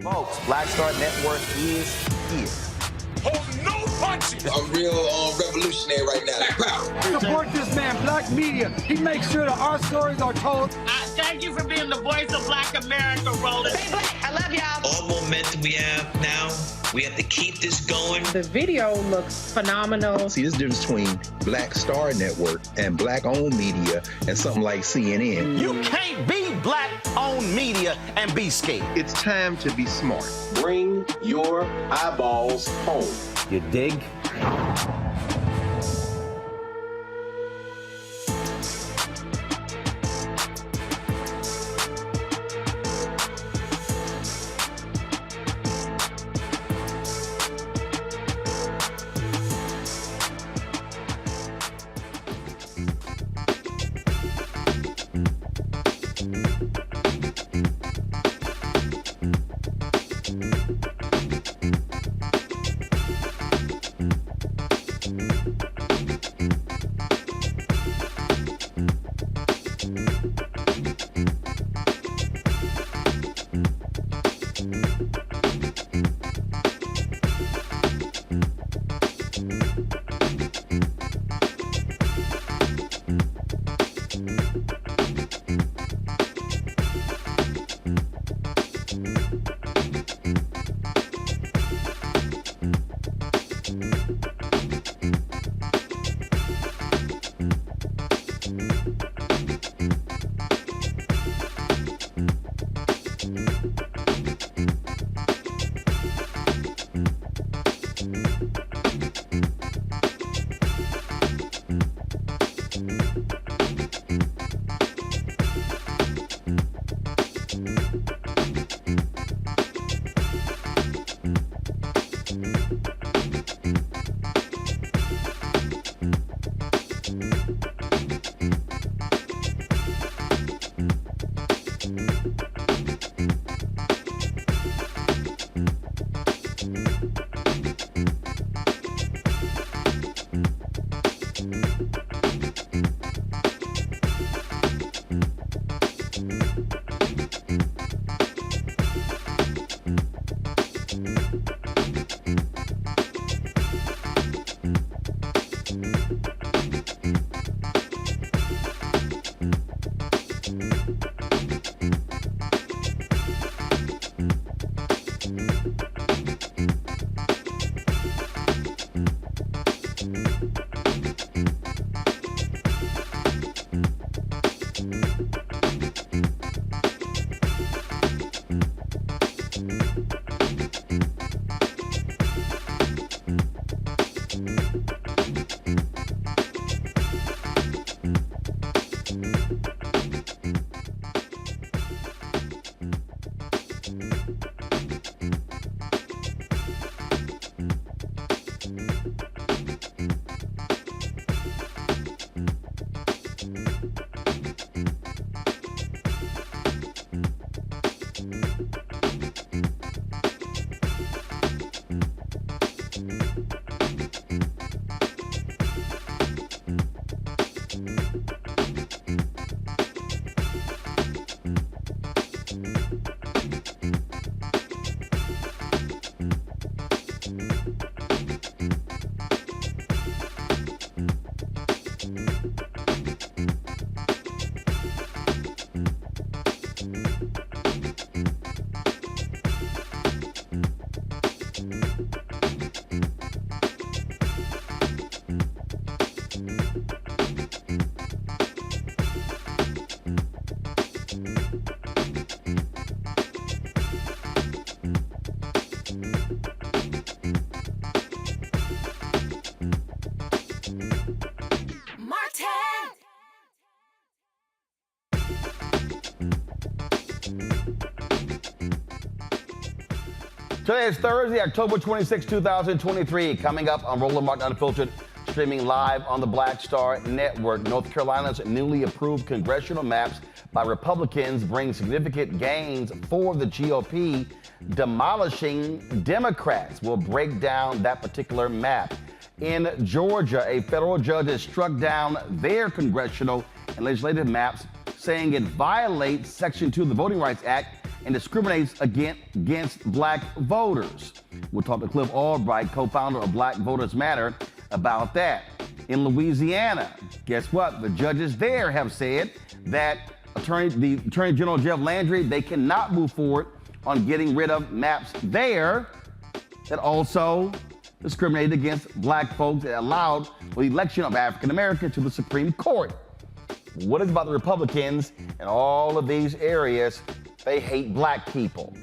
Folks, Black Star Network is here. Hold no punch I'm real revolutionary right now. Support this man, Black Media. He makes sure that our stories are told. Thank you for being the voice of Black America, Roland. Stay black. I love y'all. All momentum we have now, we have to keep this going. The video looks phenomenal. See, there's a difference between Black Star Network and Black-owned media and something like CNN. You can't be Black-owned media and be scared. It's time to be smart. Bring your eyeballs home. You dig? Today is Thursday, October 26, 2023. Coming up on Roland Martin Unfiltered, streaming live on the Black Star Network. North Carolina's newly approved congressional maps by Republicans bring significant gains for the GOP, demolishing Democrats. We'll break down that particular map. In Georgia, a federal judge has struck down their congressional and legislative maps, saying it violates Section 2 of the Voting Rights Act and discriminates against black voters. We'll talk to Cliff Albright, co-founder of Black Voters Matter, about that. In Louisiana, guess what? The judges there have said that the Attorney General Jeff Landry, they cannot move forward on getting rid of maps there that also discriminated against black folks that allowed the election of African Americans to the Supreme Court. What is about the Republicans in all of these areas? They hate black people.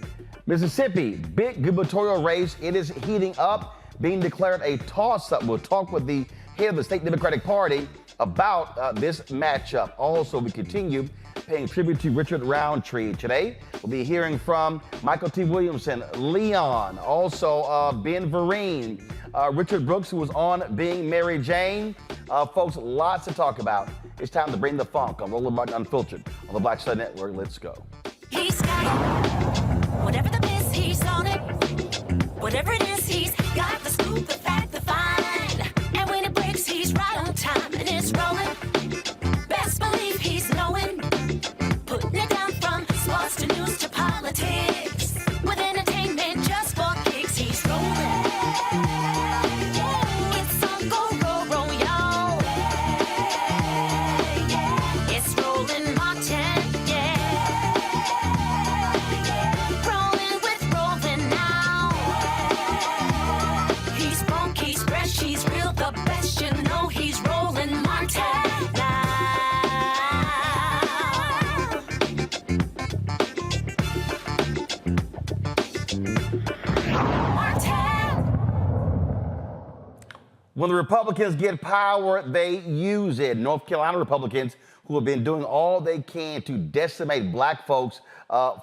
Mississippi, big gubernatorial race. It is heating up, being declared a toss-up. We'll talk with the head of the state Democratic Party about this matchup. Also, we continue paying tribute to Richard Roundtree. Today, we'll be hearing from Michael T. Williamson, Leon, also Ben Vereen, Richard Brooks, who was on Being Mary Jane. Folks, lots to talk about. It's time to bring the funk on Roland Martin Unfiltered on the Black Star Network. Let's go. He's got it. Whatever the miss, he's on it. Whatever it is, he's got the scoop, the fact, the find. And when it breaks, he's right on time and it's rolling. Best believe he's knowing. Putting it down from sports to news to politics. With entertainment just for kicks, he's rolling. It's on go, roll, roll, y'all. It's Roland Martin, yeah. Rolling with Roland now. He's funk, he's fresh, he's real, the best, you know he's Roland Martin now. When the Republicans get power, they use it. North Carolina Republicans, who have been doing all they can to decimate black folks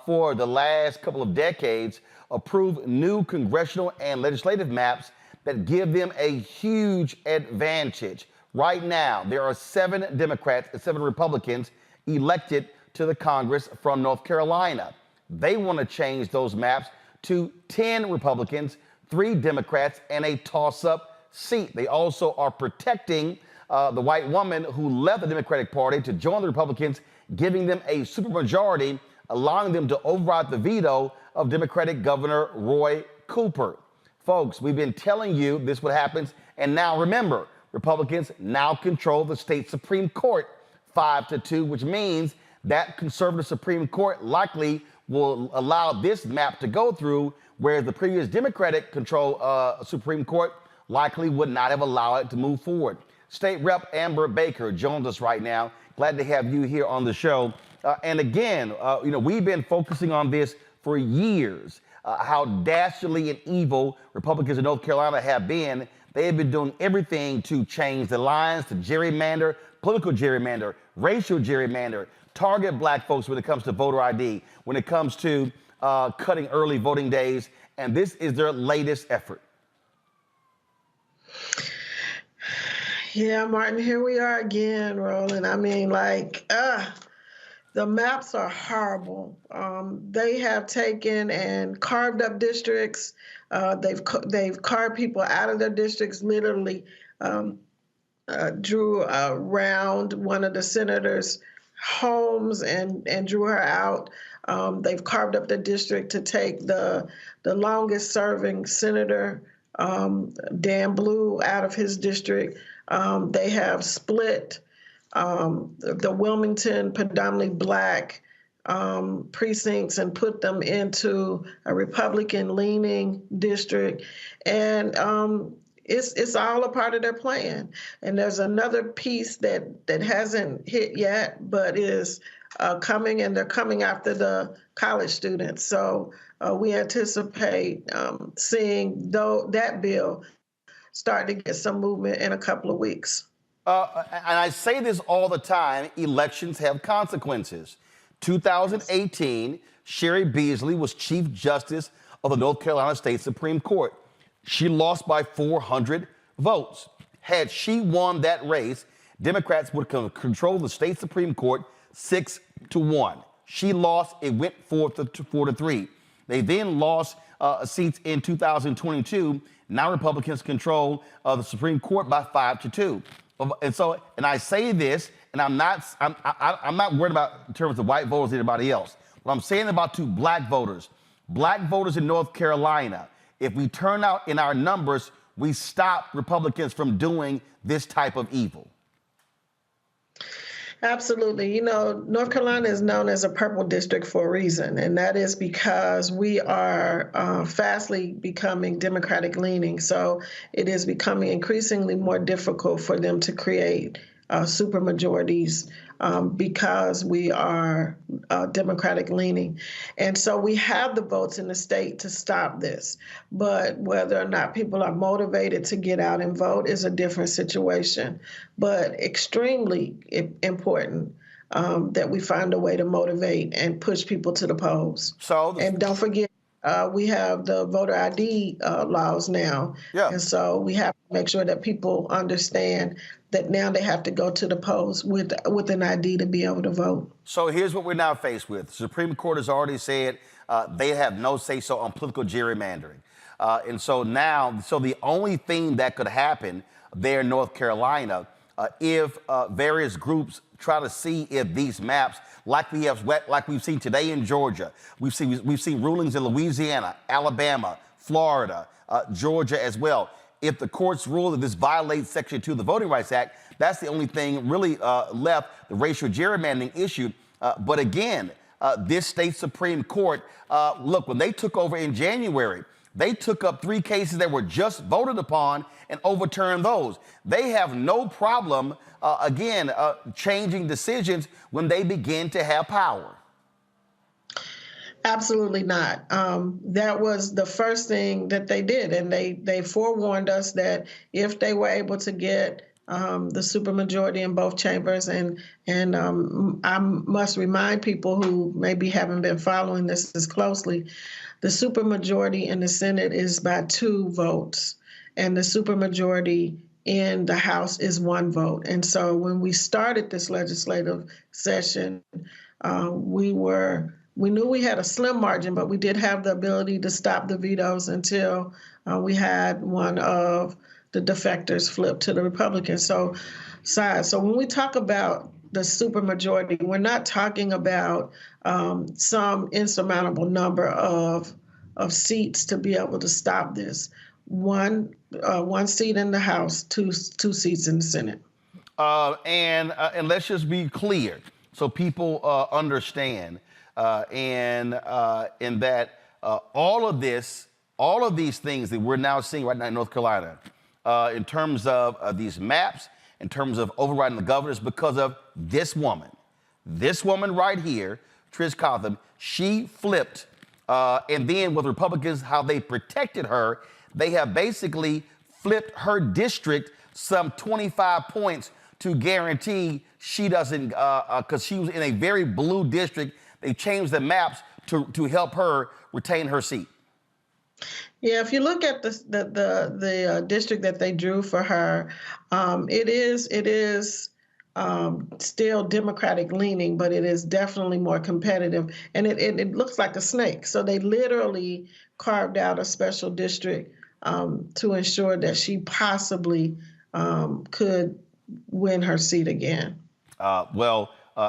for the last couple of decades, approve new congressional and legislative maps that give them a huge advantage. Right now, there are 7 Democrats and 7 Republicans elected to the Congress from North Carolina. They want to change those maps to 10 Republicans, 3 Democrats, and a toss-up seat. They also are protecting the white woman who left the Democratic Party to join the Republicans, giving them a supermajority, allowing them to override the veto of Democratic Governor Roy Cooper. Folks, we've been telling you this is what happens, and now remember, Republicans now control the state Supreme Court 5-2, which means that conservative Supreme Court likely will allow this map to go through, whereas the previous Democratic control Supreme Court likely would not have allowed it to move forward. State Rep Amber Baker joins us right now. Glad to have you here on the show. And again, we've been focusing on this for years, how dastardly and evil Republicans in North Carolina have been. They have been doing everything to change the lines, to gerrymander, political gerrymander, racial gerrymander, target black folks when it comes to voter ID, when it comes to cutting early voting days. And this is their latest effort. Yeah, Martin, here we are again, Roland. I mean, the maps are horrible. They have taken and carved up districts. They've carved people out of their districts, literally drew around one of the senators' homes and drew her out. They've carved up the district to take the longest serving senator, Dan Blue, out of his district. They have split the Wilmington predominantly black precincts and put them into a Republican-leaning district. And it's all a part of their plan. And there's another piece that hasn't hit yet, but is coming, and they're coming after the college students. So we anticipate seeing that bill start to get some movement in a couple of weeks. And I say this all the time, elections have consequences. 2018, Sherry Beasley was Chief Justice of the North Carolina State Supreme Court. She lost by 400 votes. Had she won that race, Democrats would control the state Supreme Court 6-1. She lost, it went 4-3. They then lost seats in 2022. Now Republicans control the Supreme Court by 5-2. And I say this, and I'm not worried about in terms of white voters or anybody else. What I'm saying about to black voters in North Carolina, if we turn out in our numbers, we stop Republicans from doing this type of evil. Absolutely. You know, North Carolina is known as a purple district for a reason, and that is because we are fastly becoming Democratic leaning. So it is becoming increasingly more difficult for them to create supermajorities because we are Democratic leaning. And so we have the votes in the state to stop this. But whether or not people are motivated to get out and vote is a different situation. But extremely important that we find a way to motivate and push people to the polls. And don't forget, we have the voter ID laws now. Yeah. And so we have to make sure that people understand that now they have to go to the polls with an ID to be able to vote. So here's what we're now faced with. The Supreme Court has already said they have no say-so on political gerrymandering. And so now, the only thing that could happen there in North Carolina, if various groups try to see if these maps, like we've seen today in Georgia, we've seen rulings in Louisiana, Alabama, Florida, Georgia as well. If the courts rule that this violates Section 2 of the Voting Rights Act, that's the only thing really left, the racial gerrymandering issue. But again, this state Supreme Court, look, when they took over in January, they took up 3 cases that were just voted upon and overturned those. They have no problem, changing decisions when they begin to have power. Absolutely not. That was the first thing that they did. And they forewarned us that if they were able to get the supermajority in both chambers, and I must remind people who maybe haven't been following this as closely, the supermajority in the Senate is by 2 votes, and the supermajority in the House is 1 vote. And so when we started this legislative session, we knew we had a slim margin, but we did have the ability to stop the vetoes until we had one of the defectors flip to the Republican side. So when we talk about the supermajority, we're not talking about some insurmountable number of seats to be able to stop this. One seat in the House, two seats in the Senate. And let's just be clear so people understand. And that all of these things that we're now seeing right now in North Carolina, in terms of these maps, in terms of overriding the governors, because of this woman right here, Trish Cotham, she flipped, and then with Republicans, how they protected her, they have basically flipped her district some 25 points to guarantee she doesn't, because she was in a very blue district. They changed the maps to help her retain her seat. Yeah, if you look at the district that they drew for her, it is still Democratic leaning, but it is definitely more competitive, and it looks like a snake. So they literally carved out a special district to ensure that she possibly could win her seat again.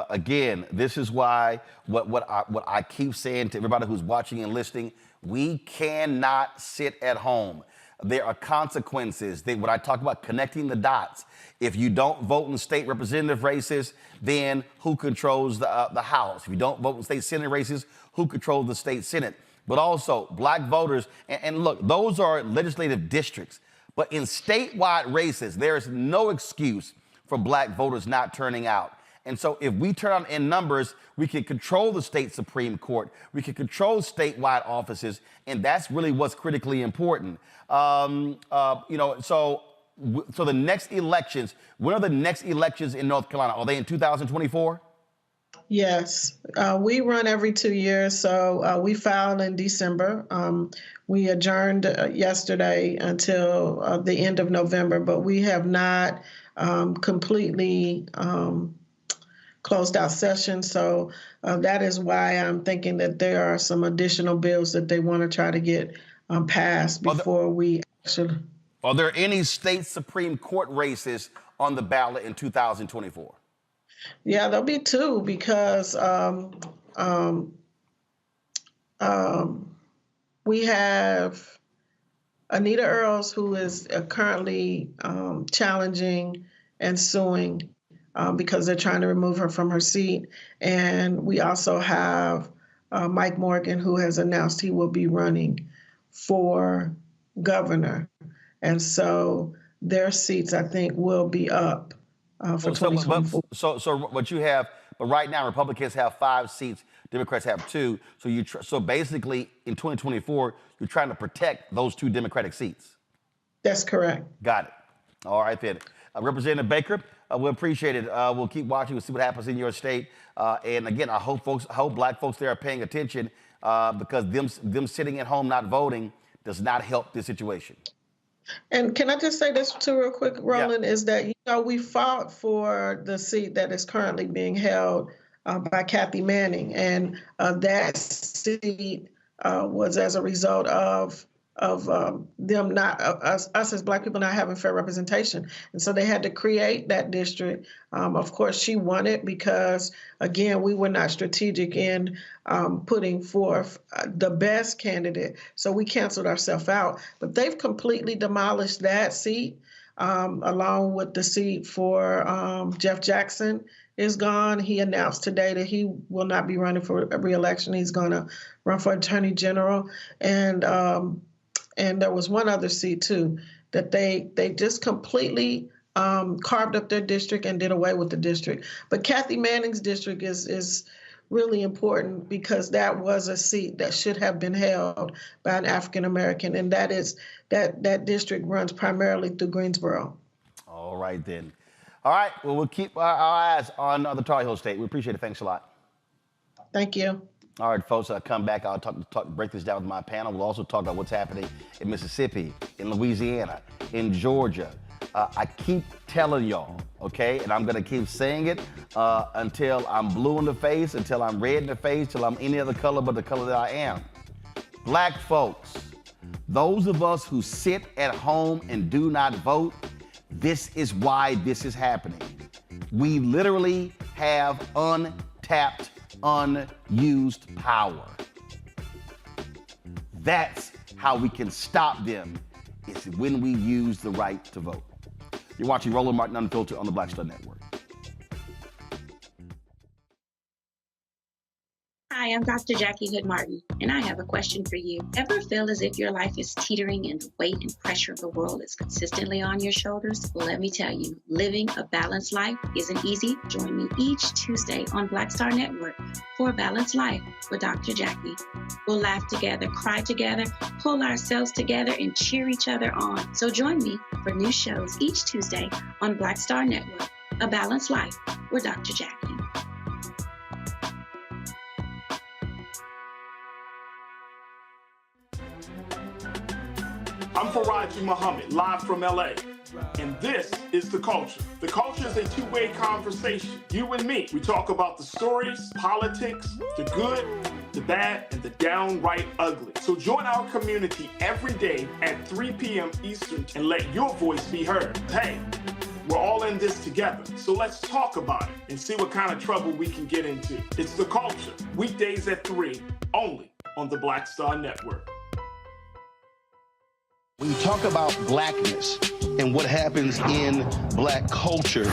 Again, this is why what I keep saying to everybody who's watching and listening, we cannot sit at home. There are consequences. When I talk about connecting the dots, if you don't vote in state representative races, then who controls the House? If you don't vote in state Senate races, who controls the state Senate? But also black voters, and look, those are legislative districts. But in statewide races, there is no excuse for black voters not turning out. And so if we turn out in numbers, we can control the state Supreme Court. We can control statewide offices. And that's really what's critically important. So the next elections, when are the next elections in North Carolina? Are they in 2024? Yes, we run every 2 years. So we filed in December. We adjourned yesterday until the end of November, but we have not completely closed out session. So that is why I'm thinking that there are some additional bills that they want to try to get passed before we actually. Are there any state Supreme Court races on the ballot in 2024? Yeah, there'll be 2 because we have Anita Earls, who is currently challenging and suing because they're trying to remove her from her seat. And we also have Mike Morgan, who has announced he will be running for governor. And so their seats, I think, will be up for 2024. So what you have, but right now Republicans have 5 seats, Democrats have 2. So basically in 2024, you're trying to protect those 2 Democratic seats. That's correct. Got it. All right then. Representative Baker, we appreciate it. We'll keep watching. We'll see what happens in your state. And again, I hope black folks there are paying attention because them sitting at home not voting does not help this situation. And can I just say this too real quick, Roland, is that, we fought for the seat that is currently being held by Kathy Manning. And that seat was as a result of them not, us as Black people not having fair representation. And so they had to create that district. Of course, she won it because, again, we were not strategic in putting forth the best candidate. So we canceled ourselves out. But they've completely demolished that seat, along with the seat for Jeff Jackson is gone. He announced today that he will not be running for re-election. He's going to run for Attorney General. And there was one other seat, too, that they just completely carved up their district and did away with the district. But Kathy Manning's district is really important because that was a seat that should have been held by an African-American, and that district runs primarily through Greensboro. All right, then. All right, well, we'll keep our eyes on the Tar Heel State. We appreciate it. Thanks a lot. Thank you. All right, folks, I'll come back. I'll break this down with my panel. We'll also talk about what's happening in Mississippi, in Louisiana, in Georgia. I keep telling y'all, okay, and I'm going to keep saying it until I'm blue in the face, until I'm red in the face, till I'm any other color but the color that I am. Black folks, those of us who sit at home and do not vote, this is why this is happening. We literally have untapped, unused power. That's how we can stop them, is when we use the right to vote. You're watching Roland Martin Unfiltered on the Black Star Network. Hi, I'm Dr. Jackie Hood Martin, and I have a question for you. Ever feel as if your life is teetering and the weight and pressure of the world is consistently on your shoulders? Well, let me tell you, living a balanced life isn't easy. Join me each Tuesday on Black Star Network for A Balanced Life with Dr. Jackie. We'll laugh together, cry together, pull ourselves together, and cheer each other on. So join me for new shows each Tuesday on Black Star Network, A Balanced Life with Dr. Jackie. I'm Faraji Muhammad, live from LA. And this is The Culture. The Culture is a two-way conversation. You and me. We talk about the stories, politics, the good, the bad, and the downright ugly. So join our community every day at 3 p.m. Eastern and let your voice be heard. Hey, we're all in this together. So let's talk about it and see what kind of trouble we can get into. It's The Culture, weekdays at 3, only on the Black Star Network. When you talk about blackness and what happens in black culture,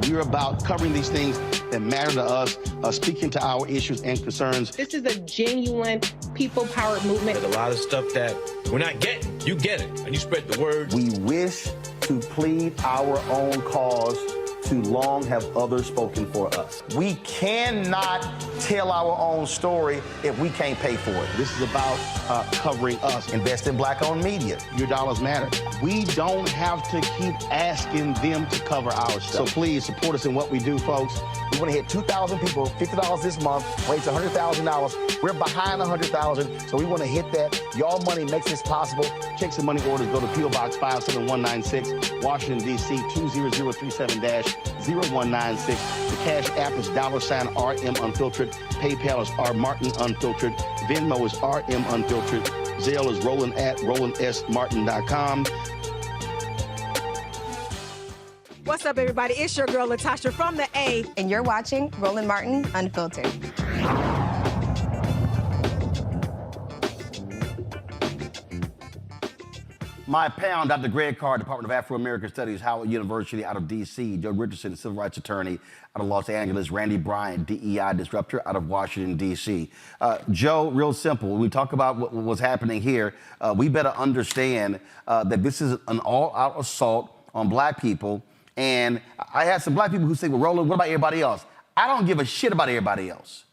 we're about covering these things that matter to us, speaking to our issues and concerns. This is a genuine people-powered movement. There's a lot of stuff that we're not getting. You get it, and you spread the word. We wish to plead our own cause. Too long have others spoken for us. We cannot tell our own story if we can't pay for it. This is about covering us. Invest in black-owned media. Your dollars matter. We don't have to keep asking them to cover our stuff. So please support us in what we do, folks. We want to hit 2,000 people, $50 this month, raise $100,000. We're behind 100,000, so we want to hit that. Y'all money makes this possible. Checks and money orders go to P.O. Box 57196, Washington, D.C. 20037-0196. The Cash App is $RM Unfiltered. PayPal is R Martin Unfiltered. Venmo is RM Unfiltered. Zelle is RolandS.Martin.com. What's up, everybody? It's your girl, Latasha from the A. And you're watching Roland Martin Unfiltered. My pound, Dr. Greg Carr, Department of Afro-American Studies, Howard University out of D.C., Joe Richardson, civil rights attorney out of Los Angeles, Randy Bryant, DEI disruptor out of Washington, D.C. Joe, real simple, when we talk about what was happening here, we better understand that this is an all-out assault on black people. And I had some black people who say, well, Roland, what about everybody else? I don't give a shit about everybody else.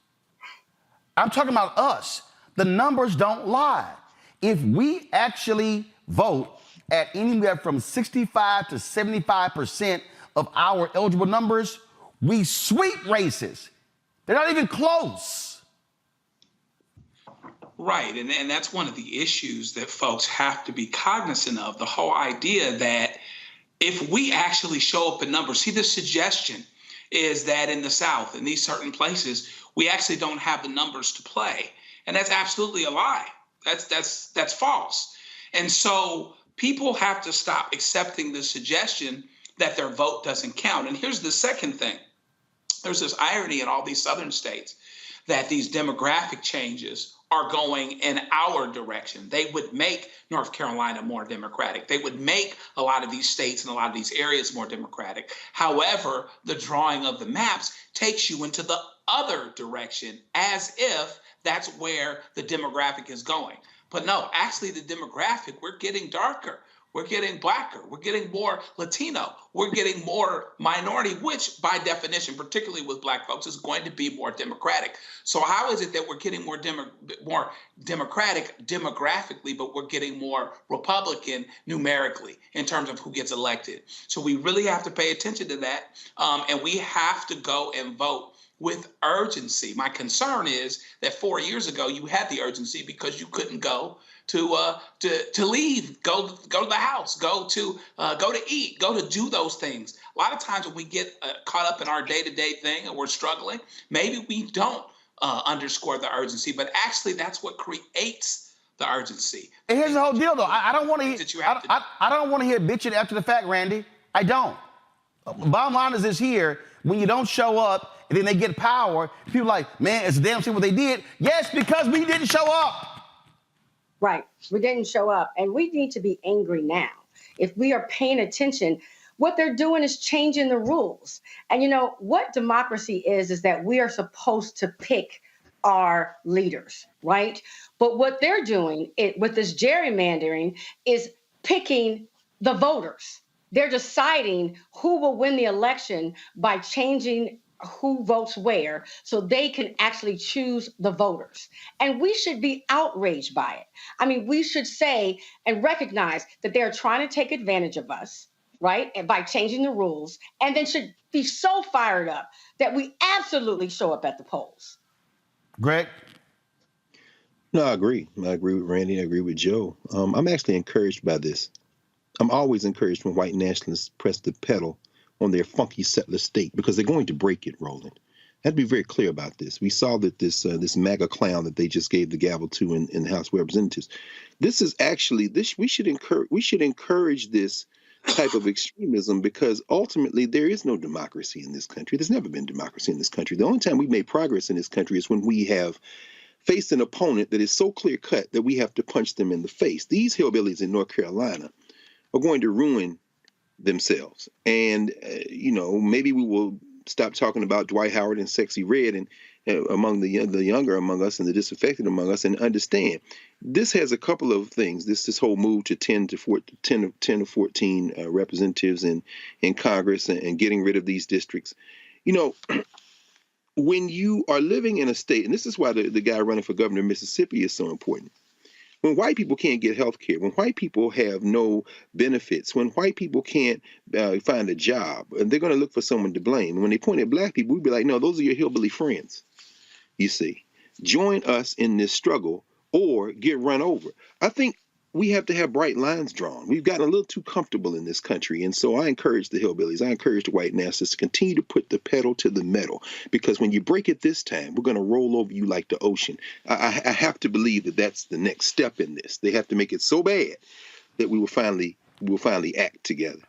I'm talking about us. The numbers don't lie. If we actually vote at anywhere from 65 to 75% of our eligible numbers, we sweep races. They're not even close. Right, and that's one of the issues that folks have to be cognizant of, the whole idea that if we actually show up in numbers, see, the suggestion is that in the South, in these certain places, we actually don't have the numbers to play. And that's absolutely a lie. That's false. And so people have to stop accepting the suggestion that their vote doesn't count. And here's the second thing. There's this irony in all these southern states that these demographic changes are going in our direction. They would make North Carolina more democratic. They would make a lot of these states and a lot of these areas more democratic. However, the drawing of the maps takes you into the other direction as if that's where the demographic is going. But no, actually the demographic, we're getting darker. We're getting blacker. We're getting more Latino. We're getting more minority, which by definition, particularly with black folks, is going to be more democratic. So how is it that we're getting more democratic demographically, but we're getting more Republican numerically in terms of who gets elected? So we really have to pay attention to that. And we have to go and vote with urgency. My concern is that 4 years ago, you had the urgency because you couldn't go to leave, go to the house, go to eat, go to do those things. A lot of times when we get caught up in our day-to-day thing and we're struggling, maybe we don't underscore the urgency, but actually that's what creates the urgency. And here's the whole deal, though. I don't want to hear. I don't want to hear bitching after the fact, Randy. I don't. Bottom line is this here: when you don't show up and then they get power, people are like, man, it's a damn shame what they did. Yes, because we didn't show up. Right. We didn't show up. And we need to be angry now. If we are paying attention, what they're doing is changing the rules. And you know, what democracy is that we are supposed to pick our leaders, right? But what they're doing with this gerrymandering is picking the voters. They're deciding who will win the election by changing who votes where so they can actually choose the voters. And we should be outraged by it. I mean, we should say and recognize that they're trying to take advantage of us, right? And by changing the rules, and then should be so fired up that we absolutely show up at the polls. Greg? No, I agree. I agree with Randy. I agree with Joe. I'm actually encouraged by this. I'm always encouraged when white nationalists press the pedal on their funky settler state because they're going to break it, Roland. I have to be very clear about this. We saw that this MAGA clown that they just gave the gavel to in the House of Representatives. This is actually we should encourage this type of extremism because ultimately there is no democracy in this country. There's never been democracy in this country. The only time we've made progress in this country is when we have faced an opponent that is so clear cut that we have to punch them in the face. These hillbillies in North Carolina are going to ruin themselves. And, maybe we will stop talking about Dwight Howard and Sexy Red and among the younger among us and the disaffected among us and understand this has a couple of things. This whole move to 10 to 14 representatives in Congress and getting rid of these districts. When you are living in a state, and this is why the guy running for governor of Mississippi is so important. When white people can't get health care, when white people have no benefits, when white people can't find a job, and they're going to look for someone to blame. When they point at black people, we'd be like, no, those are your hillbilly friends. You see, join us in this struggle or get run over. I think we have to have bright lines drawn. We've gotten a little too comfortable in this country. And so I encourage the hillbillies, I encourage the white nationalists to continue to put the pedal to the metal, because when you break it this time, we're going to roll over you like the ocean. I have to believe that that's the next step in this. They have to make it so bad that we will finally act together.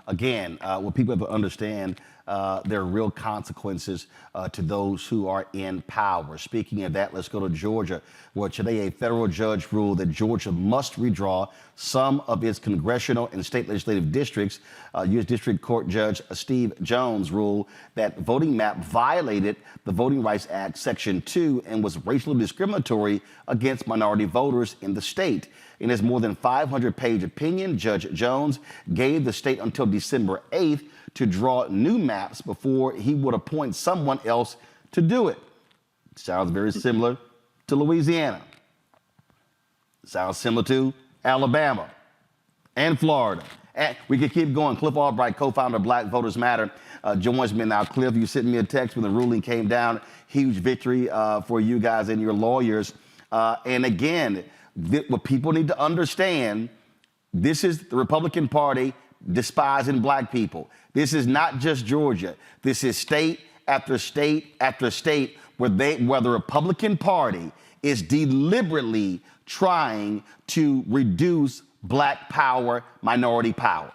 again, what people have to understand, there are real consequences to those who are in power. Speaking of that, let's go to Georgia, where today a federal judge ruled that Georgia must redraw some of its congressional and state legislative districts. U.S. District Court Judge Steve Jones ruled that voting map violated the Voting Rights Act Section 2 and was racially discriminatory against minority voters in the state. In his more than 500-page opinion, Judge Jones gave the state until December 8th to draw new maps before he would appoint someone else to do it. Sounds very similar to Louisiana. Sounds similar to Alabama and Florida. And we could keep going. Cliff Albright, co-founder of Black Voters Matter, joins me now. Cliff, you sent me a text when the ruling came down. Huge victory for you guys and your lawyers. And again, what people need to understand, this is the Republican Party despising black people. This is not just Georgia. This is state after state after state where the Republican Party is deliberately trying to reduce black power, minority power.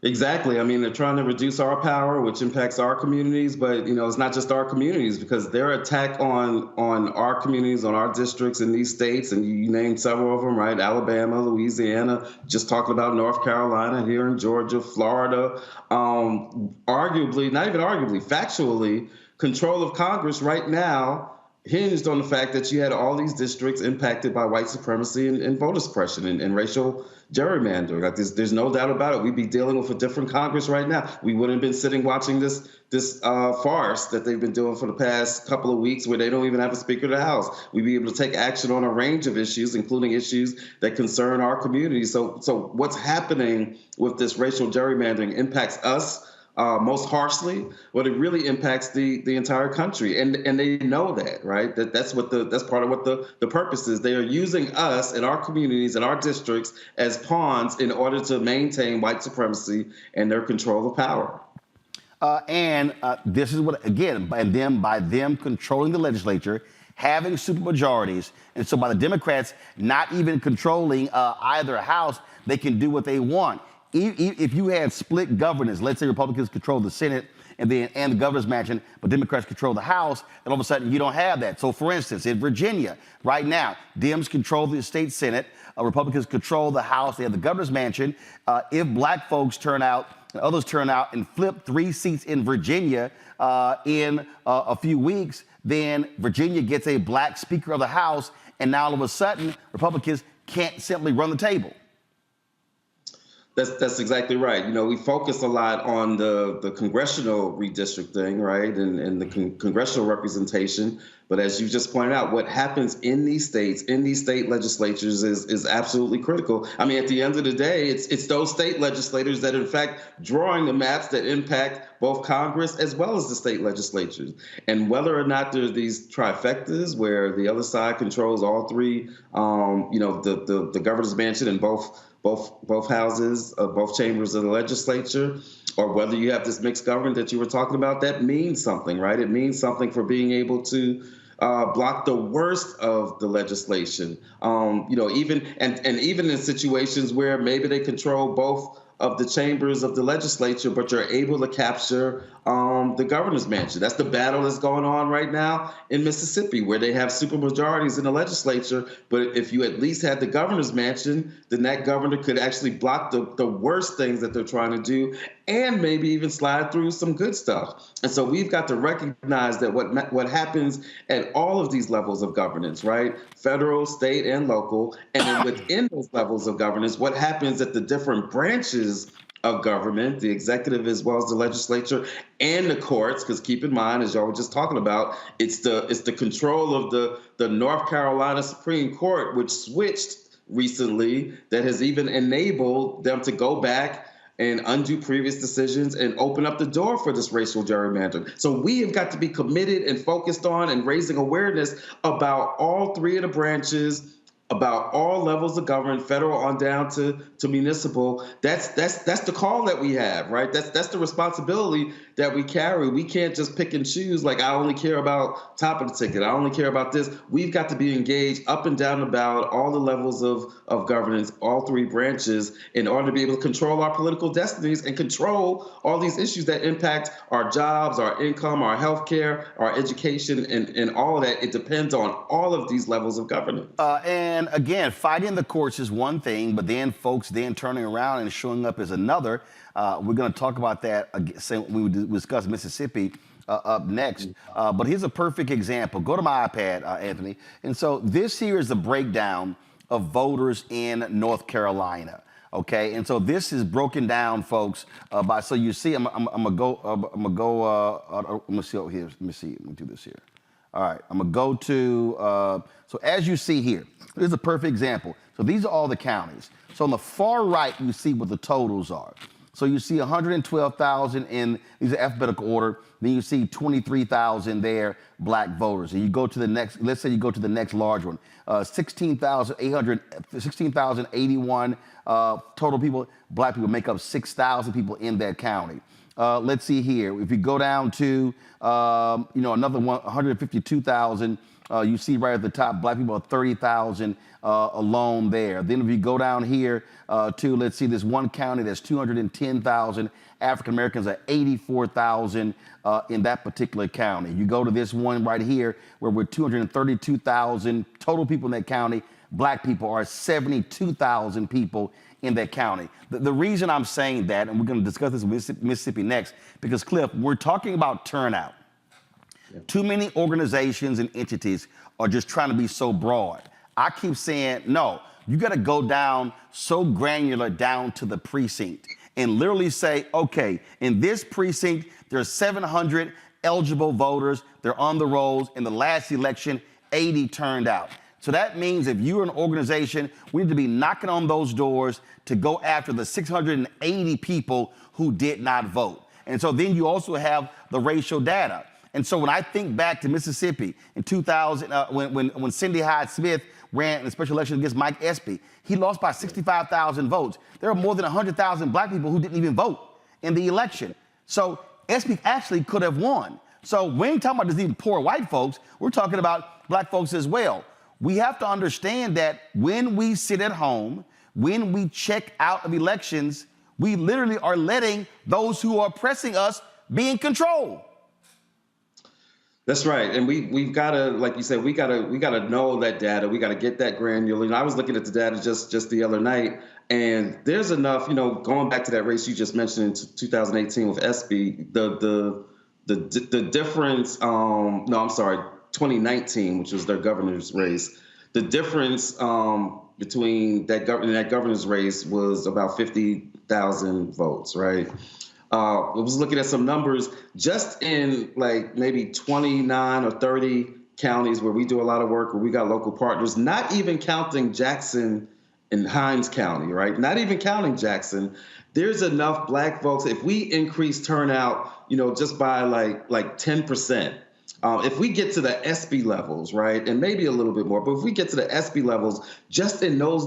Exactly. I mean, they're trying to reduce our power, which impacts our communities. But, you know, it's not just our communities, because their attack on our communities, on our districts in these states, and you named several of them, right? Alabama, Louisiana, just talking about North Carolina, here in Georgia, Florida, arguably, not even arguably, factually, control of Congress right now hinged on the fact that you had all these districts impacted by white supremacy and voter suppression and racial gerrymandering. Like there's no doubt about it. We'd be dealing with a different Congress right now. We wouldn't have been sitting watching this farce that they've been doing for the past couple of weeks, where they don't even have a Speaker of the House. We'd be able to take action on a range of issues, including issues that concern our community. So what's happening with this racial gerrymandering impacts us most harshly, but it really impacts the entire country, and they know that, right? That's part of what the purpose is. They are using us and our communities and our districts as pawns in order to maintain white supremacy and their control of power. And this is what, again, by them controlling the legislature, having supermajorities, and so by the Democrats not even controlling either house, they can do what they want. If you had split governance, let's say Republicans control the Senate and the governor's mansion, but Democrats control the House, and all of a sudden you don't have that. So for instance, in Virginia, right now, Dems control the state Senate, Republicans control the House, they have the governor's mansion. If black folks turn out and others turn out and flip 3 seats in Virginia in a few weeks, then Virginia gets a black Speaker of the House, and now all of a sudden Republicans can't simply run the table. That's exactly right. You know, we focus a lot on the congressional redistricting, right, and the congressional representation. But as you just pointed out, what happens in these states, in these state legislatures is absolutely critical. I mean, at the end of the day, it's those state legislators that, in fact, drawing the maps that impact both Congress as well as the state legislatures. And whether or not there's these trifectas where the other side controls all three, the governor's mansion and both houses, both chambers of the legislature, or whether you have this mixed government that you were talking about, that means something, right? It means something for being able to block the worst of the legislation. Even in situations where maybe they control both of the chambers of the legislature, but you're able to capture the governor's mansion. That's the battle that's going on right now in Mississippi, where they have supermajorities in the legislature. But if you at least had the governor's mansion, then that governor could actually block the worst things that they're trying to do, and maybe even slide through some good stuff. And so we've got to recognize that what happens at all of these levels of governance, right? Federal, state, and local, and then within those levels of governance, what happens at the different branches of government, the executive as well as the legislature and the courts, because keep in mind, as y'all were just talking about, it's the control of the North Carolina Supreme Court, which switched recently, that has even enabled them to go back and undo previous decisions and open up the door for this racial gerrymandering. So we have got to be committed and focused on and raising awareness about all three of the branches about all levels of government, federal on down to municipal. That's the call that we have, right? That's the responsibility that we carry. We can't just pick and choose, like, I only care about top of the ticket, I only care about this. We've got to be engaged up and down about all the levels of governance, all three branches, in order to be able to control our political destinies and control all these issues that impact our jobs, our income, our health care, our education, and all of that. It depends on all of these levels of governance. And again, fighting the courts is one thing, but then folks then turning around and showing up is another. We're going to talk about that when we discuss Mississippi up next. But here's a perfect example. Go to my iPad, Anthony. And so this here is the breakdown of voters in North Carolina. Okay, and so this is broken down, folks. By so you see, I'm gonna go. Let me see over here. Let me see. Let me do this here. All right, I'm gonna go to. So as you see here, here's a perfect example. So these are all the counties. So on the far right, you see what the totals are. So you see 112,000 in these are alphabetical order. Then you see 23,000 there, black voters. And you go to the next. Let's say you go to the next large one. 16,081 total people. Black people make up 6,000 people in that county. Let's see here. If you go down to another one, 152,000. You see right at the top, black people are 30,000 alone there. Then if you go down here to, let's see, this one county that's 210,000. African Americans are 84,000 in that particular county. You go to this one right here where we're 232,000 total people in that county. Black people are 72,000 people in that county. The reason I'm saying that, and we're going to discuss this with Mississippi next, because Cliff, we're talking about turnout. Yeah. Too many organizations and entities are just trying to be so broad. I keep saying, no, you got to go down so granular down to the precinct and literally say, okay, in this precinct, there's 700 eligible voters. They're on the rolls. In the last election, 80 turned out. So that means if you're an organization, we need to be knocking on those doors to go after the 680 people who did not vote. And so then you also have the racial data. And so when I think back to Mississippi in 2000, when Cindy Hyde-Smith ran in a special election against Mike Espy, he lost by 65,000 votes. There are more than 100,000 black people who didn't even vote in the election. So Espy actually could have won. So we ain't talking about just even poor white folks. We're talking about black folks as well. We have to understand that when we sit at home, when we check out of elections, we literally are letting those who are oppressing us be in control. That's right, and we've got to, like you said, we got to know that data. We got to get that granular. I was looking at the data just the other night, and there's enough. Going back to that race you just mentioned in 2018 with Espy, the difference. 2019, which was their governor's race. The difference between that governor's race was about 50,000 votes, right? I was looking at some numbers just in like maybe 29 or 30 counties where we do a lot of work, where we got local partners, not even counting Jackson and Hinds County, right? Not even counting Jackson. There's enough black folks. If we increase turnout, just by like 10%, if we get to the Espy levels, right, and maybe a little bit more, but if we get to the Espy levels, just in those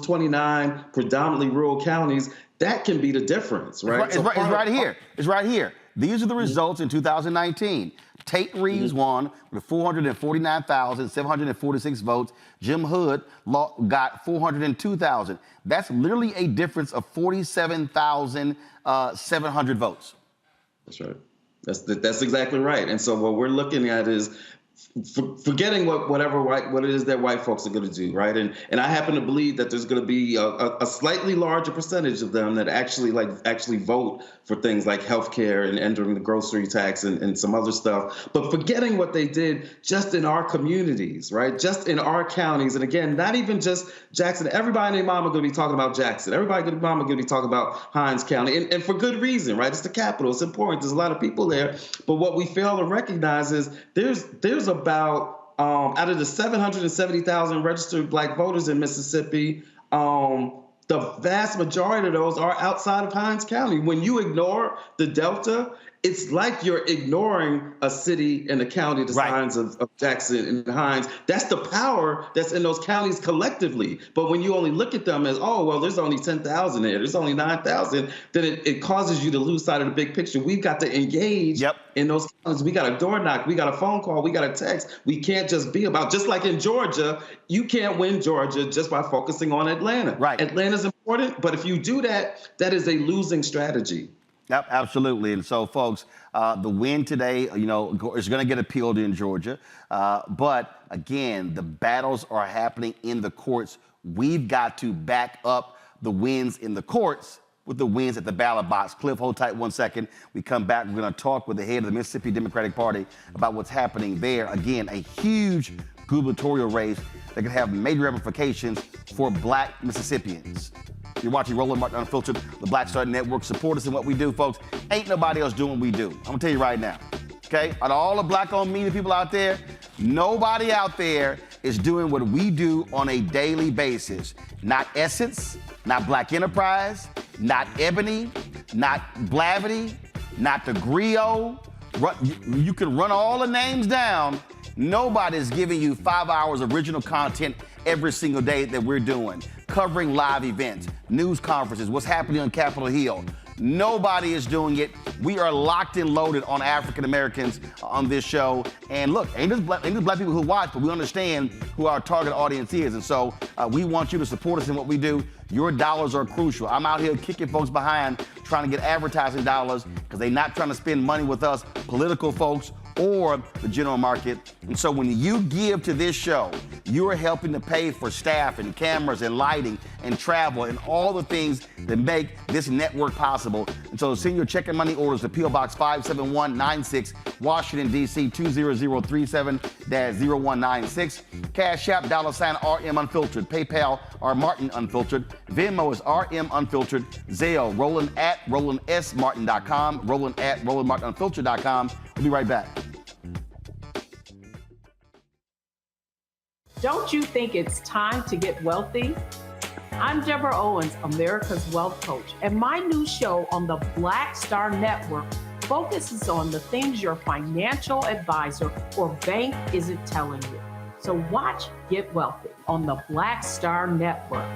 29 predominantly rural counties, that can be the difference, right? It's right here. It's right here. These are the results in 2019. Tate Reeves won with 449,746 votes. Jim Hood got 402,000. That's literally a difference of 47,700 votes. That's right. That's exactly right. And so what we're looking at is forgetting what it is that white folks are going to do, right? And I happen to believe that there's going to be a slightly larger percentage of them that actually vote for things like healthcare and entering the grocery tax and some other stuff. But forgetting what they did just in our communities, right? Just in our counties. And again, not even just Jackson. Everybody and their mama going to be talking about Jackson. Everybody and their mama going to be talking about Hinds County. And for good reason, right? It's the capital. It's important. There's a lot of people there. But what we fail to recognize is there's about, out of the 770,000 registered black voters in Mississippi, the vast majority of those are outside of Hinds County. When you ignore the Delta it's like you're ignoring a city and a county, the signs of Jackson and Hines. That's the power that's in those counties collectively. But when you only look at them as, oh, well, there's only 10,000 there, there's only 9,000, then it causes you to lose sight of the big picture. We've got to engage in those counties. We got a door knock, we got a phone call, we got a text. We can't just be about, just like in Georgia, you can't win Georgia just by focusing on Atlanta. Atlanta's important, but if you do that, that is a losing strategy. Yep, absolutely. And so, folks, the win today, is going to get appealed in Georgia. But, again, the battles are happening in the courts. We've got to back up the wins in the courts with the wins at the ballot box. Cliff, hold tight 1 second. We come back. We're going to talk with the head of the Mississippi Democratic Party about what's happening there. Again, a huge gubernatorial race that could have major ramifications for black Mississippians. You're watching Roland Martin Unfiltered, the Black Star Network. Support us in what we do, folks. Ain't nobody else doing what we do. I'm going to tell you right now, okay? Out of all the black-owned media people out there, nobody out there is doing what we do on a daily basis. Not Essence, not Black Enterprise, not Ebony, not Blavity, not the Griot. You can run all the names down. Nobody's giving you 5 hours of original content every single day that we're doing. Covering live events, news conferences, what's happening on Capitol Hill. Nobody is doing it. We are locked and loaded on African Americans on this show. And look, ain't just black people who watch, but we understand who our target audience is. And so we want you to support us in what we do. Your dollars are crucial. I'm out here kicking folks behind trying to get advertising dollars because they're not trying to spend money with us, political folks, or the general market. And so when you give to this show, you're helping to pay for staff and cameras and lighting and travel and all the things that make this network possible. And so send your check and money orders to P.O. Box 57196, Washington, D.C. 20037-0196. Cash App, $RM Unfiltered. PayPal, R Martin Unfiltered. Venmo is RM Unfiltered. Zelle, Roland at RolandSMartin.com. Roland at RolandMartinUnfiltered.com. We'll be right back. Don't you think it's time to get wealthy? I'm Deborah Owens, America's Wealth Coach, and my new show on the Black Star Network focuses on the things your financial advisor or bank isn't telling you. So watch Get Wealthy on the Black Star Network.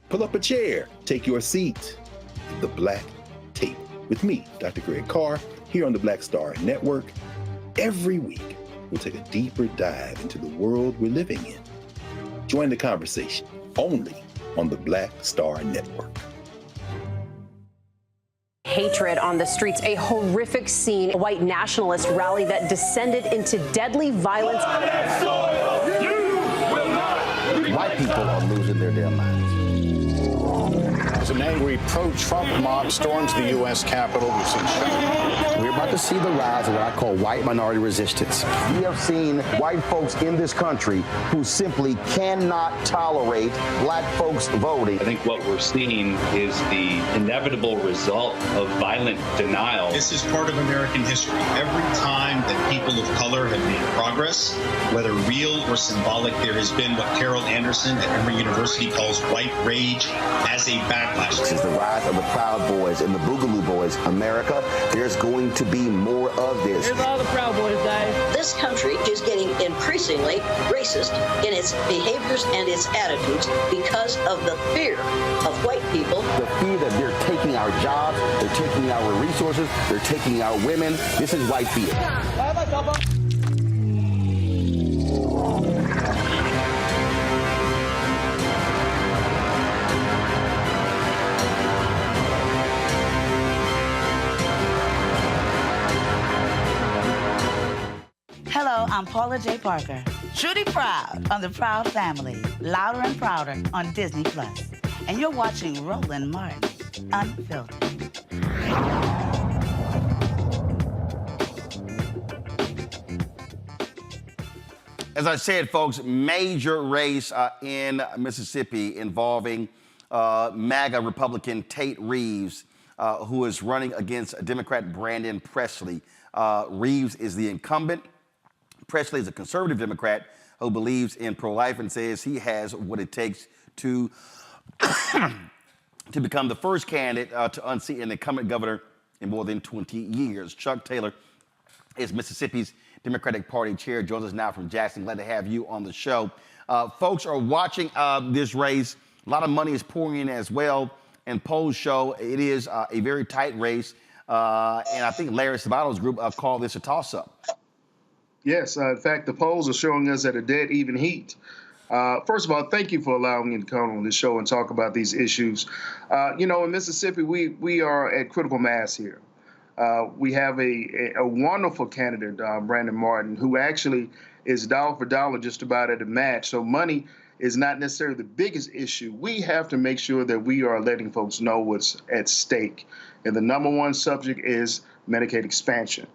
Pull up a chair, take your seat at the Black Table with me, Dr. Greg Carr, here on the Black Star Network. Every week, we'll take a deeper dive into the world we're living in. Join the conversation only on the Black Star Network. Hatred on the streets, a horrific scene, a white nationalist rally that descended into deadly violence. White people are losing their damn minds. As an angry pro-Trump mob storms the U.S. Capitol, we're about to see the rise of what I call white minority resistance. We have seen white folks in this country who simply cannot tolerate black folks voting. I think what we're seeing is the inevitable result of violent denial. This is part of American history. Every time that people of color have made progress, whether real or symbolic, there has been what Carol Anderson at Emory University calls white rage as a backlash. This is the rise of the Proud Boys and the Boogaloo Boys. America, there's going to be more of this. Here's all the Proud Boys, guys. This country is getting increasingly racist in its behaviors and its attitudes because of the fear of white people. The fear that they're taking our jobs, they're taking our resources, they're taking our women. This is white fear. Hello, I'm Paula J. Parker. Truly proud on the Proud Family, louder and prouder on Disney+. And you're watching Roland Martin Unfiltered. As I said, folks, major race in Mississippi involving MAGA Republican Tate Reeves, who is running against Democrat Brandon Presley. Reeves is the incumbent. Presley is a conservative Democrat who believes in pro-life and says he has what it takes to to become the first candidate to unseat an incumbent governor in more than 20 years. Chuck Taylor is Mississippi's Democratic Party chair, joins us now from Jackson. Glad to have you on the show. Folks are watching this race. A lot of money is pouring in as well, and polls show it is a very tight race. And I think Larry Sabato's group called this a toss-up. Yes, in fact, the polls are showing us at a dead even heat. First of all, thank you for allowing me to come on this show and talk about these issues. In Mississippi, we are at critical mass here. We have a wonderful candidate, Brandon Martin, who actually is dollar for dollar just about at a match. So money is not necessarily the biggest issue. We have to make sure that we are letting folks know what's at stake. And the number one subject is Medicaid expansion.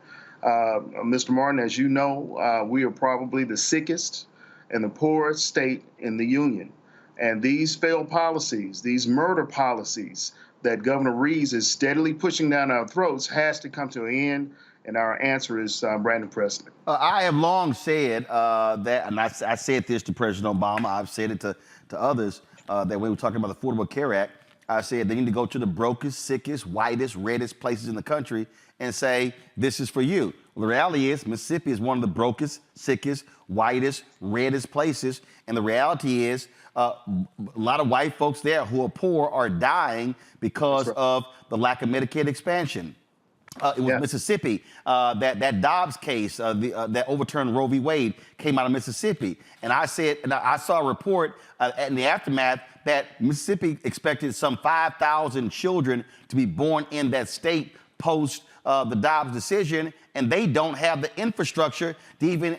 Mr. Martin, as you know, we are probably the sickest and the poorest state in the union. And these failed policies, these murder policies that Governor Reeves is steadily pushing down our throats has to come to an end. And our answer is Brandon Presley. I have long said that, and I said this to President Obama, I've said it to others, that when we were talking about the Affordable Care Act, I said they need to go to the brokest, sickest, whitest, reddest places in the country and say, this is for you. Well, the reality is Mississippi is one of the brokest, sickest, whitest, reddest places. And the reality is a lot of white folks there who are poor are dying because of the lack of Medicaid expansion. It was Mississippi. That Dobbs case that overturned Roe v. Wade came out of Mississippi. And I said, and I saw a report in the aftermath that Mississippi expected some 5,000 children to be born in that state post the Dobbs decision, and they don't have the infrastructure to even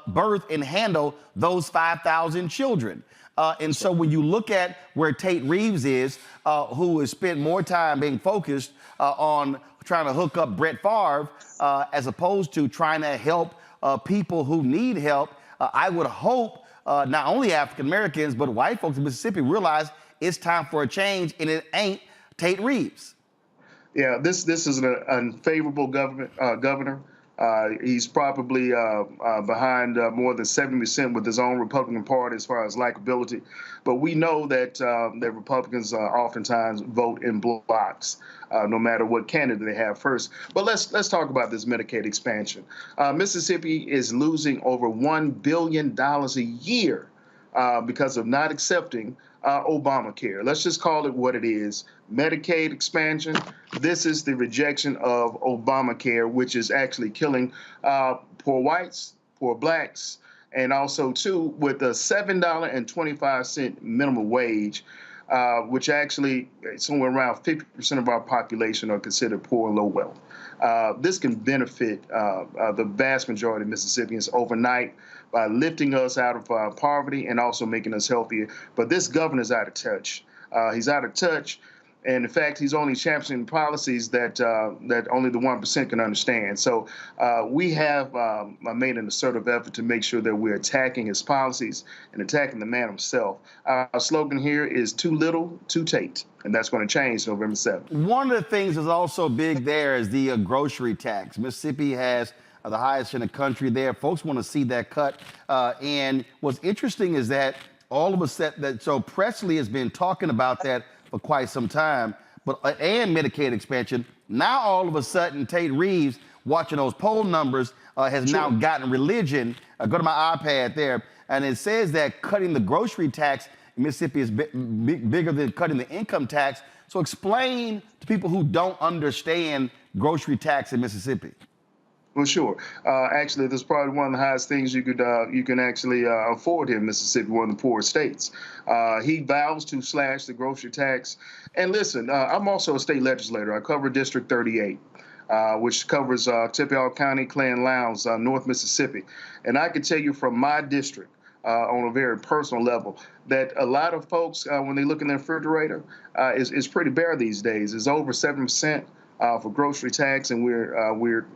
birth and handle those 5,000 children. And so when you look at where Tate Reeves is, who has spent more time being focused on trying to hook up Brett Favre as opposed to trying to help people who need help, I would hope not only African Americans, but white folks in Mississippi realize it's time for a change, and it ain't Tate Reeves. Yeah, this is an unfavorable governor. He's probably behind more than 70% with his own Republican Party as far as likability. But we know that that Republicans oftentimes vote in blocks, no matter what candidate they have first. But let's talk about this Medicaid expansion. Mississippi is losing over $1 billion a year because of not accepting Obamacare. Let's just call it what it is. Medicaid expansion. This is the rejection of Obamacare, which is actually killing poor whites, poor blacks, and also, too, with a $7.25 minimum wage, which actually somewhere around 50% of our population are considered poor and low wealth. This can benefit the vast majority of Mississippians overnight by lifting us out of poverty and also making us healthier. But this governor's out of touch. He's out of touch. And in fact, he's only championing policies that only the 1% can understand. So we have made an assertive effort to make sure that we're attacking his policies and attacking the man himself. Our slogan here is too little, too Tate. And that's going to change November 7th. One of the things that's also big there is the grocery tax. Mississippi has the highest in the country there. Folks want to see that cut. And what's interesting is that all of a sudden, so Presley has been talking about that for quite some time, and Medicaid expansion. Now all of a sudden, Tate Reeves, watching those poll numbers, has now gotten religion. Go to my iPad there, and it says that cutting the grocery tax in Mississippi is bigger than cutting the income tax. So explain to people who don't understand grocery tax in Mississippi. Well, sure. Actually, this is probably one of the highest things you can actually afford here in Mississippi, one of the poorest states. He vows to slash the grocery tax. And listen, I'm also a state legislator. I cover District 38, which covers Chippewa County, Clay and Lowndes, North Mississippi. And I can tell you from my district, on a very personal level, that a lot of folks, when they look in their refrigerator, is pretty bare these days. It's over 7%. For grocery tax, and we're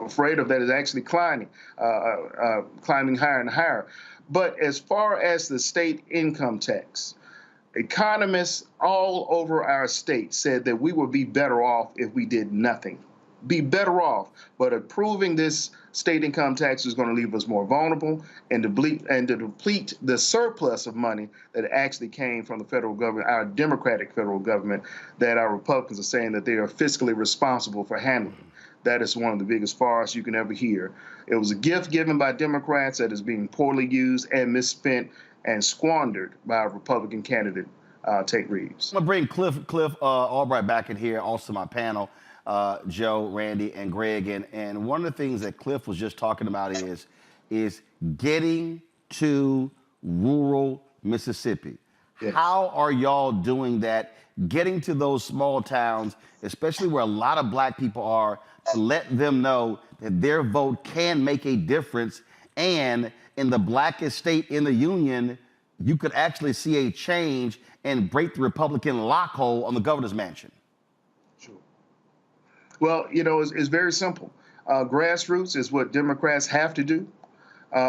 afraid of that is actually climbing higher and higher. But as far as the state income tax, economists all over our state said that we would be better off if we did nothing. be better off. But approving this state income tax is going to leave us more vulnerable and to deplete the surplus of money that actually came from the federal government, our Democratic federal government, that our Republicans are saying that they are fiscally responsible for handling. That is one of the biggest farce you can ever hear. It was a gift given by Democrats that is being poorly used and misspent and squandered by a Republican candidate, Tate Reeves. I'm gonna bring Cliff Albright back in here, also my panel, Joe, Randy, and Greg. And one of the things that Cliff was just talking about is getting to rural Mississippi. Yes. How are y'all doing that? Getting to those small towns, especially where a lot of black people are, to let them know that their vote can make a difference. And in the blackest state in the union, you could actually see a change and break the Republican lockhole on the governor's mansion. Sure. Well, you know, it's very simple. Grassroots is what Democrats have to do.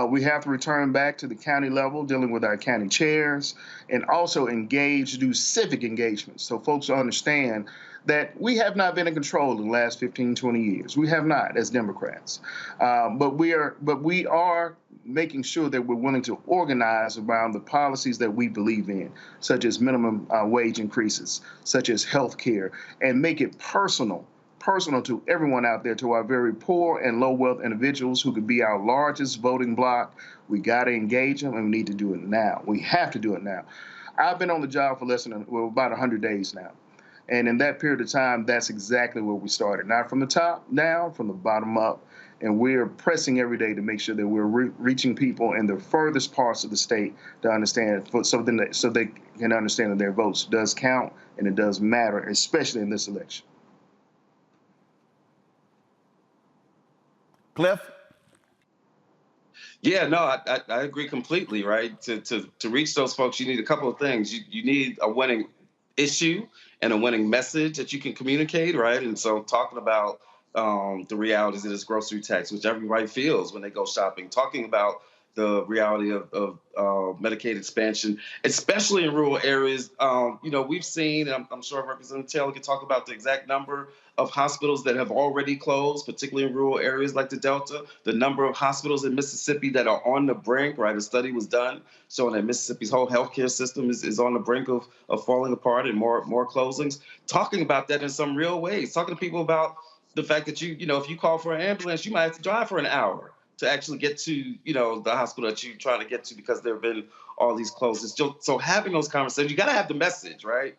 We have to return back to the county level, dealing with our county chairs, and also do civic engagement, so folks understand that we have not been in control in the last 15, 20 years. We have not, as Democrats. But we are making sure that we're willing to organize around the policies that we believe in, such as minimum wage increases, such as health care, and make it personal to everyone out there, to our very poor and low wealth individuals who could be our largest voting bloc. We got to engage them, and we need to do it now. We have to do it now. I've been on the job for about 100 days now. And in that period of time, that's exactly where we started. Not from the top down, from the bottom up. And we're pressing every day to make sure that we're reaching people in the furthest parts of the state to understand, so they can understand that their votes does count and it does matter, especially in this election. Cliff? Yeah, no, I agree completely, right? To reach those folks, you need a couple of things. You need a winning issue and a winning message that you can communicate, right? And so talking about the realities of this grocery tax, which everybody feels when they go shopping, talking about the reality of Medicaid expansion, especially in rural areas. You know, we've seen, I'm sure Representative Taylor can talk about the exact number of hospitals that have already closed, particularly in rural areas like the Delta, the number of hospitals in Mississippi that are on the brink, right? A study was done showing that Mississippi's whole healthcare system is on the brink of falling apart and more closings. Talking about that in some real ways, talking to people about the fact that you know, if you call for an ambulance, you might have to drive for an hour to actually get to, you know, the hospital that you're trying to get to because there have been all these closures. So having those conversations, you got to have the message, right?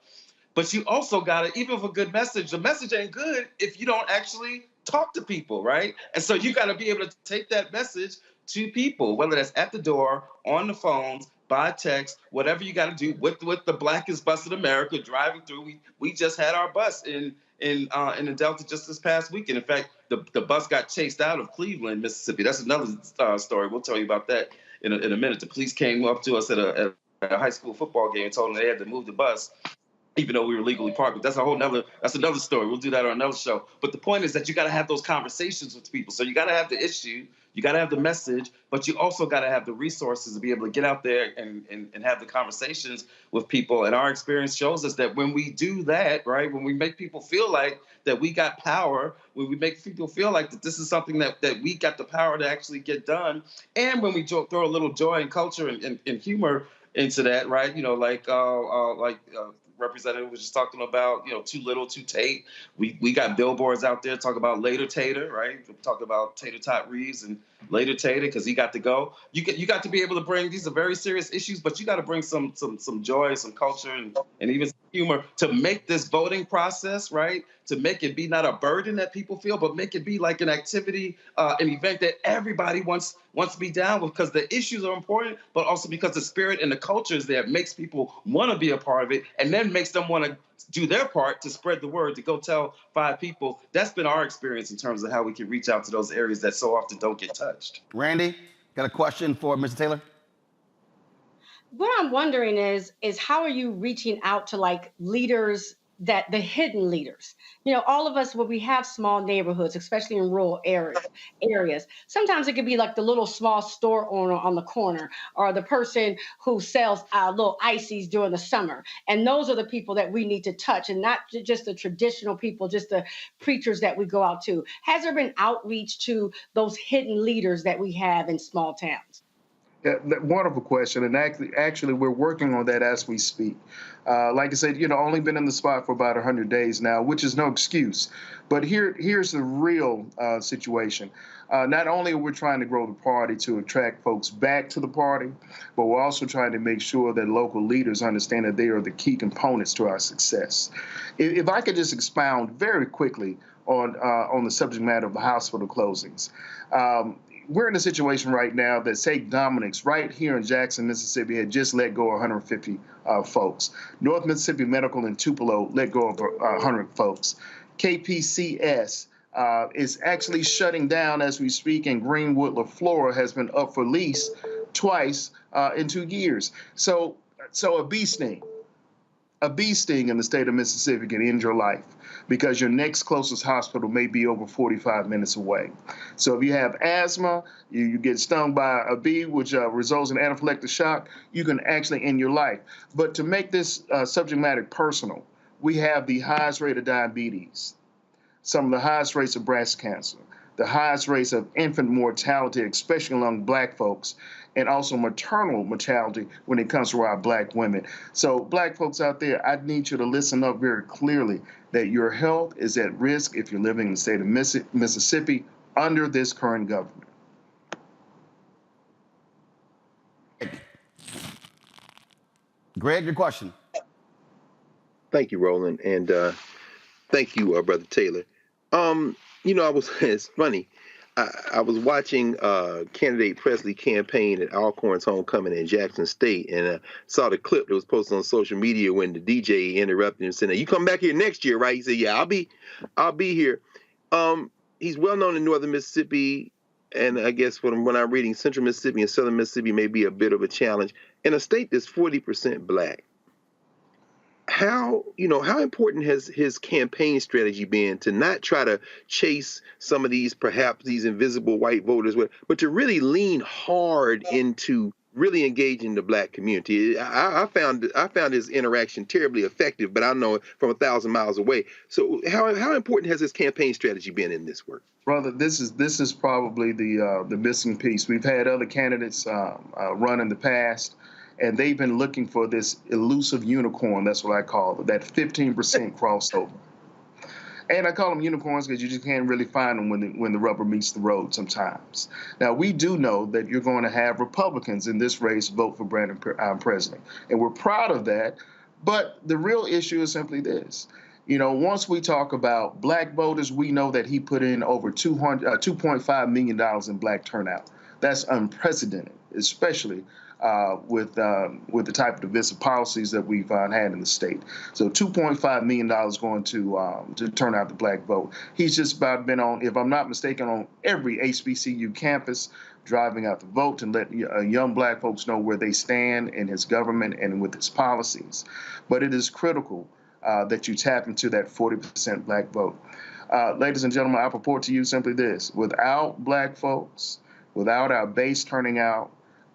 But you also got to, even with a good message, the message ain't good if you don't actually talk to people, right? And so you got to be able to take that message to people, whether that's at the door, on the phones, by text, whatever you got to do with the Blackest Bus in America driving through. We just had our bus in the Delta just this past weekend. In fact, the bus got chased out of Cleveland, Mississippi. That's another story. We'll tell you about that in a minute. The police came up to us at a high school football game and told them they had to move the bus, even though we were legally parked. But that's another story. We'll do that on another show. But the point is that you got to have those conversations with people. So you got to have the issue, you got to have the message, but you also got to have the resources to be able to get out there and have the conversations with people. And our experience shows us that when we do that, right, when we make people feel like that we got power, when we make people feel like that this is something that we got the power to actually get done, and when we throw a little joy and culture and humor into that, right, you know, like Representative was just talking about, you know, too little, too Tate. We got billboards out there talking about later Tater, right? Talk about Tater Tot Reeves and later Tater because he got to go. You got to be able to bring, these are very serious issues, but you got to bring some joy, some culture, and even some humor to make this voting process, right? To make it be not a burden that people feel, but make it be like an activity, an event that everybody wants to be down with, because the issues are important, but also because the spirit and the culture is there. It makes people want to be a part of it, and then makes them want to do their part to spread the word, to go tell 5 people. That's been our experience in terms of how we can reach out to those areas that so often don't get touched. Randy, got a question for Mr. Taylor? What I'm wondering is how are you reaching out to like leaders that the hidden leaders, you know, all of us, where we have small neighborhoods, especially in rural areas, sometimes it could be like the little small store owner on the corner, or the person who sells little ices during the summer. And those are the people that we need to touch, and not just the traditional people, just the preachers that we go out to. Has there been outreach to those hidden leaders that we have in small towns? Yeah, wonderful question, and actually, we're working on that as we speak. Like I said, you know, only been in the spot for about 100 days now, which is no excuse. But here's the real situation. Not only are we trying to grow the party to attract folks back to the party, but we're also trying to make sure that local leaders understand that they are the key components to our success. If I could just expound very quickly on the subject matter of the hospital closings. We're in a situation right now that St. Dominic's right here in Jackson, Mississippi, had just let go of 150 folks. North Mississippi Medical in Tupelo let go of 100 folks. KPCS is actually shutting down as we speak, and Greenwood, LaFlora has been up for lease twice in 2 years. So a bee sting in the state of Mississippi can end your life, because your next closest hospital may be over 45 minutes away. So if you have asthma, you get stung by a bee, which results in anaphylactic shock, you can actually end your life. But to make this subject matter personal, we have the highest rate of diabetes, some of the highest rates of breast cancer, the highest rates of infant mortality, especially among Black folks, and also maternal mortality when it comes to our Black women. So Black folks out there, I need you to listen up very clearly that your health is at risk if you're living in the state of Mississippi under this current government. Greg, your question. Thank you, Roland, and thank you, Brother Taylor. You know, it's funny. I was watching candidate Presley campaign at Alcorn's homecoming in Jackson State, and saw the clip that was posted on social media when the DJ interrupted him and said, "You come back here next year, right?" He said, "Yeah, I'll be here." He's well known in northern Mississippi, and I guess when I'm reading, central Mississippi and southern Mississippi may be a bit of a challenge in a state that's 40% Black. How important has his campaign strategy been to not try to chase some of these, perhaps these invisible white voters, but to really lean hard into really engaging the Black community? I found his interaction terribly effective, but I know it from 1,000 miles away. So how important has his campaign strategy been in this work? Brother, this is probably the missing piece. We've had other candidates run in the past, and they've been looking for this elusive unicorn. That's what I call it, that 15% crossover. And I call them unicorns because you just can't really find them when the rubber meets the road sometimes. Now, we do know that you're going to have Republicans in this race vote for Brandon Presley, and we're proud of that. But the real issue is simply this. You know, once we talk about Black voters, we know that he put in over $2.5 million in Black turnout. That's unprecedented, especially with the type of divisive policies that we've had in the state. So $2.5 million going to turn out the Black vote. He's just about been on, if I'm not mistaken, on every HBCU campus, driving out the vote and let young Black folks know where they stand in his government and with his policies. But it is critical that you tap into that 40% Black vote. Ladies and gentlemen, I purport to you simply this: without Black folks, without our base turning out,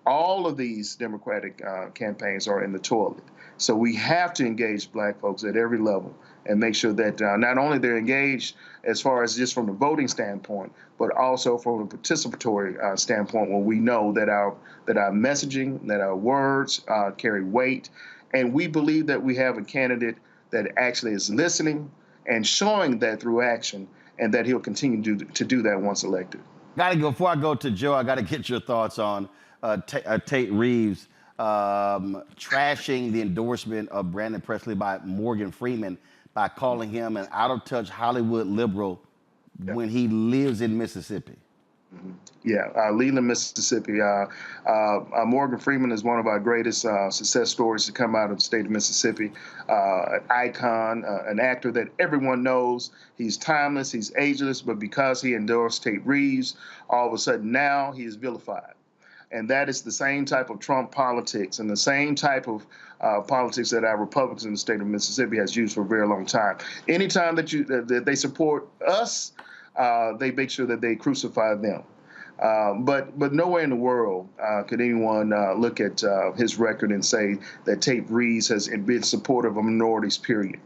all of these Democratic campaigns are in the toilet. So we have to engage Black folks at every level and make sure that not only they're engaged as far as just from the voting standpoint, but also from a participatory standpoint, where we know that our messaging, that our words carry weight, and we believe that we have a candidate that actually is listening and showing that through action, and that he'll continue to do that once elected. Before I go to Joe, I got to get your thoughts on Tate Reeves trashing the endorsement of Brandon Presley by Morgan Freeman by calling him an out-of-touch Hollywood liberal when he lives in Mississippi. Mm-hmm. Yeah, Leland, Mississippi. Morgan Freeman is one of our greatest success stories to come out of the state of Mississippi. An icon, an actor that everyone knows. He's timeless, he's ageless, but because he endorsed Tate Reeves, all of a sudden now he is vilified. And that is the same type of Trump politics and the same type of politics that our Republicans in the state of Mississippi has used for a very long time. Anytime that they support us, they make sure that they crucify them. But nowhere in the world could anyone look at his record and say that Tate Reeves has been supportive of minorities, period.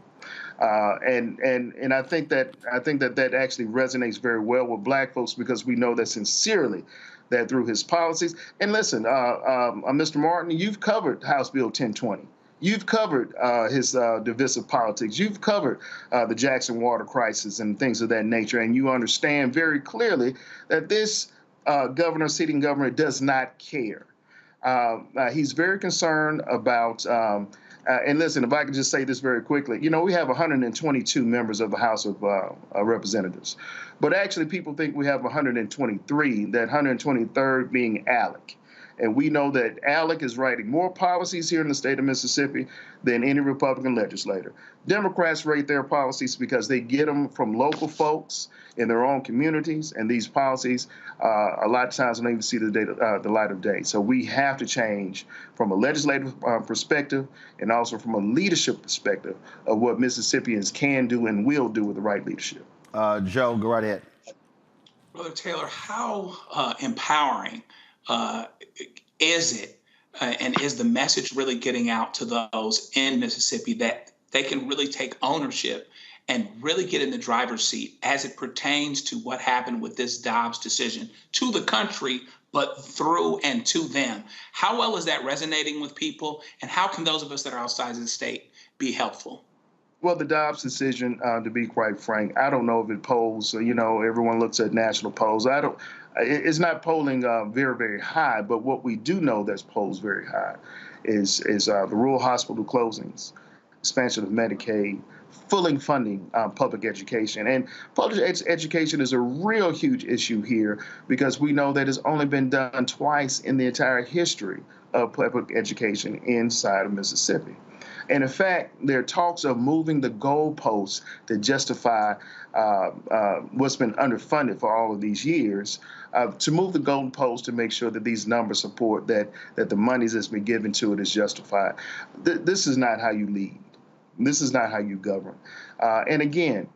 And I think that actually resonates very well with black folks, because we know that sincerely that through his policies. And listen, Mr. Martin, you've covered House Bill 1020. You've covered his divisive politics. You've covered the Jackson water crisis and things of that nature. And you understand very clearly that this sitting governor does not care. He's very concerned about, and listen, if I could just say this very quickly, we have 122 members of the House of Representatives, but actually people think we have 123, that 123rd being Alec. And we know that Alec is writing more policies here in the state of Mississippi than any Republican legislator. Democrats rate their policies because they get them from local folks in their own communities, and these policies a lot of times don't even see the light of day. So we have to change from a legislative perspective and also from a leadership perspective of what Mississippians can do and will do with the right leadership. Joe, go right ahead. Brother Taylor, how empowering is it, and is the message really getting out to those in Mississippi that they can really take ownership and really get in the driver's seat as it pertains to what happened with this Dobbs decision to the country, but through and to them? How well is that resonating with people, and how can those of us that are outside of the state be helpful? Well, the Dobbs decision, to be quite frank, I don't know if it polls. Everyone looks at national polls. It's not polling very, very high. But what we do know that's polls very high is the rural hospital closings, expansion of Medicaid, fully funding public education. And public education is a real huge issue here, because we know that it's only been done twice in the entire history of public education inside of Mississippi. And in fact, there are talks of moving the goalposts to justify what's been underfunded for all of these years, to move the goalposts to make sure that these numbers support that the monies that's been given to it is justified. This is not how you lead. This is not how you govern. And again,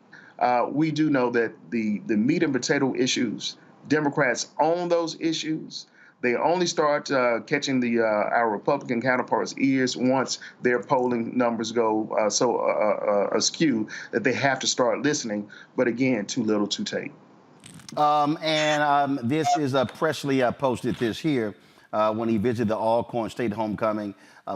we do know that the meat and potato issues, Democrats own those issues. They only start catching our Republican counterparts' ears once their polling numbers go askew that they have to start listening. But again, too little, too late. This is Presley posted this here when he visited the Alcorn State Homecoming.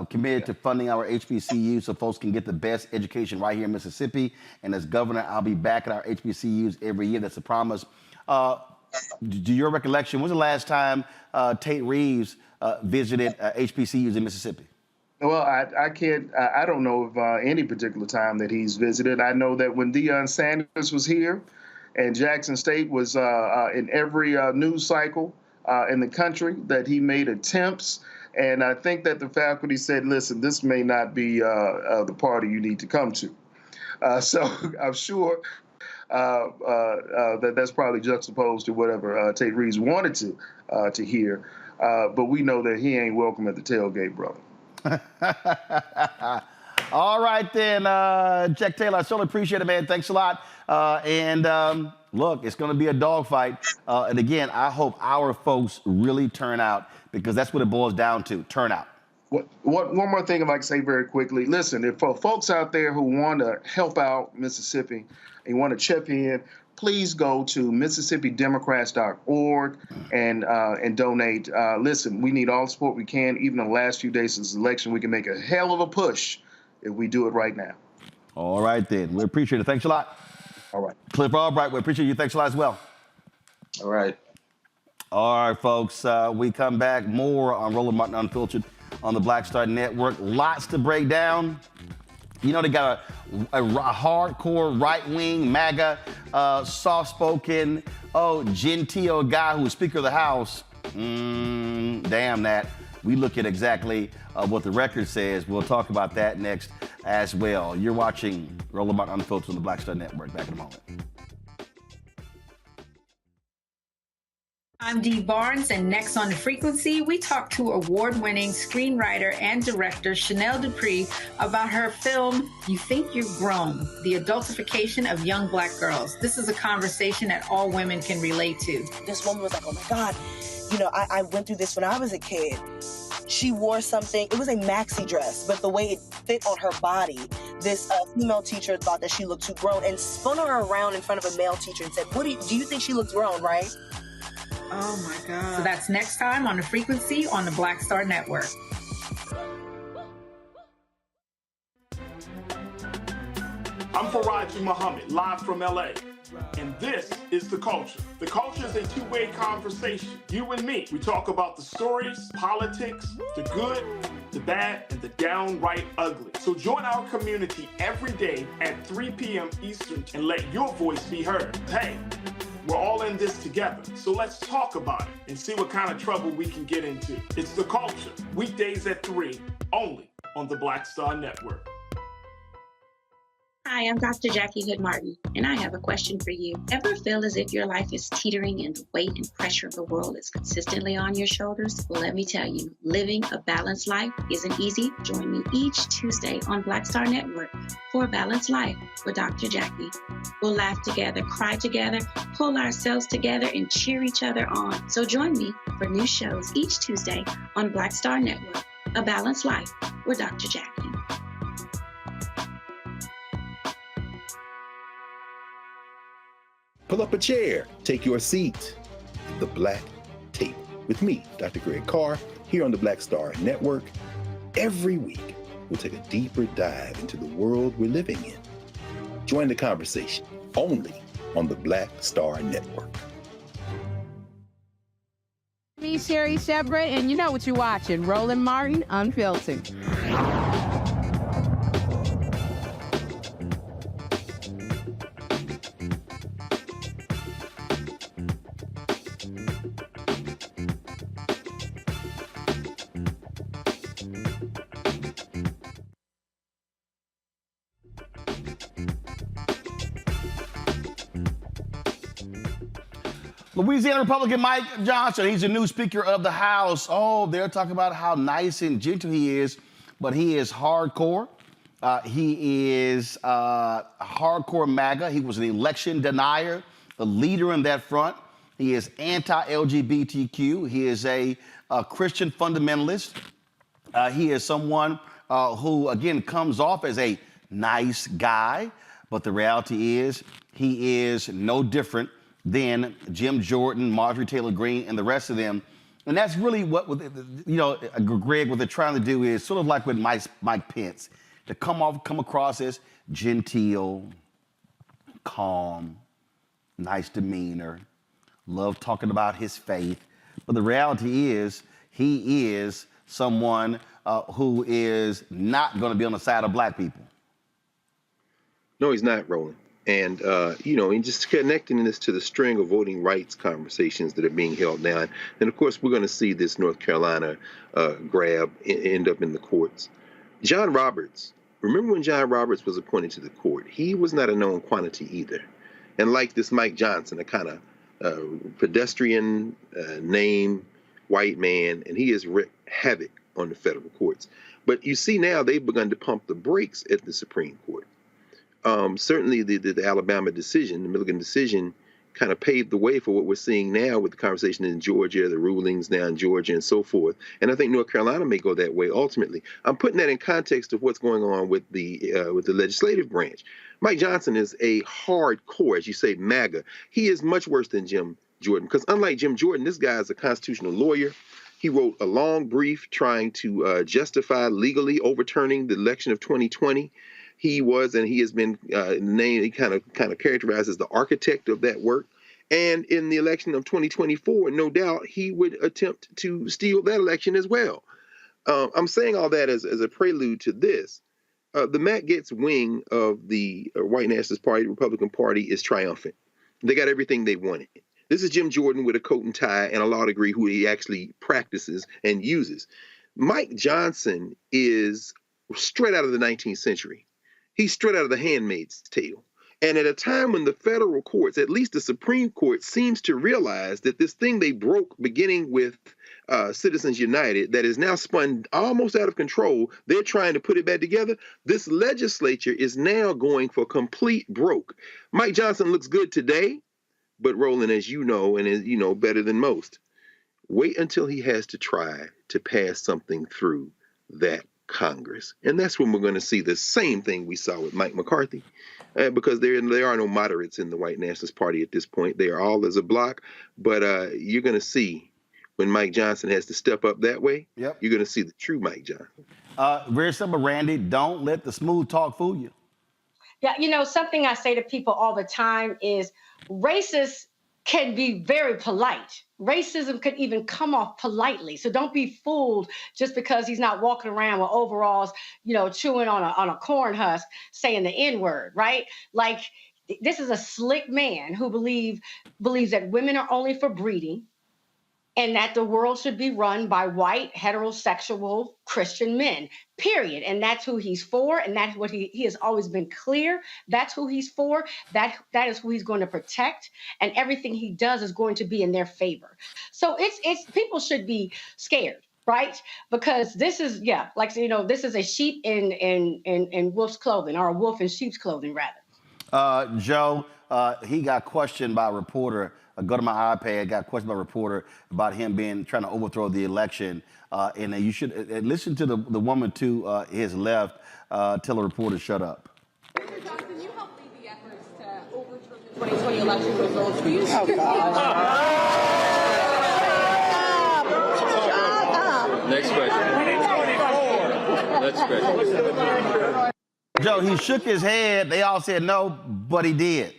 Committed to funding our HBCUs so folks can get the best education right here in Mississippi. And as governor, I'll be back at our HBCUs every year. That's a promise. To your recollection, when was the last time Tate Reeves visited HBCUs in Mississippi? Well, I don't know of any particular time that he's visited. I know that when Deion Sanders was here and Jackson State was in every news cycle in the country, that he made attempts. And I think that the faculty said, listen, this may not be the party you need to come to. So I'm sure that's probably juxtaposed to whatever Tate Reeves wanted to hear. But we know that he ain't welcome at the tailgate, brother. All right, then, Jack Taylor, I certainly appreciate it, man. Thanks a lot. Look, it's going to be a dogfight. And again, I hope our folks really turn out, because that's what it boils down to, turnout. One more thing I'd like to say very quickly. Listen, if for folks out there who want to help out Mississippi and want to chip in, please go to MississippiDemocrats.org and donate. Listen, we need all the support we can. Even in the last few days of this election, we can make a hell of a push if we do it right now. All right, then. We appreciate it. Thanks a lot. All right. Cliff Albright, we appreciate you. Thanks a lot as well. All right. All right, folks. We come back more on Roland Martin Unfiltered on the Black Star Network. Lots to break down. They got a hardcore right-wing MAGA, soft-spoken, genteel guy who's Speaker of the House. Damn that. We look at exactly what the record says. We'll talk about that next as well. You're watching Roland Martin Unfiltered on the Black Star Network. Back in a moment. I'm Dee Barnes, and next on The Frequency, we talk to award-winning screenwriter and director Chanel Dupree about her film, You Think You've Grown, the adultification of young Black girls. This is a conversation that all women can relate to. This woman was like, oh my God, you know, I went through this when I was a kid. She wore something, it was a maxi dress, but the way it fit on her body, this female teacher thought that she looked too grown and spun her around in front of a male teacher and said, do you think she looks grown, right? Oh my God. So that's next time on The Frequency on the Black Star Network. I'm Faraji Muhammad, live from LA. And this is The Culture. The Culture is a two-way conversation. You and me. We talk about the stories, politics, the good, the bad, and the downright ugly. So join our community every day at 3 p.m. Eastern and let your voice be heard. Hey, we're all in this together. So let's talk about it and see what kind of trouble we can get into. It's The Culture, weekdays at 3, only on the Black Star Network. Hi, I'm Dr. Jackie Hood Martin, and I have a question for you. Ever feel as if your life is teetering and the weight and pressure of the world is consistently on your shoulders? Well, let me tell you, living a balanced life isn't easy. Join me each Tuesday on Black Star Network for A Balanced Life with Dr. Jackie. We'll laugh together, cry together, pull ourselves together, and cheer each other on. So join me for new shows each Tuesday on Black Star Network, A Balanced Life with Dr. Jackie. Pull up a chair, take your seat. The Black Tape with me, Dr. Greg Carr, here on the Black Star Network. Every week, we'll take a deeper dive into the world we're living in. Join the conversation only on the Black Star Network. Me, Sherry Shepard, and you know what you're watching, Roland Martin Unfiltered. Louisiana Republican Mike Johnson, he's the new Speaker of the House. Oh, they're talking about how nice and gentle he is, but he is hardcore. He is hardcore MAGA. He was an election denier, a leader in that front. He is anti-LGBTQ. He is a Christian fundamentalist. He is someone who, again, comes off as a nice guy, but the reality is he is no different than Jim Jordan, Marjorie Taylor Greene, and the rest of them. And that's really what, Greg, what they're trying to do is sort of like with Mike Pence, to come across as genteel, calm, nice demeanor, love talking about his faith. But the reality is he is someone who is not going to be on the side of Black people. No, he's not, Roland. And, and just connecting this to the string of voting rights conversations that are being held down. And, of course, we're going to see this North Carolina grab end up in the courts. John Roberts, remember when John Roberts was appointed to the court? He was not a known quantity either. And like this Mike Johnson, a kind of pedestrian name, white man, and he has wreaked havoc on the federal courts. But you see now they've begun to pump the brakes at the Supreme Court. Certainly the Alabama decision, the Milligan decision, kind of paved the way for what we're seeing now with the conversation in Georgia, the rulings now in Georgia, and so forth. And I think North Carolina may go that way ultimately. I'm putting that in context of what's going on with the legislative branch. Mike Johnson is a hardcore, as you say, MAGA. He is much worse than Jim Jordan, because unlike Jim Jordan, this guy is a constitutional lawyer. He wrote a long brief trying to justify legally overturning the election of 2020. He was, and he has been named, he kind of characterized as the architect of that work. And in the election of 2024, no doubt he would attempt to steal that election as well. I'm saying all that as a prelude to this. The Matt Gaetz wing of the White Nationalist Party, Republican Party, is triumphant. They got everything they wanted. This is Jim Jordan with a coat and tie and a law degree who he actually practices and uses. Mike Johnson is straight out of the 19th century. He's straight out of The Handmaid's Tale. And at a time when the federal courts, at least the Supreme Court, seems to realize that this thing they broke beginning with Citizens United that is now spun almost out of control, they're trying to put it back together. This legislature is now going for complete broke. Mike Johnson looks good today, but Roland, as you know, and as you know better than most, wait until he has to try to pass something through that Congress. And that's when we're going to see the same thing we saw with Mike McCarthy, because there are no moderates in the White Nationalist Party at this point. They are all as a block, but you're going to see when Mike Johnson has to step up that way, you're going to see the true Mike Johnson. Very simple, Randy. Don't let the smooth talk fool you. Yeah, you know, something I say to people all the time is racists can be very polite. Racism could even come off politely. So don't be fooled just because he's not walking around with overalls, you know, chewing on a corn husk, saying the N-word, right? Like, this is a slick man who believes that women are only for breeding, and that the world should be run by white, heterosexual Christian men, period. And that's who he's for, and that's what he has always been clear. That's who he's for. That is who he's going to protect, and everything he does is going to be in their favor. So it's people should be scared, right? Because this is, like, you know, this is a sheep in wolf's clothing, or a wolf in sheep's clothing, rather. Joe, he got questioned by a reporter. Go to my iPad, got questioned by a reporter about him trying to overthrow the election. And you should listen to the woman to his left tell the reporter to shut up. Mr. Johnson, you helped lead the efforts to overturn the 2020 election results. Will you Next question. Joe, he shook his head. They all said no, but he did.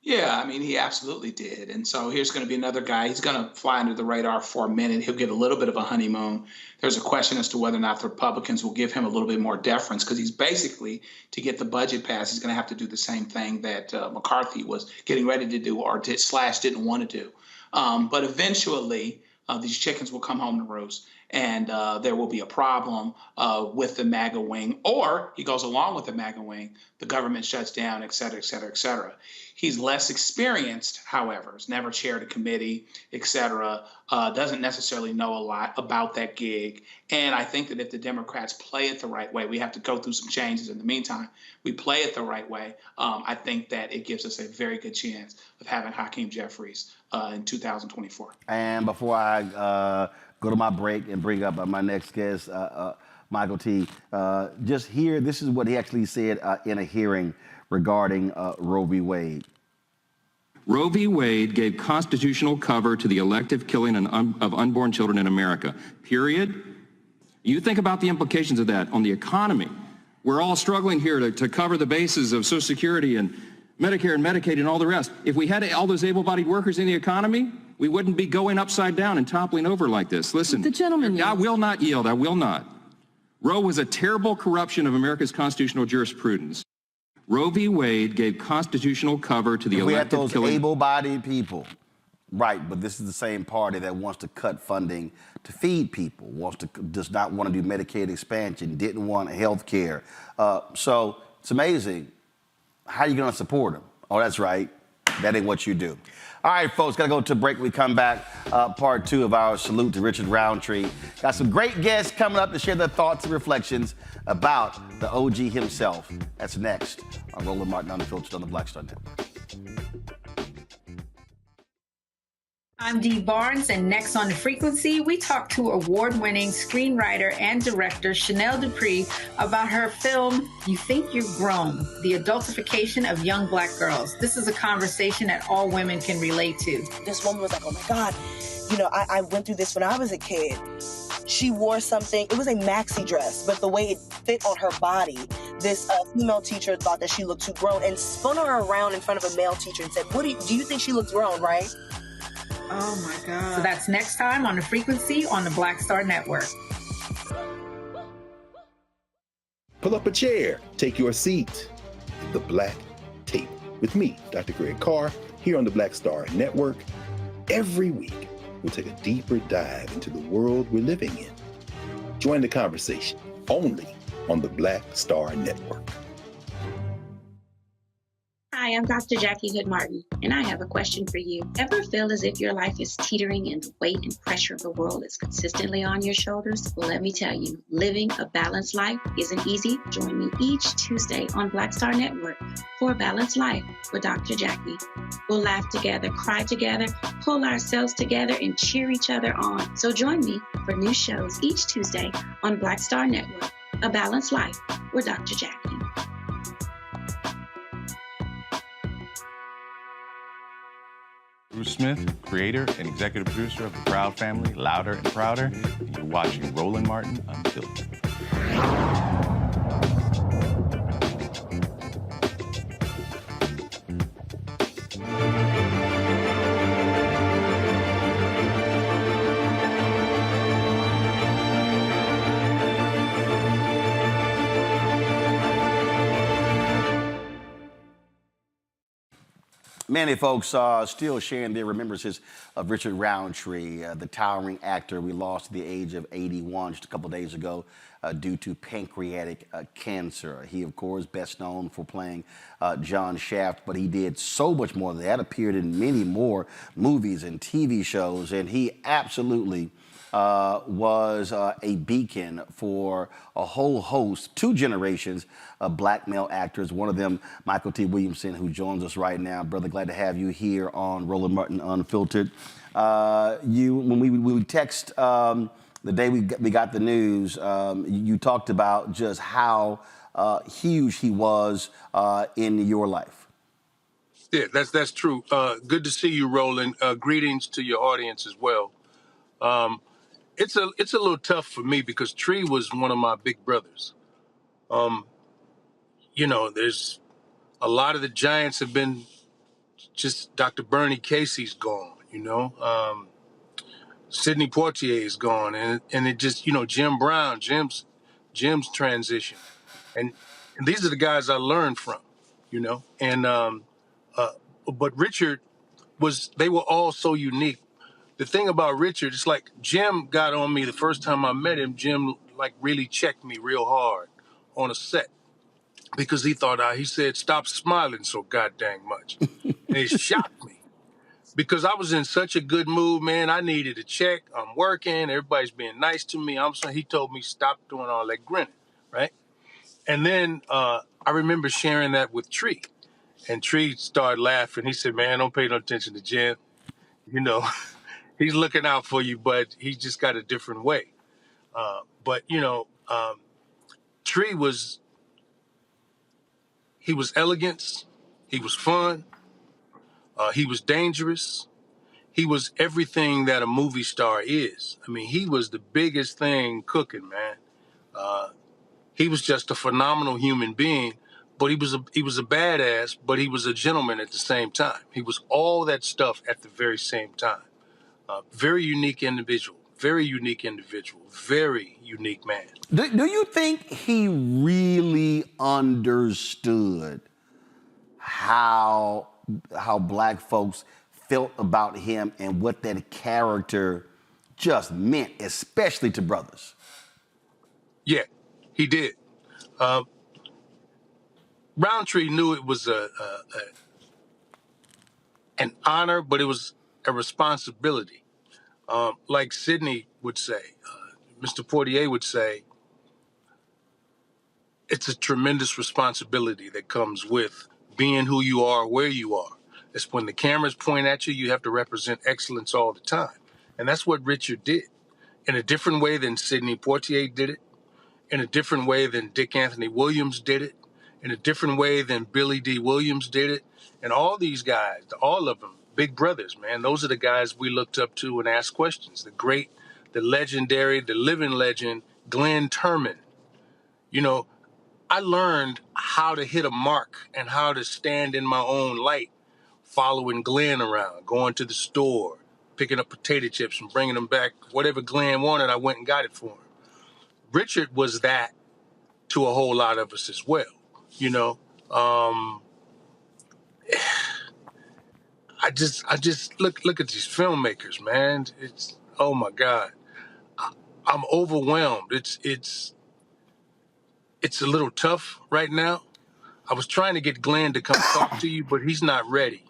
Yeah, I mean, he absolutely did. And so here's going to be another guy. He's going to fly under the radar for a minute. He'll get a little bit of a honeymoon. There's a question as to whether or not the Republicans will give him a little bit more deference, because he's basically, to get the budget passed, he's going to have to do the same thing that McCarthy was getting ready to do, or didn't want to do. But eventually, these chickens will come home to roost, and there will be a problem with the MAGA wing, or he goes along with the MAGA wing, the government shuts down, et cetera, et cetera, et cetera. He's less experienced, however, has never chaired a committee, et cetera, doesn't necessarily know a lot about that gig. And I think that if the Democrats play it the right way, we have to go through some changes in the meantime. We play it the right way. I think that it gives us a very good chance of having Hakeem Jeffries in 2024. And before I go to my break and bring up my next guest, Michael T., just here, this is what he actually said in a hearing regarding Roe v. Wade. Roe v. Wade gave constitutional cover to the elective killing of unborn children in America, period. You think about the implications of that on the economy. We're all struggling here to cover the bases of Social Security and Medicare and Medicaid and all the rest. If we had all those able-bodied workers in the economy, we wouldn't be going upside down and toppling over like this. Listen, the gentleman, I will not yield. I will not. Roe was a terrible corruption of America's constitutional jurisprudence. Roe v. Wade gave constitutional cover to the elective those able-bodied people. Right, but this is the same party that wants to cut funding to feed people, does not want to do Medicaid expansion, didn't want health care. So it's amazing. How are you going to support them? Oh, that's right. That ain't what you do. All right, folks, got to go to a break. We come back, part 2 of our salute to Richard Roundtree. Got some great guests coming up to share their thoughts and reflections about the OG himself. That's next on Roland Martin Unfiltered on the Black Star Network. I'm Dee Barnes, and next on The Frequency, we talk to award-winning screenwriter and director Chanel Dupree about her film, You Think You're Grown, the adultification of young Black girls. This is a conversation that all women can relate to. This woman was like, oh my God, you know, I went through this when I was a kid. She wore something, it was a maxi dress, but the way it fit on her body, this female teacher thought that she looked too grown and spun her around in front of a male teacher and said, do you think she looks grown, right? Oh my God. So that's next time on The Frequency on the Black Star Network. Pull up a chair, take your seat at the Black Table with me, Dr. Greg Carr, here on the Black Star Network. Every week, we'll take a deeper dive into the world we're living in. Join the conversation only on the Black Star Network. Hi, I'm Dr. Jackie Hood Martin, and I have a question for you. Ever feel as if your life is teetering and the weight and pressure of the world is consistently on your shoulders? Well, let me tell you, living a balanced life isn't easy. Join me each Tuesday on Black Star Network for A Balanced Life with Dr. Jackie. We'll laugh together, cry together, pull ourselves together, and cheer each other on. So join me for new shows each Tuesday on Black Star Network, A Balanced Life with Dr. Jackie. Bruce Smith, creator and executive producer of The Proud Family, Louder and Prouder, and you're watching Roland Martin Unfiltered. Many folks still sharing their remembrances of Richard Roundtree, the towering actor we lost at the age of 81 just a couple days ago due to pancreatic cancer. He, of course, best known for playing John Shaft, but he did so much more than that, appeared in many more movies and TV shows, and he absolutely was a beacon for a whole host, 2 generations of black male actors. One of them, Michael T. Williamson, who joins us right now. Brother, glad to have you here on Roland Martin Unfiltered. When we text the day we got the news, you talked about just how huge he was in your life. Yeah, that's true. Good to see you, Roland. Greetings to your audience as well. It's a little tough for me because Tree was one of my big brothers. There's a lot of the giants have been just Dr. Bernie Casey's gone, Sidney Poitier is gone, and it just, Jim Brown, Jim's transition. And these are the guys I learned from, but Richard they were all so unique. The thing about Richard, it's like Jim got on me the first time I met him. Jim really checked me real hard on a set because he said, stop smiling so goddamn much. And it shocked me because I was in such a good mood, man. I needed a check. I'm working. Everybody's being nice to me. He told me, stop doing all that grinning, right? And then I remember sharing that with Tree. And Tree started laughing. He said, man, don't pay no attention to Jim. He's looking out for you, but he just got a different way. Tree was elegance. He was fun. He was dangerous. He was everything that a movie star is. I mean, he was the biggest thing cooking, man. He was just a phenomenal human being, but he was a badass, but he was a gentleman at the same time. He was all that stuff at the very same time. Very unique individual, very unique man. Do you think he really understood how black folks felt about him and what that character just meant, especially to brothers? Yeah, he did. Roundtree knew it was an honor, but it was a responsibility. Like Sidney would say, Mr. Poitier would say, it's a tremendous responsibility that comes with being who you are, where you are. It's when the cameras point at you, you have to represent excellence all the time. And that's what Richard did in a different way than Sidney Poitier did it, in a different way than Dick Anthony Williams did it, in a different way than Billy D. Williams did it. And all these guys, all of them, big brothers, man, those are the guys we looked up to and asked questions. The great, the legendary, the living legend, Glenn Turman. I learned how to hit a mark and how to stand in my own light, following Glenn around, going to the store, picking up potato chips and bringing them back. Whatever Glenn wanted, I went and got it for him. Richard was that to a whole lot of us as well, I just look at these filmmakers, man. It's, oh my God. I'm overwhelmed. It's a little tough right now. I was trying to get Glenn to come talk to you, but he's not ready.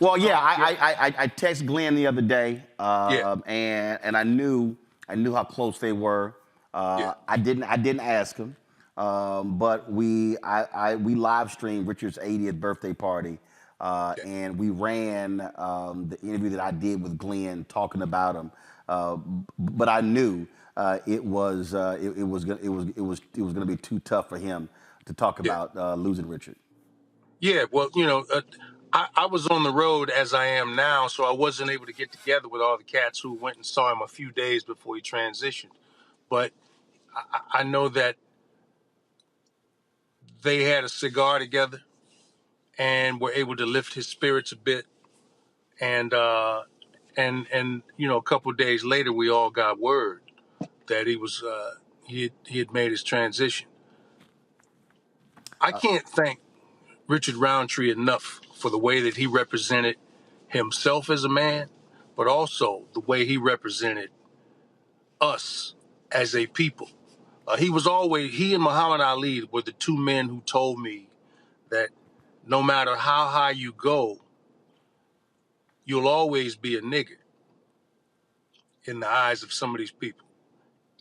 Well, yeah, I texted Glenn the other day, and I knew how close they were. I didn't ask him, but we live streamed Richard's 80th birthday party, and we ran the interview that I did with Glenn talking about him. But I knew it was going to be too tough for him to talk about losing Richard. Yeah, well, I was on the road as I am now, so I wasn't able to get together with all the cats who went and saw him a few days before he transitioned. But I know that they had a cigar together and were able to lift his spirits a bit. And a couple of days later, we all got word that he had made his transition. I can't thank Richard Roundtree enough for the way that he represented himself as a man, but also the way he represented us as a people. He and Muhammad Ali were the two men who told me that no matter how high you go, you'll always be a nigger in the eyes of some of these people.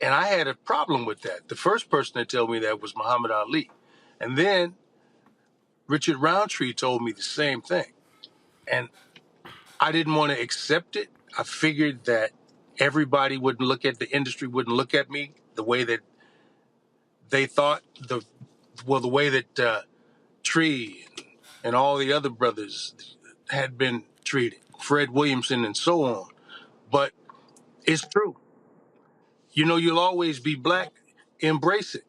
And I had a problem with that. The first person to tell me that was Muhammad Ali. And then Richard Roundtree told me the same thing. And I didn't want to accept it. I figured that everybody wouldn't look at the industry, wouldn't look at me the way that they thought, the way that Tree and all the other brothers had been treated, Fred Williamson and so on. But it's true. You'll always be black. Embrace it.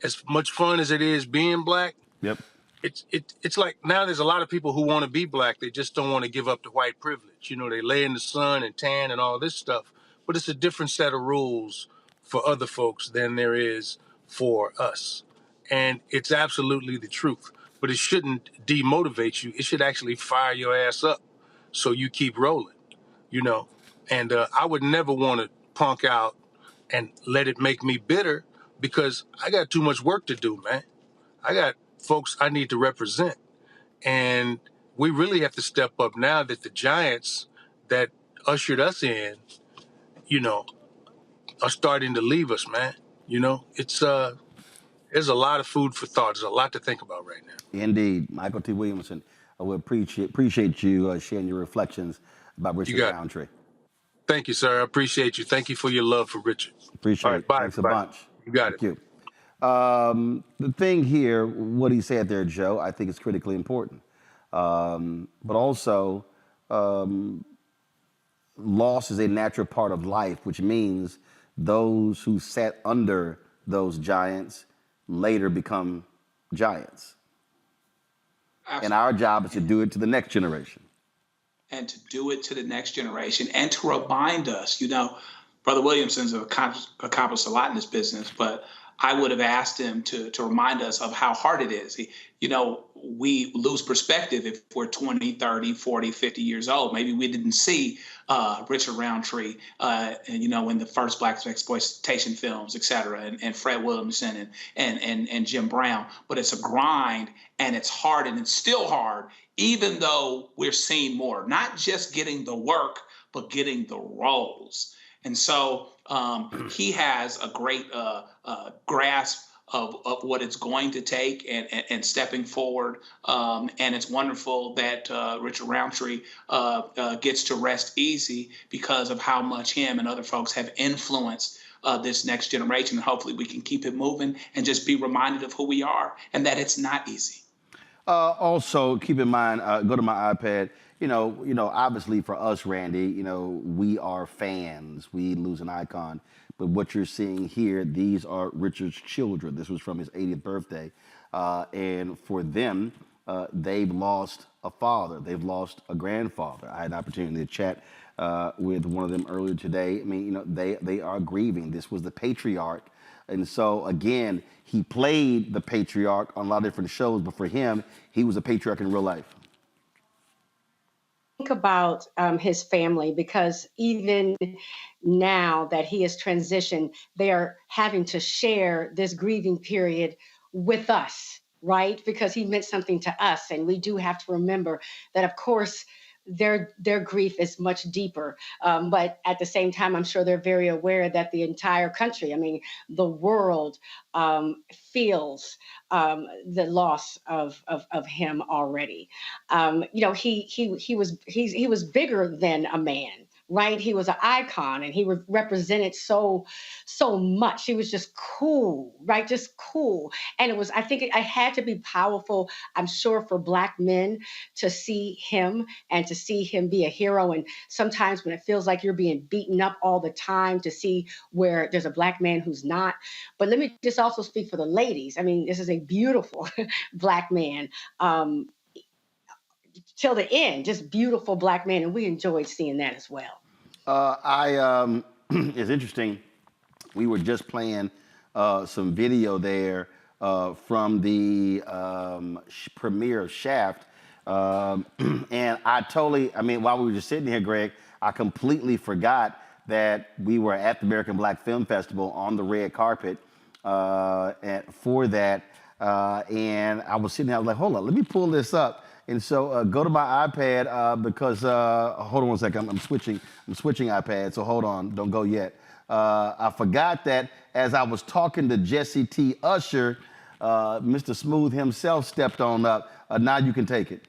As much fun as it is being black. Yep. It's like now there's a lot of people who want to be black. They just don't want to give up the white privilege. They lay in the sun and tan and all this stuff. But it's a different set of rules for other folks than there is for us. And it's absolutely the truth. But it shouldn't demotivate you. It should actually fire your ass up so you keep rolling, And I would never want to punk out and let it make me bitter because I got too much work to do, man. I got folks I need to represent. And we really have to step up now that the giants that ushered us in, are starting to leave us, man. It's there's a lot of food for thought. There's a lot to think about right now. Indeed. Michael T. Williamson, I would appreciate you sharing your reflections about Richard Roundtree. Thank you, sir. I appreciate you. Thank you for your love for Richard. Appreciate it. Bye. Thanks a bunch. You got it. Thank you. The thing here, what he said there, Joe, I think is critically important. But also, loss is a natural part of life, which means those who sat under those giants later become giants. Absolutely. And our job is to do it to the next generation. And to do it to the next generation and to remind us, Brother Williamson's accomplished a lot in this business, but I would have asked him to remind us of how hard it is. We lose perspective if we're 20, 30, 40, 50 years old. Maybe we didn't see Richard Roundtree, in the first black exploitation films, et cetera, and Fred Williamson and Jim Brown. But it's a grind and it's hard and it's still hard, even though we're seeing more, not just getting the work, but getting the roles. And so he has a great grasp of what it's going to take and stepping forward. And it's wonderful that Richard Roundtree gets to rest easy because of how much him and other folks have influenced this next generation. And hopefully we can keep it moving and just be reminded of who we are and that it's not easy. Also, keep in mind, go to my iPad. Obviously for us, Randy, we are fans. We lose an icon. But what you're seeing here, these are Richard's children. This was from his 80th birthday. And for them, they've lost a father. They've lost a grandfather. I had an opportunity to chat with one of them earlier today. I mean, they are grieving. This was the patriarch. And so, again, he played the patriarch on a lot of different shows, but for him, he was a patriarch in real life. Think about his family, because even now that he has transitioned, they are having to share this grieving period with us right? Because he meant something to us. And we do have to remember that, of course, their grief is much deeper. But at the same time, I'm sure they're very aware that the entire country, I mean, the world feels the loss of him already. You know, he was bigger than a man. Right, he was an icon, and he represented so much. He was just cool, right? Just cool, and it was. I think it had to be powerful. I'm sure for Black men to see him and to see him be a hero. And sometimes when it feels like you're being beaten up all the time, to see where there's a Black man who's not. But let me just also speak for the ladies. I mean, this is a beautiful Black man. Till the end, just beautiful Black man, and we enjoyed seeing that as well. It's interesting. We were just playing some video there from the premiere of Shaft, and I mean, while we were just sitting here, Greg, I completely forgot that we were at the American Black Film Festival on the red carpet for that, and I was sitting there, I was like, hold on, let me pull this up. And so go to my iPad because hold on one second. I'm switching iPads. So hold on, don't go yet. I forgot that as I was talking to Jesse T. Usher, Mr. Smooth himself stepped on up. Now you can take it.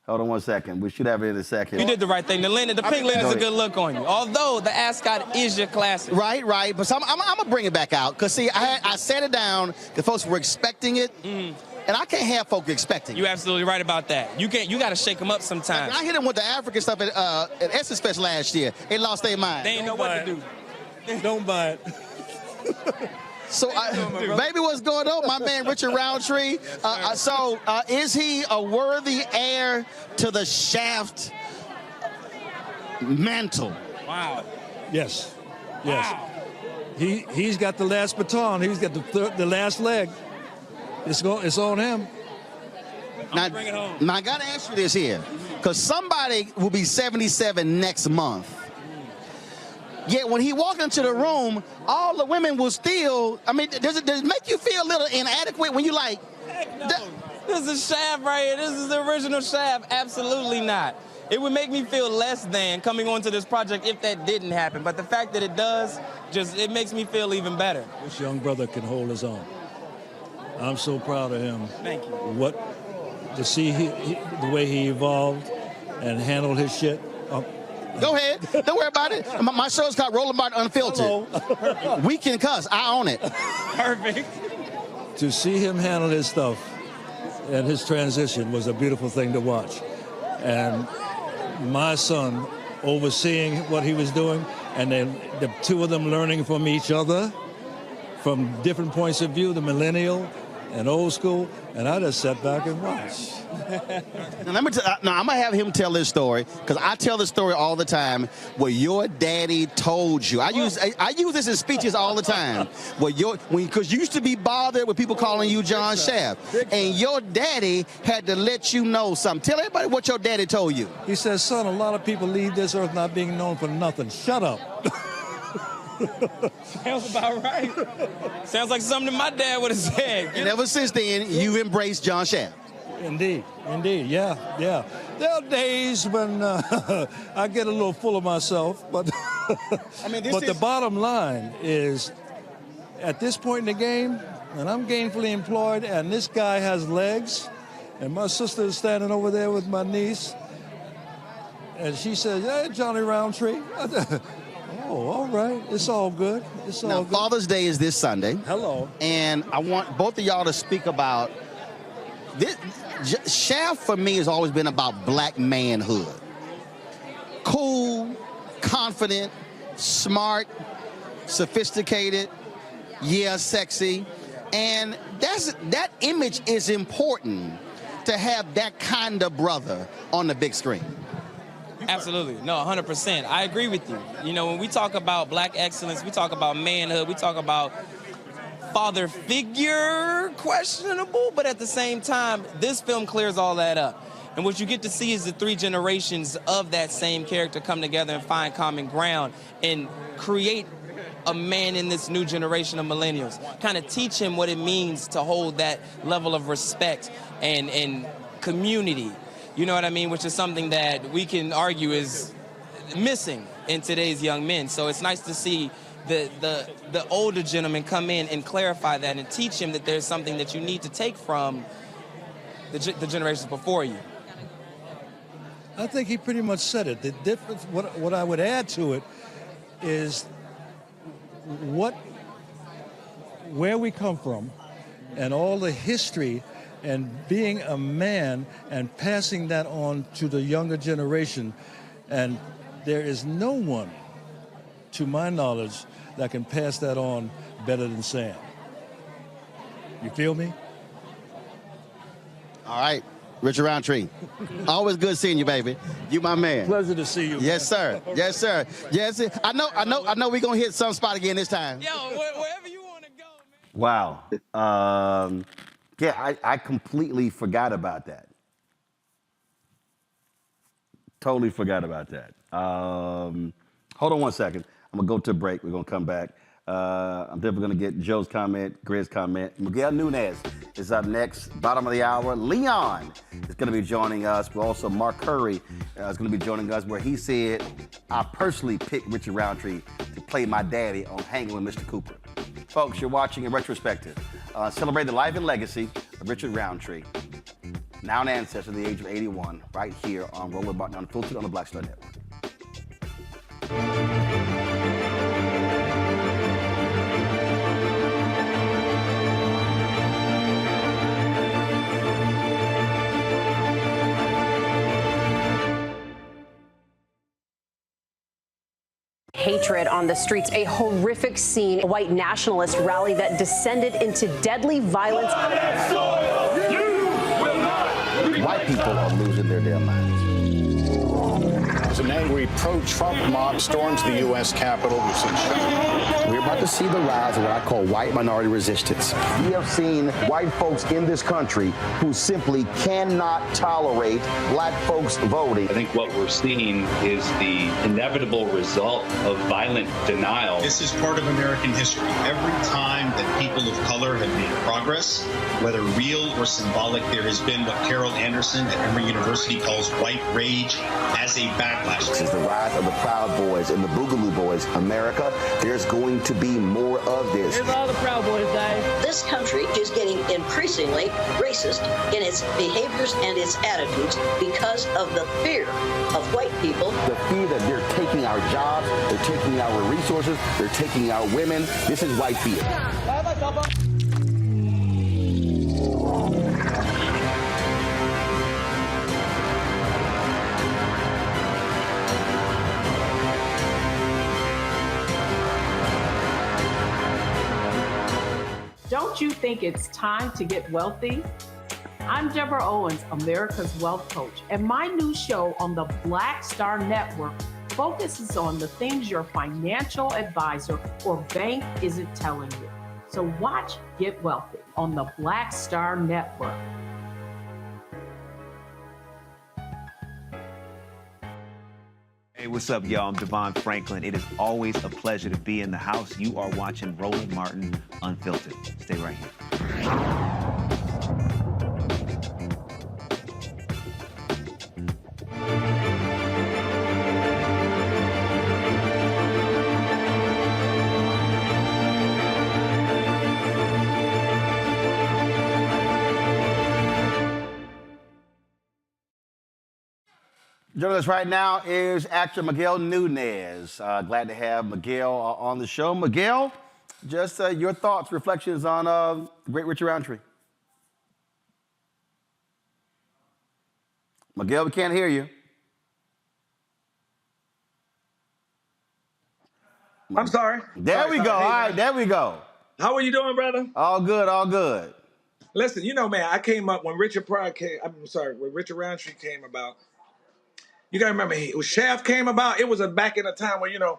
Hold on one second. We should have it in a second. You did the right thing. The pink linen is a good look on you. Although the ascot is your classic. Right. But so I'm gonna bring it back out because see, I sat it down. The folks were expecting it. And I can't have folk expecting. You're absolutely right about that. You got to shake them up sometimes. I hit them with the African stuff at Essence Fest last year. They lost their mind. They ain't know what to do. Don't buy it. So, baby, what's going on? My man Richard Roundtree. Is he a worthy heir to the Shaft mantle? Wow. Yes. Wow. He's got the last baton. He's got the last leg. It's on him. Now, I got to ask you this here, because somebody will be 77 next month. Yet when he walked into the room, all the women will still. I mean, does it make you feel a little inadequate when you like? Heck no. This is Shaft right here. This is the original Shaft. Absolutely not. It would make me feel less than coming onto this project if that didn't happen. But the fact that it does, it makes me feel even better. This young brother can hold his own. I'm so proud of him. Thank you. To see the way he evolved and handled his shit. Go ahead. Don't worry about it. My show's called Roland Martin Unfiltered. We can cuss. I own it. Perfect. To see him handle his stuff and his transition was a beautiful thing to watch. And my son overseeing what he was doing, and then the two of them learning from each other from different points of view, the millennial and old school, and I just sat back and watched. Now, I'm going to have him tell this story, because I tell this story all the time, where your daddy told you. I use this in speeches all the time. Because you used to be bothered with people calling you John Shaft, and your daddy had to let you know something. Tell everybody what your daddy told you. He says, son, a lot of people leave this earth not being known for nothing. Shut up. Sounds about right. Sounds like something my dad would have said. And ever since then, you embraced John Shaft. Indeed, yeah. There are days when I get a little full of myself, but the bottom line is, at this point in the game, and I'm gainfully employed, and this guy has legs, and my sister is standing over there with my niece, and she says, "Hey, Johnny Roundtree." Oh, all right. It's all good. Now, Father's Day is this Sunday. Hello. And I want both of y'all to speak about this. Shaft, for me, has always been about Black manhood. Cool, confident, smart, sophisticated, sexy. And that image is important to have that kind of brother on the big screen. Absolutely. No, 100%. I agree with you. You know, when we talk about Black excellence, we talk about manhood, we talk about father figure, questionable, but at the same time, this film clears all that up. And what you get to see is the three generations of that same character come together and find common ground and create a man in this new generation of millennials. Kind of teach him what it means to hold that level of respect and community. You know what I mean? Which is something that we can argue is missing in today's young men. So it's nice to see the older gentleman come in and clarify that and teach him that there's something that you need to take from the generations before you. I think he pretty much said it. The difference, what I would add to it is where we come from and all the history and being a man and passing that on to the younger generation. And there is no one, to my knowledge, that can pass that on better than Sam. You feel me? All right. Richard Roundtree. Always good seeing you, baby. You my man. Pleasure to see you. Yes, sir. Yes, sir. Yes, sir. I know we're going to hit some spot again this time. Yo, wherever you want to go, man. Wow. Yeah, I completely forgot about that. Totally forgot about that. Hold on one second. I'm going to go to a break. We're going to come back. I'm definitely going to get Joe's comment, Greg's comment. Miguel Nunez is up next, bottom of the hour. Leon is going to be joining us, but also Mark Curry is going to be joining us, where he said, I personally picked Richard Roundtree to play my daddy on Hanging with Mr. Cooper. Folks, you're watching in retrospective. Celebrate the life and legacy of Richard Roundtree, now an ancestor at the age of 81, right here on Roland Martin Unfiltered on the Black Star Network. Hatred on the streets, a horrific scene, a white nationalist rally that descended into deadly violence. White people are losing their damn minds. As an angry pro-Trump mob storms the U.S. Capitol, we're about to see the rise of what I call white minority resistance. We have seen white folks in this country who simply cannot tolerate black folks voting. I think what we're seeing is the inevitable result of violent denial. This is part of American history. Every time that people of color have made progress, whether real or symbolic, there has been what Carol Anderson at Emory University calls white rage as a backlash. This is the rise of the Proud Boys and the Boogaloo Boys. America, there's going to be more of this. Here's all the Proud Boys, guys. This country is getting increasingly racist in its behaviors and its attitudes because of the fear of white people. The fear that they're taking our jobs, they're taking our resources, they're taking our women. This is white fear. Don't you think it's time to get wealthy? I'm Deborah Owens, America's Wealth Coach, and my new show on the Black Star Network focuses on the things your financial advisor or bank isn't telling you. So watch Get Wealthy on the Black Star Network. Hey, what's up, y'all? I'm Devon Franklin. It is always a pleasure to be in the house. You are watching Roland Martin Unfiltered. Stay right here. Joining us right now is actor Miguel Nunez. Glad to have Miguel on the show. Miguel, just your thoughts, reflections on great Richard Roundtree. Miguel, we can't hear you. I'm sorry. There we go. All right, there we go. How are you doing, brother? All good, all good. Listen, you know, man, I came up when Richard Roundtree came about. You gotta remember, when Shaft came about, it was back in a time where, you know,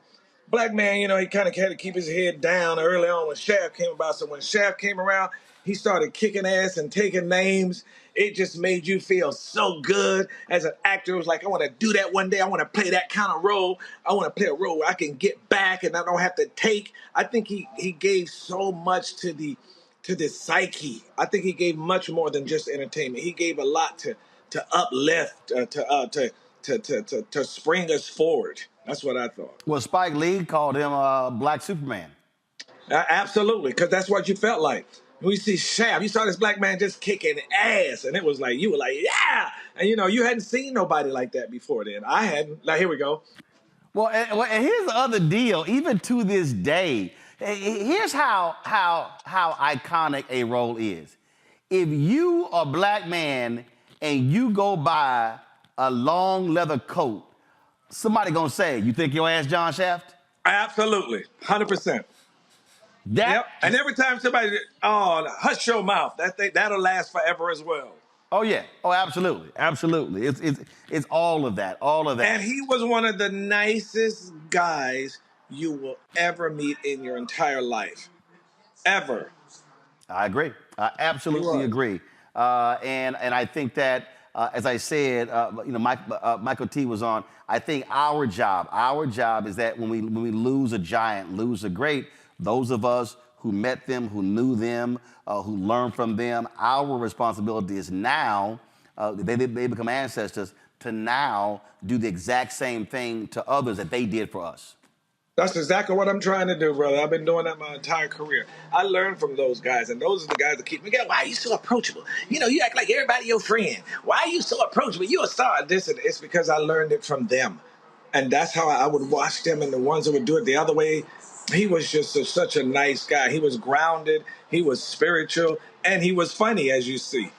black man, you know, he kind of had to keep his head down early on when Shaft came about. So when Shaft came around, he started kicking ass and taking names. It just made you feel so good as an actor. It was like, I want to do that one day. I want to play that kind of role. I want to play a role where I can get back and I don't have to take. I think he gave so much to the psyche. I think he gave much more than just entertainment. He gave a lot to uplift, to spring us forward. That's what I thought. Well, Spike Lee called him Black Superman. Absolutely, because that's what you felt like. When you see Shaft, you saw this black man just kicking ass, and it was like, you were like, yeah! And you hadn't seen nobody like that before then. I hadn't. Like, here we go. Well, and here's the other deal. Even to this day, here's how iconic a role is. If you are a black man and you go buy a long leather coat, somebody gonna say, you think your ass John Shaft? Absolutely, 100%. Yep. And every time somebody, hush your mouth. That'll last forever as well. Oh yeah. Oh, absolutely, absolutely. It's all of that, all of that. And he was one of the nicest guys you will ever meet in your entire life, ever. I agree. I absolutely agree. And I think that, as I said, Michael T was on. I think our job is that when we lose a giant, lose a great, those of us who met them, who knew them, who learned from them, our responsibility is now, they become ancestors, to now do the exact same thing to others that they did for us. That's exactly what I'm trying to do, brother. I've been doing that my entire career. I learned from those guys, and those are the guys that keep me going. Why are you so approachable? You act like everybody your friend. Why are you so approachable? You're a star. It's because I learned it from them. And that's how I would watch them, and the ones that would do it the other way. He was just such a nice guy. He was grounded, he was spiritual, and he was funny, as you see.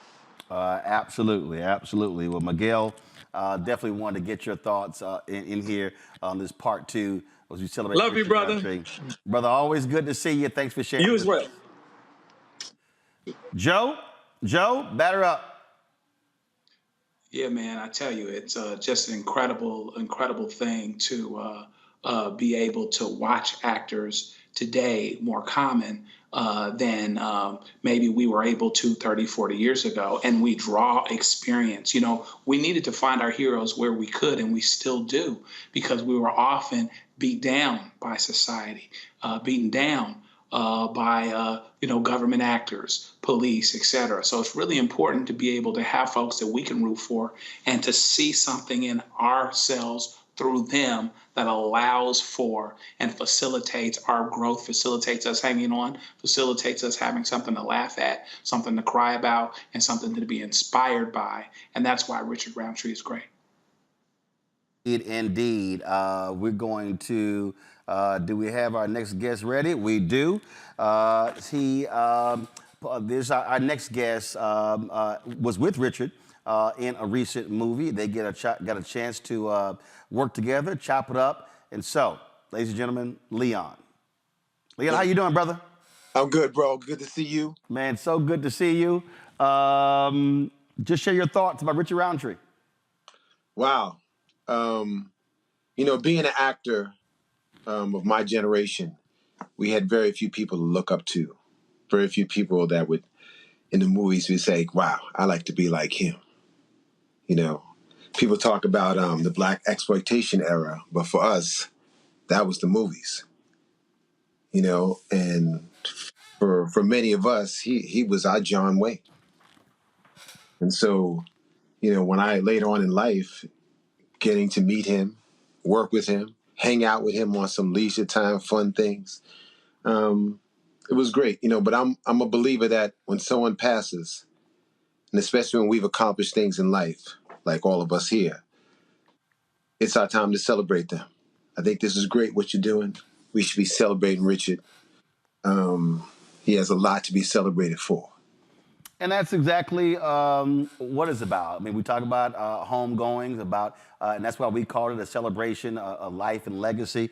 Absolutely, absolutely. Well, Miguel, definitely wanted to get your thoughts in here on this part 2 as we celebrate. Love you, brother. Roundtree. Brother, always good to see you. Thanks for sharing. You as well. Joe, batter up. Yeah, man, I tell you, it's just an incredible thing to be able to watch actors today more common than maybe we were able to 30, 40 years ago. And we draw experience. We needed to find our heroes where we could, and we still do, because we were often beat down by society, beaten down by government actors, police, etc. So it's really important to be able to have folks that we can root for and to see something in ourselves through them that allows for and facilitates our growth, facilitates us hanging on, facilitates us having something to laugh at, something to cry about, and something to be inspired by. And that's why Richard Roundtree is great. Indeed. We're going to, do we have our next guest ready? We do. There's our next guest was with Richard in a recent movie. They got a chance to work together, chop it up. And so, ladies and gentlemen, Leon. Leon, how you doing, brother? I'm good, bro. Good to see you. Man, so good to see you. Just share your thoughts about Richard Roundtree. Wow. Being an actor of my generation, we had very few people to look up to. Very few people that would, in the movies, we say, wow, I like to be like him. People talk about the black exploitation era, but for us, that was the movies. And for many of us, he was our John Wayne. And so, when I later on in life, getting to meet him, work with him, hang out with him on some leisure time, fun things, it was great. But I'm a believer that when someone passes, and especially when we've accomplished things in life, like all of us here, it's our time to celebrate them. I think this is great what you're doing. We should be celebrating Richard. He has a lot to be celebrated for. And that's exactly what it's about. I mean, we talk about homegoings, and that's why we called it a celebration of life and legacy.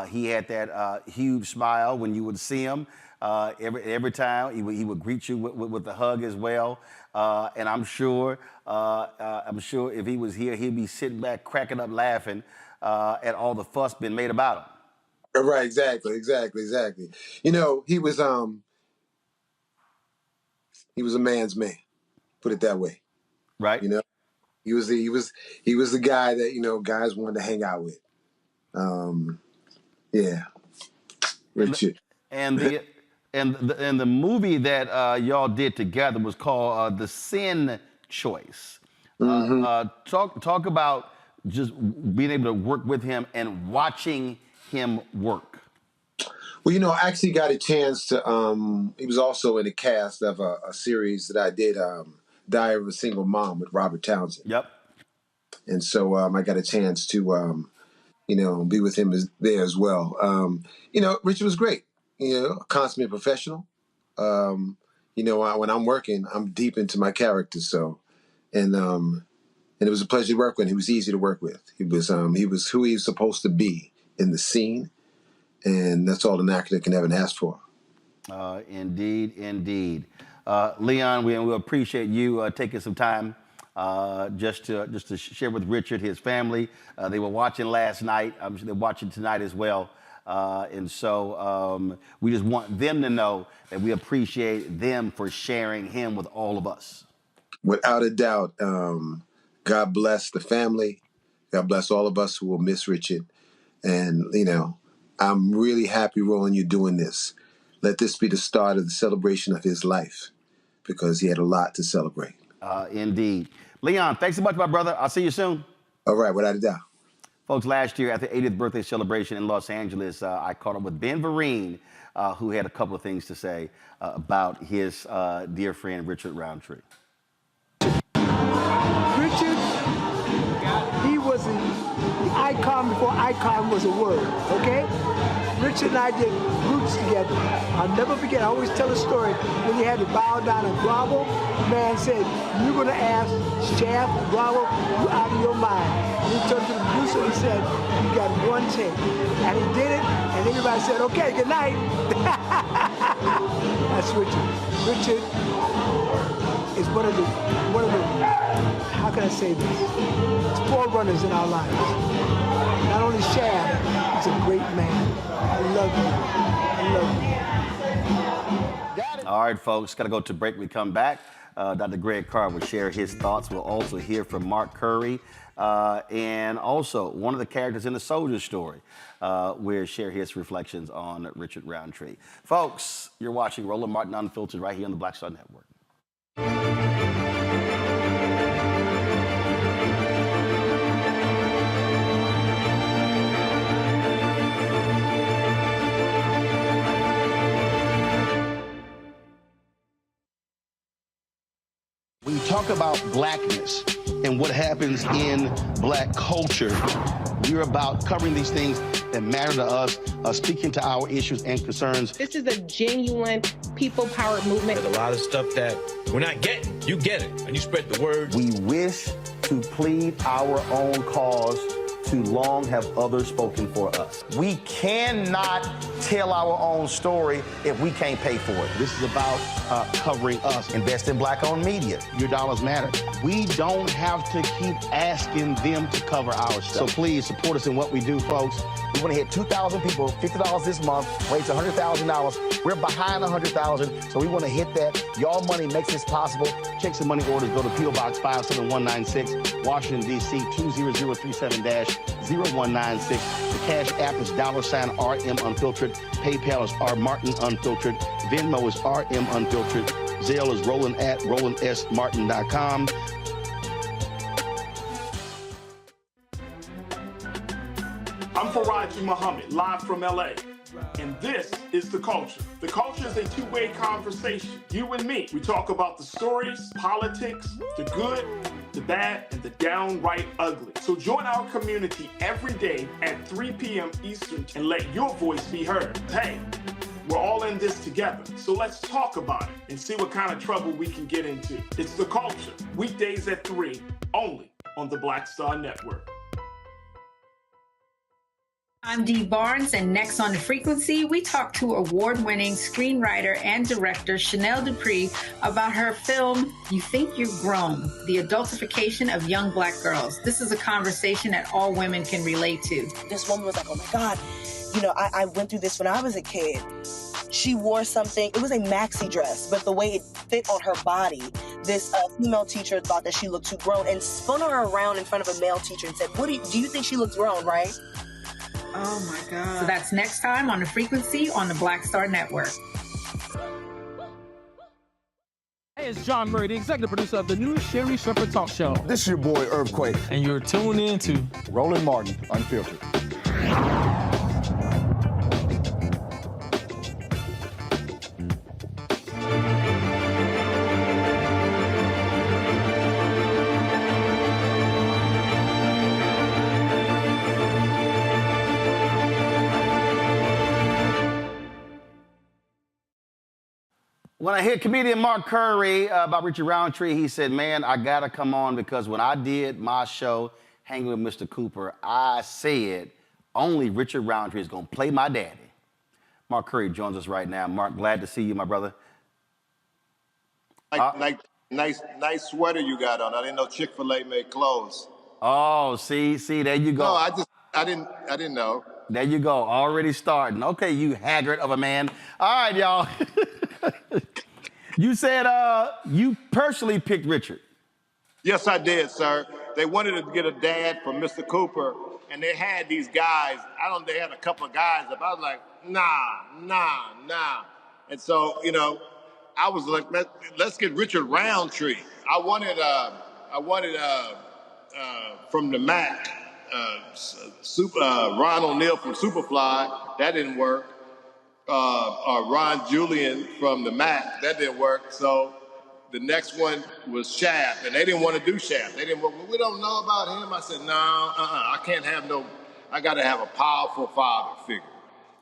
He had that huge smile when you would see him. Every time he would greet you with a hug as well. And I'm sure if he was here, he'd be sitting back cracking up laughing at all the fuss being made about him. Right, exactly. He was He was a man's man. Put it that way. Right. You know, he was the guy that, you know, guys wanted to hang out with. Yeah. Richard. And the movie that y'all did together was called The Sin Choice. Talk about just being able to work with him and watching him work. Well, you know, I actually got a chance to, he was also in the cast of a series that I did, Diary of a Single Mom with Robert Townsend. Yep. And so I got a chance to, you know, be with him there as well. You know, Richard was great, you know, a consummate professional. You know, when I'm working, I'm deep into my character. So, and it was a pleasure to work with him. He was easy to work with. He was who he was supposed to be in the scene. And that's all an actor can ever ask for. Indeed, indeed. Leon, we appreciate you taking some time just to share with Richard, his family. They were watching last night. I'm sure they're watching tonight as well. And so we just want them to know that we appreciate them for sharing him with all of us. Without a doubt, God bless the family. God bless all of us who will miss Richard. And, you know, I'm really happy, Roland, you're doing this. Let this be the start of the celebration of his life, because he had a lot to celebrate. Indeed. Leon, thanks so much, my brother. I'll see you soon. All right, without a doubt. Folks, last year at the 80th birthday celebration in Los Angeles, I caught up with Ben Vereen, who had a couple of things to say about his dear friend, Richard Roundtree. Richard, he was the icon before icon was a word, okay? Richard and I did Roots together. I'll never forget, I always tell a story, when he had to bow down and grovel, the man said, you're gonna ask Shaft to grovel, you out of your mind. And he turned to the producer and he said, you got one take. And he did it, and everybody said, okay, good night. That's Richard. Richard is one of the, how can I say this? It's forerunners in our lives. Not only Shaft, he's a great man. I love you. I love you. All right, folks, got to go to break. We come back. Dr. Greg Carr will share his thoughts. We'll also hear from Mark Curry and also one of the characters in the Soldier Story will share his reflections on Richard Roundtree. Folks, you're watching Roland Martin Unfiltered right here on the Black Star Network. When you talk about blackness and what happens in black culture, we're about covering these things that matter to us, speaking to our issues and concerns. This is a genuine people-powered movement. There's a lot of stuff that we're not getting. You get it, and you spread the word. We wish to plead our own cause. Too long have others spoken for us. We cannot tell our own story if we can't pay for it. This is about covering us. Invest in black-owned media. Your dollars matter. We don't have to keep asking them to cover our stuff. So please support us in what we do, folks. We want to hit 2,000 people, $50 this month, raise $100,000. We're behind 100,000, so we want to hit that. Y'all money makes this possible. Check some money orders. Go to P.O. Box 57196, Washington, D.C. 20037-0196. The Cash App is $RM Unfiltered. PayPal is R Martin Unfiltered. Venmo is RM Unfiltered. Zelle is Roland at RolandSMartin.com. I'm Faraji Muhammad, live from LA. And this is The Culture. The Culture is a two-way conversation. You and me. We talk about the stories, politics, the good, the bad, and the downright ugly. So join our community every day at 3 p.m. Eastern and let your voice be heard. Hey, we're all in this together. So let's talk about it and see what kind of trouble we can get into. It's The Culture, weekdays at 3, only on the Black Star Network. I'm Dee Barnes, and next on The Frequency, we talk to award-winning screenwriter and director Chanel Dupree about her film, You Think You're Grown, the adultification of young black girls. This is a conversation that all women can relate to. This woman was like, oh my God, you know, I went through this when I was a kid. she wore something, it was a maxi dress, but the way it fit on her body, this female teacher thought that she looked too grown and spun her around in front of a male teacher and said, do you think she looks grown, right? Oh my God. So that's next time on The Frequency on the Black Star Network. Hey, it's John Murray, the executive producer of the new Sherry Shepherd Talk Show. This is your boy, Earthquake. And you're tuned in to Roland Martin, Unfiltered. When I hear comedian Mark Curry about Richard Roundtree, he said, man, I got to come on because when I did my show, Hanging with Mr. Cooper, I said only Richard Roundtree is going to play my daddy. Mark Curry joins us right now. Mark, glad to see you, my brother. Nice sweater you got on. I didn't know Chick-fil-A made clothes. Oh, see, there you go. No, I didn't know. There you go, already starting. Okay, you haggard of a man. All right, y'all. You said you personally picked Richard. Yes, I did, sir. They wanted to get a dad for Mr. Cooper, and they had these guys. They had a couple of guys up. I was like, nah. And so, I was like, let's get Richard Roundtree. I wanted from the Mac, Ron O'Neal from Superfly. That didn't work. Ron Julian from the Mac. That didn't work. So the next one was Shaft, and they didn't want to do Shaft. They didn't. Well, we don't know about him. I said, no, I can't have no. I got to have a powerful father figure,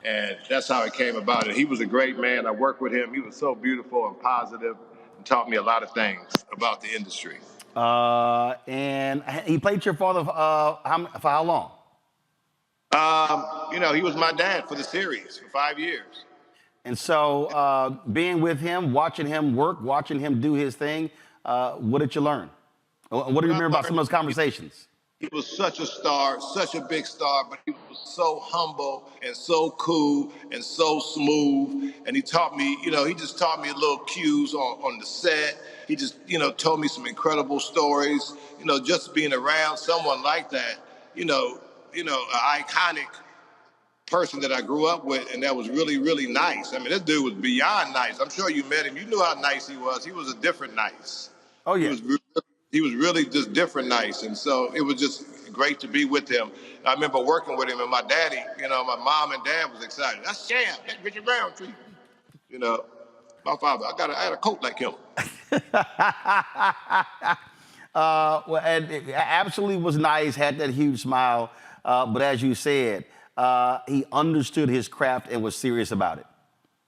and that's how it came about. And he was a great man. I worked with him. He was so beautiful and positive, and taught me a lot of things about the industry. And he played your father for how long? He was my dad for the series for 5 years. And so being with him, watching him work, watching him do his thing, what did you learn? What do you remember about some of those conversations? He was such a star, such a big star, but he was so humble and so cool and so smooth. And he taught me, he just taught me little cues on the set. He just, told me some incredible stories. Just being around someone like that, an iconic person that I grew up with, and that was really, really nice. I mean, this dude was beyond nice. I'm sure you met him. You knew how nice he was. He was a different nice. Oh, yeah. He was really just different nice. And so it was just great to be with him. I remember working with him, and my daddy, my mom and dad was excited. That's Sham. That's Richard Roundtree. My father, I had a coat like him. Well, and it absolutely was nice, had that huge smile. But as you said, he understood his craft and was serious about it.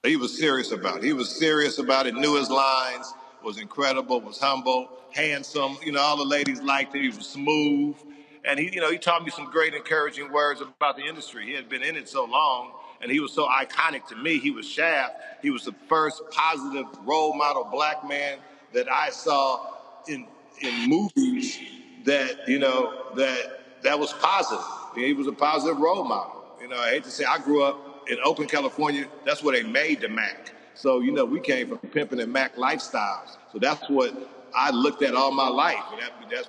He was serious about it. He was serious about it, knew his lines, was incredible, was humble, handsome. All the ladies liked him. He was smooth. And he taught me some great encouraging words about the industry. He had been in it so long, and he was so iconic to me. He was Shaft. He was the first positive role model black man that I saw in movies that was positive. He was a positive role model. I hate to say, I grew up in Oakland, California. That's where they made the Mac. So, we came from pimping and Mac lifestyles. So that's what I looked at all my life.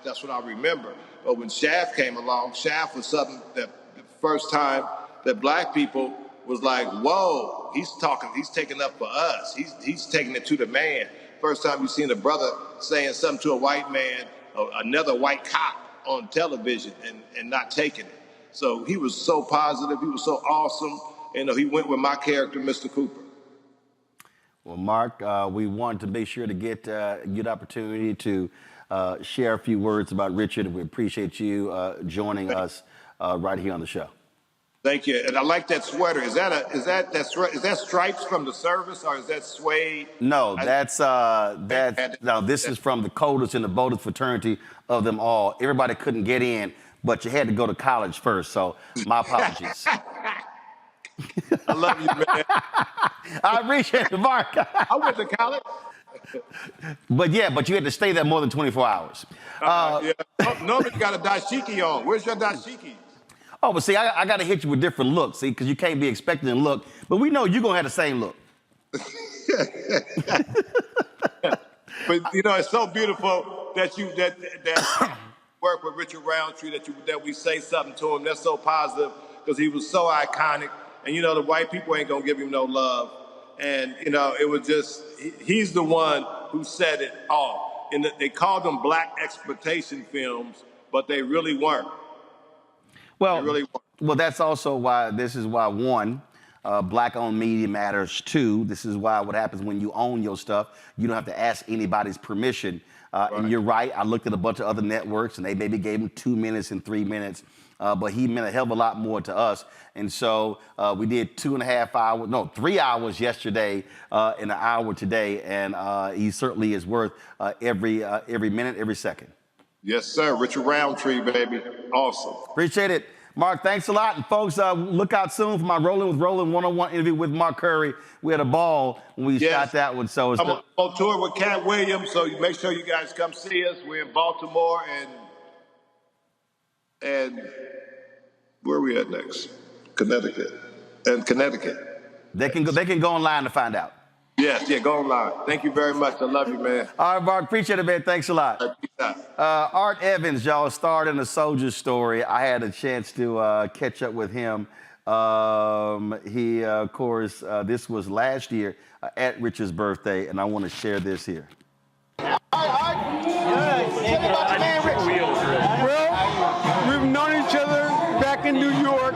That's what I remember. But when Shaft came along, Shaft was something that the first time that black people was like, whoa, he's taking up for us. He's taking it to the man. First time you seen a brother saying something to a white man, another white cop on television and not taking it. So he was so positive. He was so awesome. He went with my character, Mr. Cooper. Well, Mark, we wanted to make sure to get good opportunity to share a few words about Richard. We appreciate you joining us right here on the show. Thank you. And I like that sweater. Is that stripes from the service, or is that suede? No, this is from the coldest and the boldest fraternity of them all. Everybody couldn't get in, but you had to go to college first, so my apologies. I love you, man. I appreciate it, Mark. I went to college. But you had to stay there more than 24 hours. Yeah. Normally you got a dashiki on. Where's your dashiki? Oh, but see, I got to hit you with different looks, see, because you can't be expecting a look. But we know you're going to have the same look. But you know, it's so beautiful that you work with Richard Roundtree, that we say something to him that's so positive, because he was so iconic. And you know, the white people ain't gonna give him no love. And you know, it was just he's the one who set it off. And they called them black exploitation films, but they really weren't. Well, They really weren't. well, that's also why this is why one. Black-owned media matters. Two, this is why what happens when you own your stuff, you don't have to ask anybody's permission. And you're right, I looked at a bunch of other networks and they maybe gave him 2 minutes and 3 minutes, but he meant a hell of a lot more to us. And so we did 2.5 hours, no, 3 hours yesterday and an hour today, and he certainly is worth every minute, every second. Yes, sir. Richard Roundtree, baby. Awesome. Appreciate it. Mark, thanks a lot. And folks, look out soon for my Rolling with Roland one-on-one interview with Mark Curry. We had a ball when we shot that one. So it's I'm on tour with Cat Williams, so make sure you guys come see us. We're in Baltimore and where are we at next? Connecticut. They can go online to find out. Yes, go online. Thank you very much. I love you, man. All right, Mark, appreciate it, man. Thanks a lot. Art Evans, y'all, starred in A Soldier Story. I had a chance to catch up with him. He, of course, this was last year at Richard's birthday, and I want to share this here. Well, we've known each other back in New York.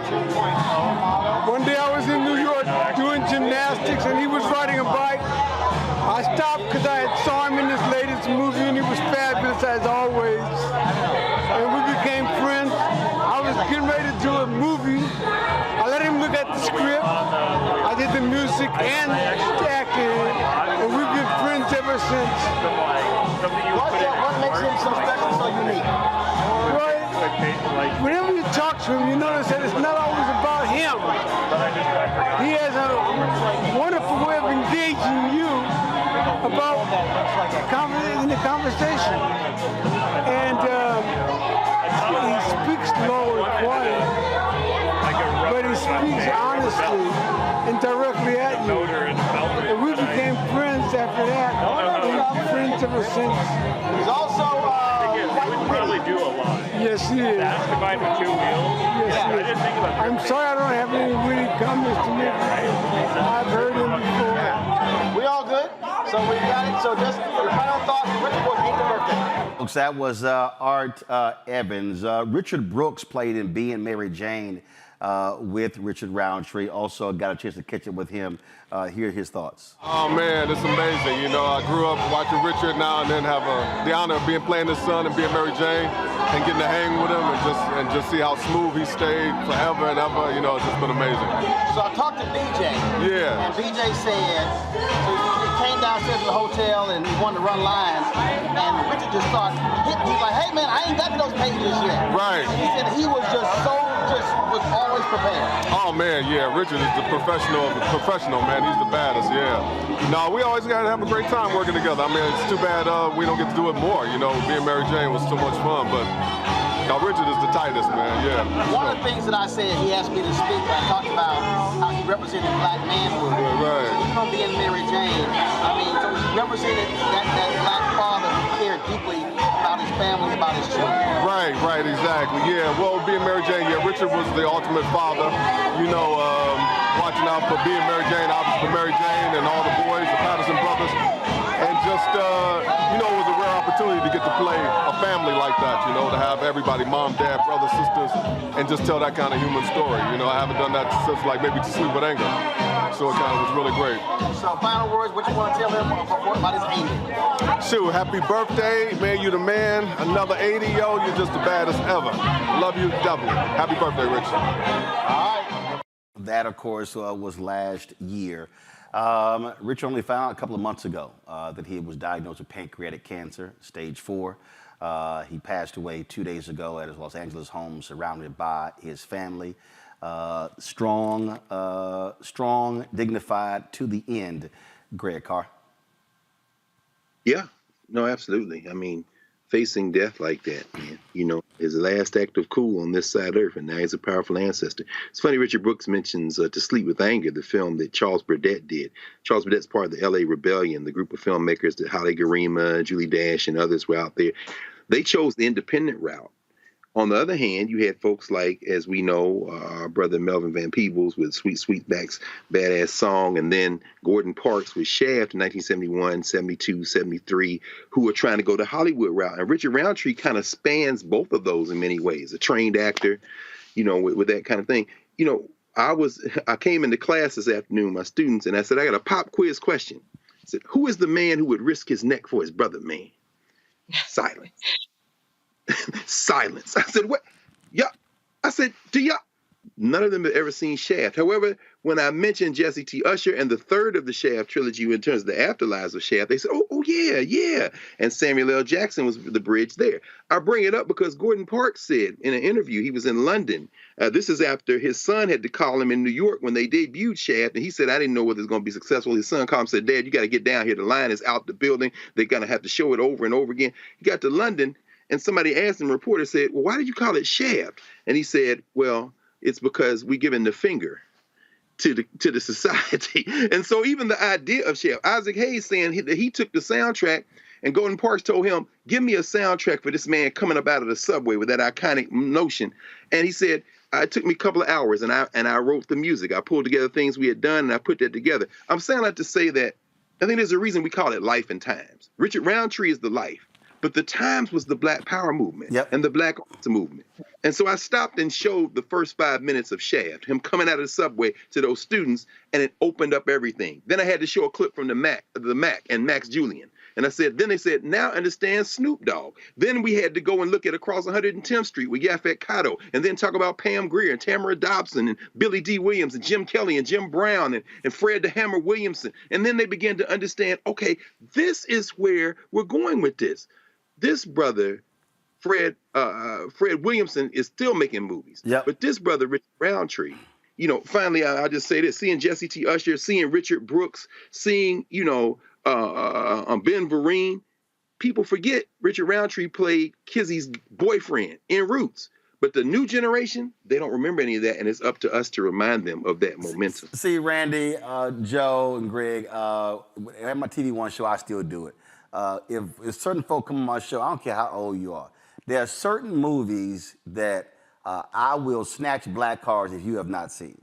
One day I was in New York doing gymnastics, and he was riding a bike. I stopped because I saw him in this latest movie, and he was fabulous as always. And we became friends. I was getting ready to do a movie. I let him look at the script. I did the music and the acting, and we've been friends ever since. What makes him so special, so unique? Whenever you talk to him, you notice that it's not always about him. He has a wonderful way of engaging you about in the conversation. And he speaks low and quiet, but he speaks honestly and directly at you. And we became friends after that. We've been friends ever since. He's also really do a lot. Yes, he is. That's combined with 2 wheels. Yes, I didn't think about I'm sorry I don't have any witty comments to make. I've heard him before. We all good? So we got it. So just your final thoughts. Richard Brooks, happy birthday. Folks, that was Art Evans. Richard Brooks played in Being Mary Jane with Richard Roundtree. Also got a chance to catch up with him. Hear his thoughts. Oh man, it's amazing. You know, I grew up watching Richard now and then have the honor of playing his son and being Mary Jane and getting to hang with him and just see how smooth he stayed forever and ever. You know, it's just been amazing. So I talked to BJ. Yeah. And BJ said, so he came downstairs to the hotel and he wanted to run lines. And Richard just started hitting. He's like, hey man, I ain't got those pages yet. Right. And he said he was was always prepared. Oh man, yeah, Richard is the professional of the professional, man. He's the baddest, yeah. No, we always gotta have a great time working together. I mean, it's too bad we don't get to do it more. You know, being Mary Jane was so much fun, but now Richard is the tightest, man, yeah. One of the things that I said, he asked me to speak, I talked about how he represented black manhood. Right. So even being Mary Jane, I mean, so he represented that black father who cared deeply about his family, about his children. Right, exactly. Yeah, well, being Mary Jane, yeah, Richard was the ultimate father. You know, watching out for being Mary Jane, obviously for Mary Jane and all the boys, the Patterson brothers. And just, you know, it was a rare opportunity to get to play a family like that, you know, to have everybody, mom, dad, brothers, sisters, and just tell that kind of human story. You know, I haven't done that since, like, maybe To Sleep with Anger. So it kind of was really great. So final words, what you want to tell him about his 80? Shoot, happy birthday, man, you the man. Another 80, yo, you're just the baddest ever. Love you doubly. Happy birthday, Rich. All right. That, of course, was last year. Rich only found a couple of months ago that he was diagnosed with pancreatic cancer, stage 4. He passed away 2 days ago at his Los Angeles home, surrounded by his family. Strong, dignified to the end. Greg Carr. Yeah, no, absolutely. I mean, facing death like that, man, you know, his last act of cool on this side of Earth, and now he's a powerful ancestor. It's funny, Richard Brooks mentions To Sleep with Anger, the film that Charles Burdett did. Charles Burdett's part of the L.A. Rebellion, the group of filmmakers that Holly Garima, Julie Dash, and others were out there. They chose the independent route. On the other hand, you had folks like, as we know, our brother Melvin Van Peebles with Sweet Sweetback's Badass Song, and then Gordon Parks with Shaft in 1971, 72, 73, who were trying to go the Hollywood route. And Richard Roundtree kind of spans both of those in many ways. A trained actor, you know, with that kind of thing. You know, I came into class this afternoon, my students, and I said, I got a pop quiz question. I said, who is the man who would risk his neck for his brother, man? Silence. Silence. I said, what? Yeah. I said, do y'all? None of them have ever seen Shaft. However, when I mentioned Jesse T. Usher and the third of the Shaft trilogy in terms of the afterlives of Shaft, they said, oh yeah. And Samuel L. Jackson was the bridge there. I bring it up because Gordon Parks said in an interview, he was in London. This is after his son had to call him in New York when they debuted Shaft. And he said, I didn't know whether it was going to be successful. His son called him and said, Dad, you got to get down here. The line is out the building. They're going to have to show it over and over again. He got to London and somebody asked him, a reporter said, well, why did you call it Shaft? And he said, well, it's because we're giving the finger to the society. And so even the idea of Shaft, Isaac Hayes saying he took the soundtrack, and Gordon Parks told him, give me a soundtrack for this man coming up out of the subway with that iconic notion. And he said, it took me a couple of hours, and I wrote the music. I pulled together things we had done, and I put that together. I'm saying that to say that I think there's a reason we call it Life and Times. Richard Roundtree is the life. But the Times was the Black Power movement and the Black Arts movement. And so I stopped and showed the first 5 minutes of Shaft, him coming out of the subway to those students, and it opened up everything. Then I had to show a clip from the Mac and Max Julian. And I said, then they said, now understand Snoop Dogg. Then we had to go and look at Across 110th Street with Yaphet Kotto, and then talk about Pam Grier and Tamara Dobson and Billy D. Williams and Jim Kelly and Jim Brown and Fred the Hammer Williamson. And then they began to understand, okay, this is where we're going with this. This brother, Fred Williamson, is still making movies. But this brother, Richard Roundtree, you know, finally, I'll just say this, seeing Jesse T. Usher, seeing Richard Brooks, seeing, you know, Ben Vereen, people forget Richard Roundtree played Kizzy's boyfriend in Roots. But the new generation, they don't remember any of that, and it's up to us to remind them of that momentum. See, Randy, Joe, and Greg, at my TV One show, I still do it. If certain folk come on my show, I don't care how old you are, there are certain movies that I will snatch black cards if you have not seen.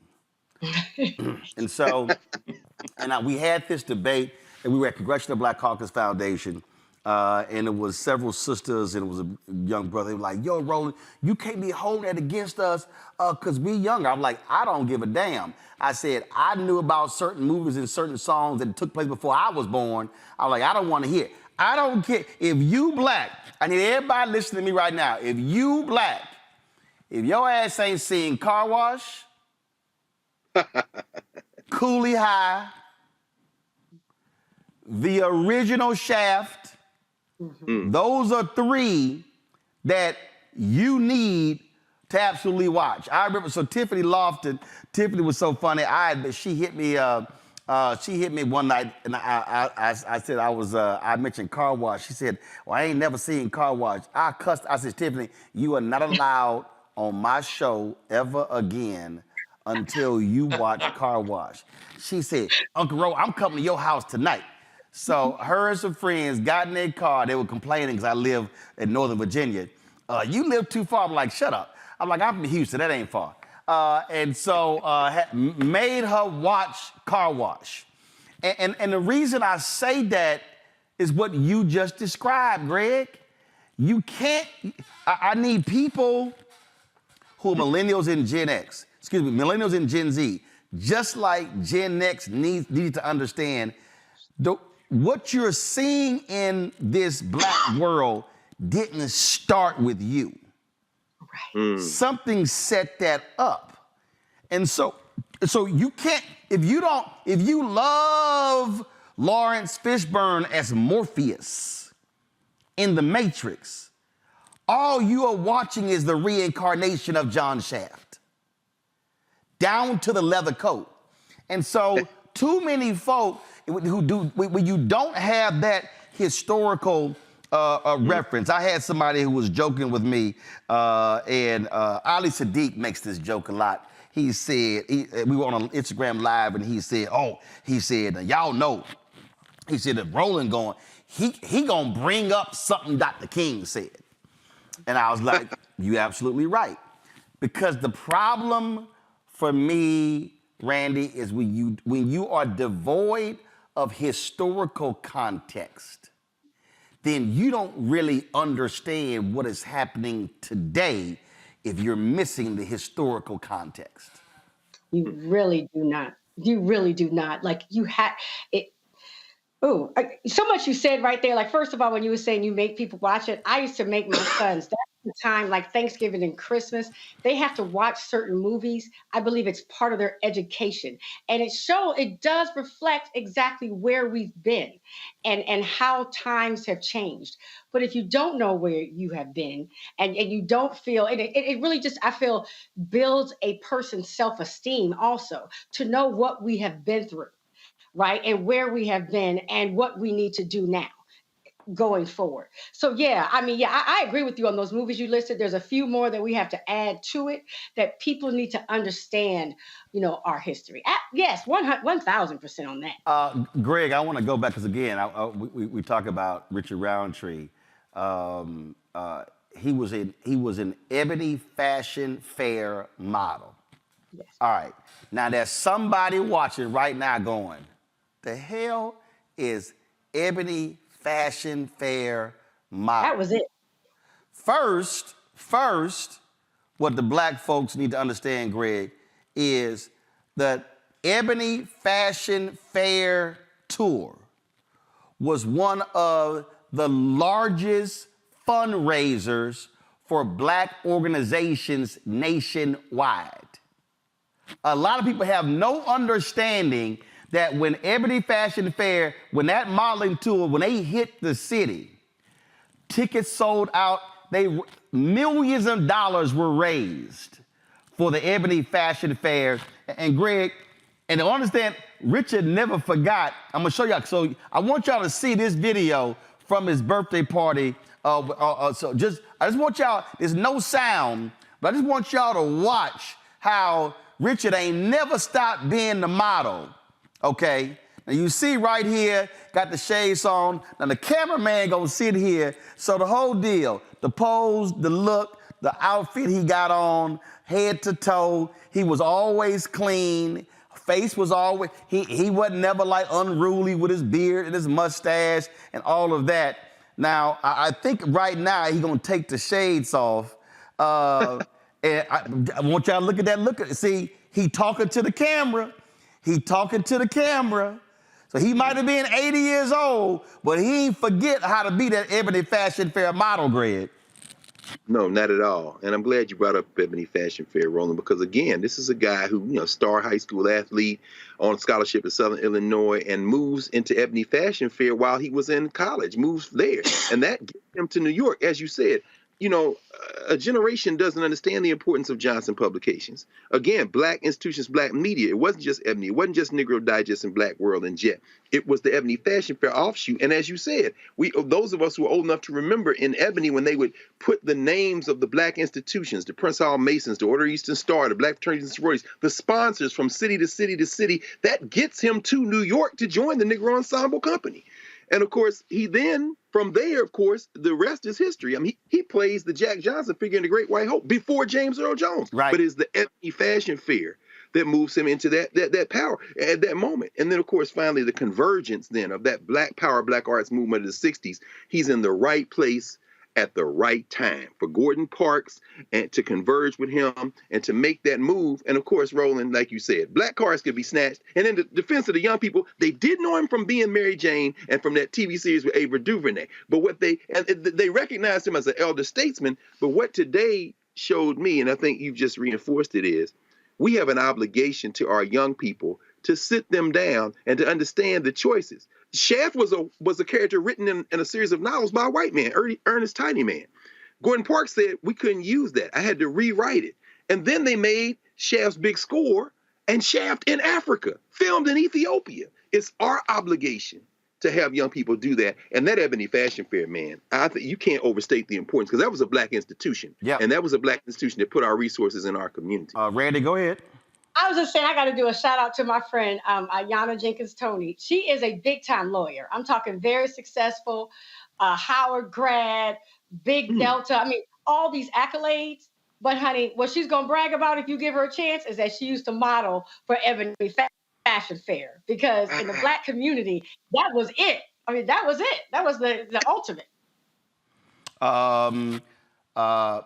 And so, we had this debate, and we were at Congressional Black Caucus Foundation, and it was several sisters, and it was a young brother. They were like, yo, Roland, you can't be holding that against us because we younger. I'm like, I don't give a damn. I said, I knew about certain movies and certain songs that took place before I was born. I was like, I don't want to hear it. I don't care. If you black, I need everybody listening to me right now. If you black, if your ass ain't seen Car Wash, Coolie High, the original Shaft, those are three that you need to absolutely watch. I remember, so Tiffany Lofton, Tiffany was so funny. She hit me one night, and I said I mentioned Car Wash. She said, well, I ain't never seen Car Wash. I cussed. I said, Tiffany, you are not allowed on my show ever again until you watch Car Wash. She said, Uncle Ro, I'm coming to your house tonight. So her and some friends got in their car. They were complaining because I live in Northern Virginia. You live too far. I'm like, shut up. I'm like, I'm from Houston. That ain't far. And so made her watch Car Wash. And the reason I say that is what you just described, Greg. You can't, I need people who are millennials and millennials and Gen Z, just like Gen X need to understand what you're seeing in this black world didn't start with you. Right. Something set that up. And so you can't, if you love Lawrence Fishburne as Morpheus in The Matrix, all you are watching is the reincarnation of John Shaft, down to the leather coat. And so too many folk when you don't have that historical reference. I had somebody who was joking with me, and Ali Sadiq makes this joke a lot. He said, we were on Instagram Live, and he said, y'all know, he said, if Roland going, he gonna bring up something Dr. King said. And I was like, you absolutely right. Because the problem for me, Randy, is when you are devoid of historical context, then you don't really understand what is happening today if you're missing the historical context. You really do not. You really do not. Like you had it. Oh, so much you said right there. Like, first of all, when you were saying you make people watch it, I used to make my sons. That's the time, like Thanksgiving and Christmas, they have to watch certain movies. I believe it's part of their education. And it does reflect exactly where we've been and how times have changed. But if you don't know where you have been and you don't feel, it really just, I feel, builds a person's self-esteem also to know what we have been through. Right? And where we have been and what we need to do now going forward. So, I agree with you on those movies you listed. There's a few more that we have to add to it that people need to understand, our history. Yes, 1,000% on that. Greg, I want to go back because, again, we talk about Richard Roundtree. He was an Ebony Fashion Fair model. Yes. All right. Now, there's somebody watching right now going, the hell is Ebony Fashion Fair model? That was it. First, what the black folks need to understand, Greg, is the Ebony Fashion Fair tour was one of the largest fundraisers for black organizations nationwide. A lot of people have no understanding that when Ebony Fashion Fair, when that modeling tour, when they hit the city, tickets sold out, millions of dollars were raised for the Ebony Fashion Fair. And Greg, and to understand, Richard never forgot. I'm gonna show y'all. So I want y'all to see this video from his birthday party. I just want y'all, there's no sound, but I just want y'all to watch how Richard ain't never stopped being the model, okay? Now you see right here, got the shades on. Now the cameraman gonna sit here. So the whole deal, the pose, the look, the outfit he got on, head to toe, he was always clean. Face was always, he wasn't never like unruly with his beard and his mustache and all of that. Now, I think right now he gonna take the shades off. And I want y'all to look at that. See, he talking to the camera. So he might have been 80 years old, but he ain't forget how to be that Ebony Fashion Fair model, Greg. No, not at all. And I'm glad you brought up Ebony Fashion Fair, Roland, because again, this is a guy who, star high school athlete on scholarship at Southern Illinois and moves into Ebony Fashion Fair while he was in college, moves there. And that gets him to New York, as you said. A generation doesn't understand the importance of Johnson Publications. Again, black institutions, black media. It wasn't just Ebony. It wasn't just Negro Digest and Black World and Jet. It was the Ebony Fashion Fair offshoot. And as you said, those of us who are old enough to remember in Ebony when they would put the names of the black institutions, the Prince Hall Masons, the Order of Eastern Star, the Black Fraternities and Sororities, the sponsors from city to city to city, that gets him to New York to join the Negro Ensemble Company. And of course, he then, from there, of course, the rest is history. I mean, he plays the Jack Johnson figure in The Great White Hope before James Earl Jones. Right. But it's the Ebony Fashion Fair that moves him into that power at that moment. And then, of course, finally, the convergence then of that Black Power, Black Arts movement of the 60s. He's in the right place at the right time for Gordon Parks and to converge with him and to make that move. And of course, Roland, like you said, black cars could be snatched. And in the defense of the young people, they did know him from being Mary Jane and from that TV series with Ava DuVernay. But they recognized him as an elder statesman. But what today showed me, and I think you've just reinforced it, is we have an obligation to our young people to sit them down and to understand the choices. Shaft was a character written in a series of novels by a white man, Ernest Tinyman. Gordon Parks said we couldn't use that. I had to rewrite it. And then they made Shaft's Big Score and Shaft in Africa, filmed in Ethiopia. It's our obligation to have young people do that. And that Ebony Fashion Fair, man, I think you can't overstate the importance, because that was a Black institution. Yeah. And that was a Black institution that put our resources in our community. Randy, go ahead. I was just saying, I got to do a shout out to my friend, Ayanna Jenkins Toney. She is a big time lawyer. I'm talking very successful, Howard grad, big Delta. I mean, all these accolades. But honey, what she's going to brag about if you give her a chance is that she used to model for Ebony Fashion Fair, because in the Black community, that was it. I mean, that was it. That was the ultimate. A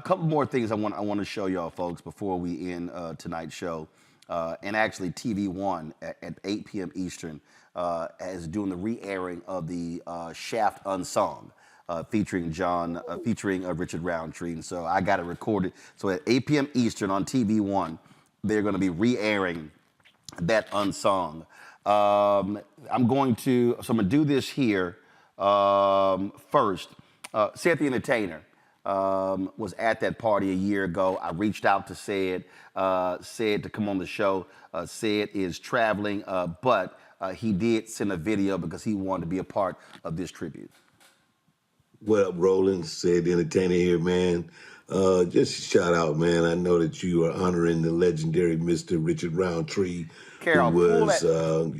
couple more things I want to show y'all folks before we end tonight's show. And actually, TV One at 8 p.m. Eastern is doing the re-airing of the Shaft Unsung, featuring Richard Roundtree. And so I got it recorded. So at 8 p.m. Eastern on TV One, they're going to be re-airing that Unsung. I'm going to do this here first. Seth the Entertainer was at that party a year ago. I reached out to Seth to come on the show. Seth is traveling, but he did send a video because he wanted to be a part of this tribute. What up, Roland? Seth the Entertainer here, man. Just a shout out, man. I know that you are honoring the legendary Mr. Richard Roundtree, Carol, who was,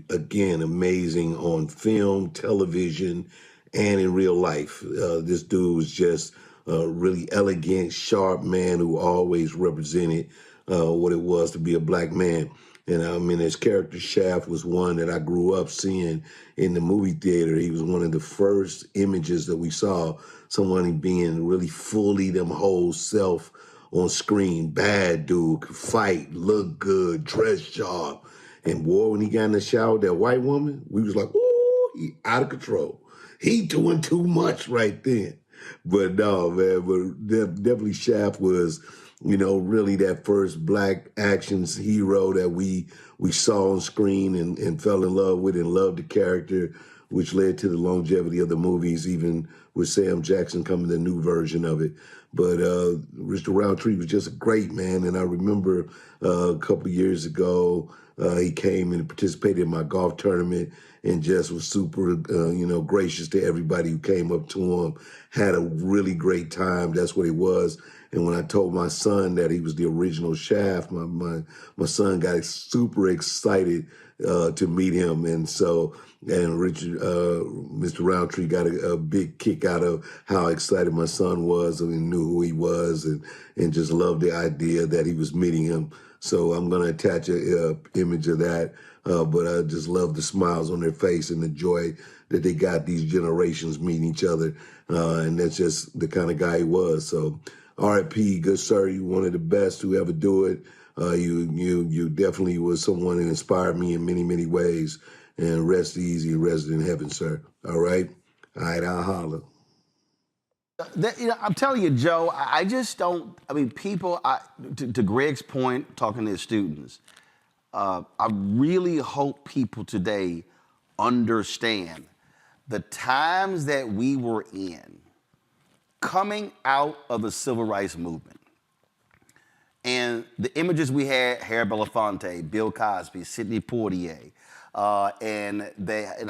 again, amazing on film, television, and in real life. This dude was just a really elegant, sharp man who always represented what it was to be a Black man. And I mean, his character Shaft was one that I grew up seeing in the movie theater. He was one of the first images that we saw someone being really fully them whole self on screen. Bad dude, could fight, look good, dress sharp. And boy, when he got in the shower with that white woman, we was like, ooh, he out of control. He doing too much right then. But no, man, but definitely Shaft was, really that first Black actions hero that we saw on screen and fell in love with and loved the character, which led to the longevity of the movies, even with Sam Jackson coming the new version of it. But Richard Roundtree was just a great man. And I remember a couple of years ago, he came and participated in my golf tournament and just was super, gracious to everybody who came up to him, had a really great time. That's what he was. And when I told my son that he was the original Shaft, my son got super excited to meet him. And Richard, Mr. Roundtree got a big kick out of how excited my son was and knew who he was and just loved the idea that he was meeting him. So I'm going to attach an image of that. But I just love the smiles on their face and the joy that they got these generations meeting each other. And that's just the kind of guy he was. So R.I.P., good sir. You one of the best to ever do it. You definitely was someone that inspired me in many, many ways. And rest easy, rest in heaven, sir. All right? All right, I'll holler. I'm telling you, Joe, I just don't, people, to Greg's point, talking to his students, I really hope people today understand the times that we were in coming out of the civil rights movement and the images we had, Harry Belafonte, Bill Cosby, Sidney Poitier, and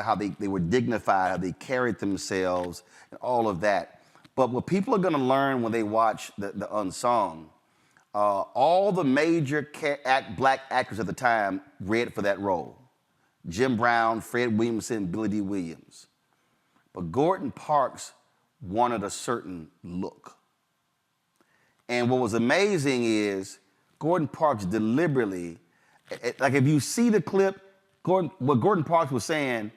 how they were dignified, how they carried themselves, and all of that. But what people are going to learn when they watch the Unsung, all the major Black actors at the time read for that role. Jim Brown, Fred Williamson, Billy D. Williams. But Gordon Parks wanted a certain look. And what was amazing is Gordon Parks deliberately, like if you see the clip, what Gordon Parks was saying,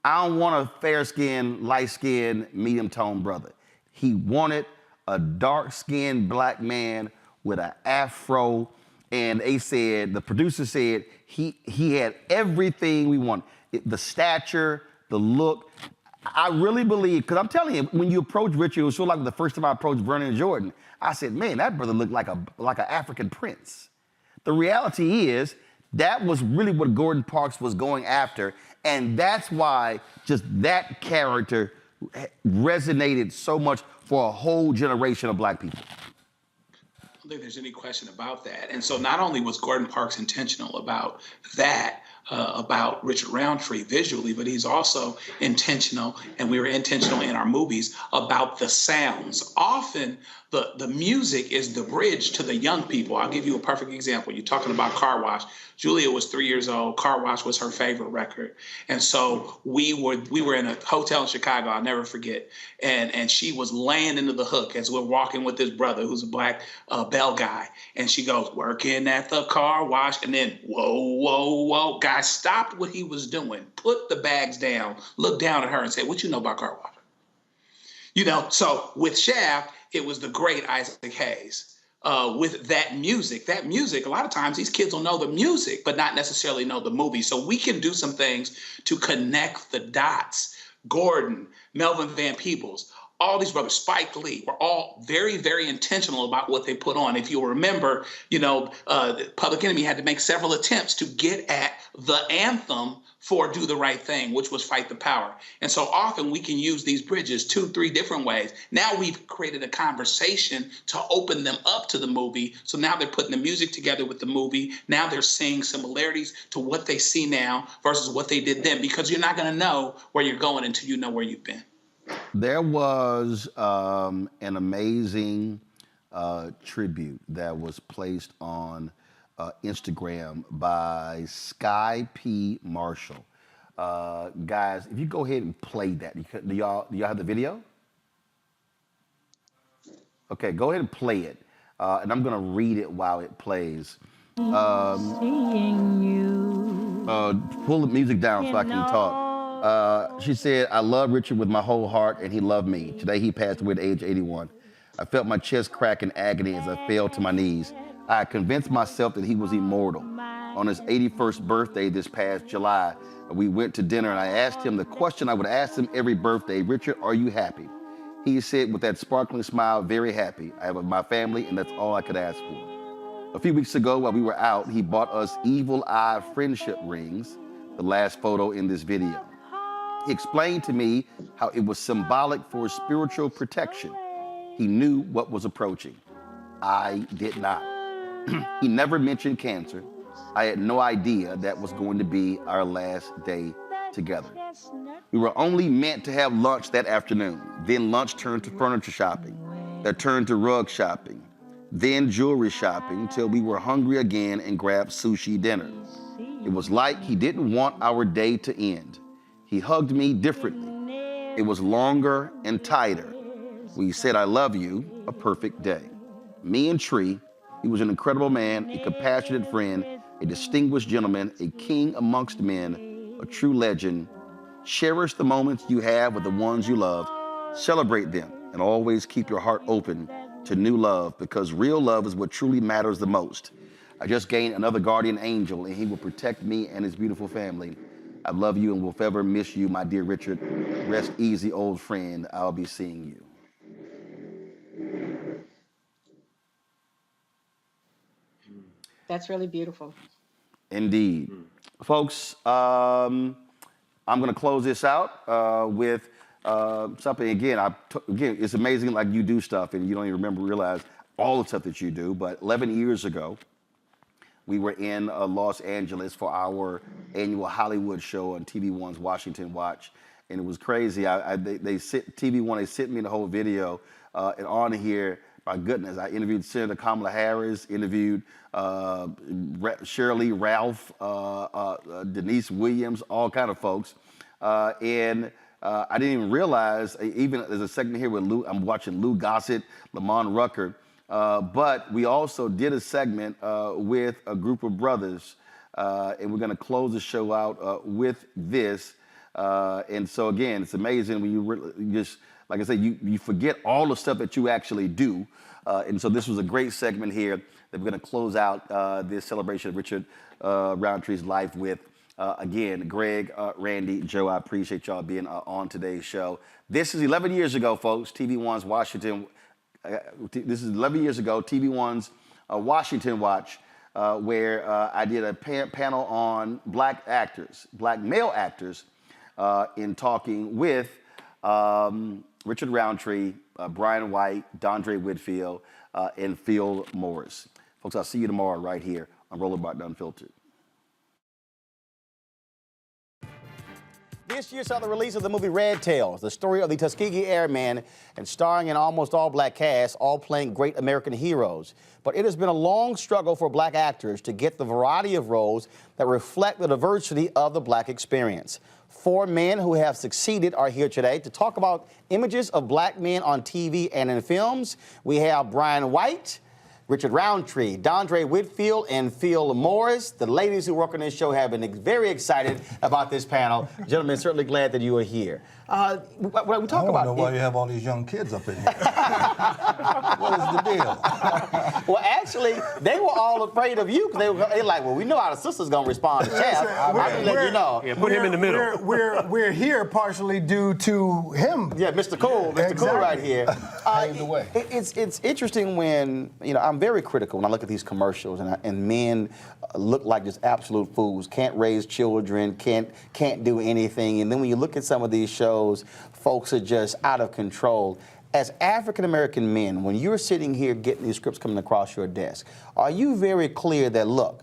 I don't want a fair-skinned, light-skinned, medium-toned brother. He wanted a dark-skinned Black man with an afro, and the producer said he had everything we want. The stature, the look. I really believe, because I'm telling you, when you approach Richard, it was sort of like the first time I approached Vernon Jordan. I said, man, that brother looked like an African prince. The reality is, that was really what Gordon Parks was going after, and that's why just that character resonated so much for a whole generation of Black people. I don't think there's any question about that. And so not only was Gordon Parks intentional about that, about Richard Roundtree visually, but he's also intentional, and we were intentional in our movies about the sounds. Often the music is the bridge to the young people. I'll give you a perfect example. You're talking about Car Wash. Julia was 3 years old. Car Wash was her favorite record. And so we were in a hotel in Chicago, I'll never forget. And she was laying into the hook as we're walking with this brother who's a black bell guy. And she goes, working at the car wash. And then, whoa, whoa, whoa. Guy stopped what he was doing, put the bags down, looked down at her and said, what you know about car wash? You know, so with Shaft, it was the great Isaac Hayes. With that music, a lot of times these kids will know the music, but not necessarily know the movie. So we can do some things to connect the dots. Gordon, Melvin Van Peebles, all these brothers, Spike Lee, were all very, very intentional about what they put on. If you'll remember, Public Enemy had to make several attempts to get at the anthem for Do the Right Thing, which was Fight the Power. And so often we can use these bridges 2-3 different ways. Now we've created a conversation to open them up to the movie. So now they're putting the music together with the movie. Now they're seeing similarities to what they see now versus what they did then, because you're not going to know where you're going until you know where you've been. There was an amazing tribute that was placed on Instagram by Sky P. Marshall. Guys, if you go ahead and play that, do y'all have the video? Okay, go ahead and play it, and I'm gonna read it while it plays. Pull the music down so I can talk. She said, I love Richard with my whole heart, and he loved me. Today he passed away at age 81. I felt my chest crack in agony as I fell to my knees. I convinced myself that he was immortal. On his 81st birthday this past July, we went to dinner and I asked him the question I would ask him every birthday, Richard, are you happy? He said with that sparkling smile, very happy. I have my family and that's all I could ask for. A few weeks ago while we were out, he bought us evil eye friendship rings, the last photo in this video. He explained to me how it was symbolic for spiritual protection. He knew what was approaching. I did not. He never mentioned cancer. I had no idea that was going to be our last day together. We were only meant to have lunch that afternoon. Then lunch turned to furniture shopping. That turned to rug shopping. Then jewelry shopping till we were hungry again and grabbed sushi dinner. It was like he didn't want our day to end. He hugged me differently. It was longer and tighter. We said, I love you, a perfect day. Me and Tree, he was an incredible man, a compassionate friend, a distinguished gentleman, a king amongst men, a true legend. Cherish the moments you have with the ones you love. Celebrate them and always keep your heart open to new love because real love is what truly matters the most. I just gained another guardian angel and he will protect me and his beautiful family. I love you and will forever miss you, my dear Richard. Rest easy, old friend. I'll be seeing you. That's really beautiful. Indeed. Folks, I'm going to close this out with something. Again, it's amazing like you do stuff and you don't even realize all the stuff that you do. But 11 years ago, we were in Los Angeles for our annual Hollywood show on TV1's Washington Watch. And it was crazy. TV1, they sent me the whole video. And on here, my goodness, I interviewed Senator Kamala Harris, interviewed Shirley Ralph, Denise Williams, all kind of folks. And I didn't even realize, even there's a segment here with I'm watching Lou Gossett, Lamont Rucker. But we also did a segment with a group of brothers. And we're going to close the show out with this. And so, again, it's amazing when you just, like I said, you forget all the stuff that you actually do. And so this was a great segment here that we're going to close out this celebration of Richard Roundtree's life with. Again, Greg, Randy, Joe, I appreciate y'all being on today's show. This is 11 years ago, folks, TV1's Washington. This is 11 years ago, TV1's Washington Watch, where I did a panel on black male actors, in talking with Richard Roundtree, Brian White, Dondre Whitfield, and Phil Morris. Folks, I'll see you tomorrow right here on Roland Martin Unfiltered. This year saw the release of the movie Red Tails, the story of the Tuskegee Airmen, and starring an almost all-black cast, all playing great American heroes. But it has been a long struggle for black actors to get the variety of roles that reflect the diversity of the black experience. 4 men who have succeeded are here today to talk about images of black men on TV and in films. We have Brian White, Richard Roundtree, Dondre Whitfield, and Phil Morris. The ladies who work on this show have been very excited about this panel. Gentlemen, certainly glad that you are here. We talk I don't about know why you have all these young kids up in here. What is the deal? Well, actually, they were all afraid of you because they were like, well, we know how the sister's going to respond to Chad. I can let you know. Yeah, put him in the middle. We're here partially due to him. Yeah, Mr. Cool, Mr. Cool right here. Paved the way. It's interesting when, I'm very critical when I look at these commercials and men look like just absolute fools, can't raise children, can't do anything. And then when you look at some of these shows, folks are just out of control. As African-American men, when you're sitting here getting these scripts coming across your desk, are you very clear that, look,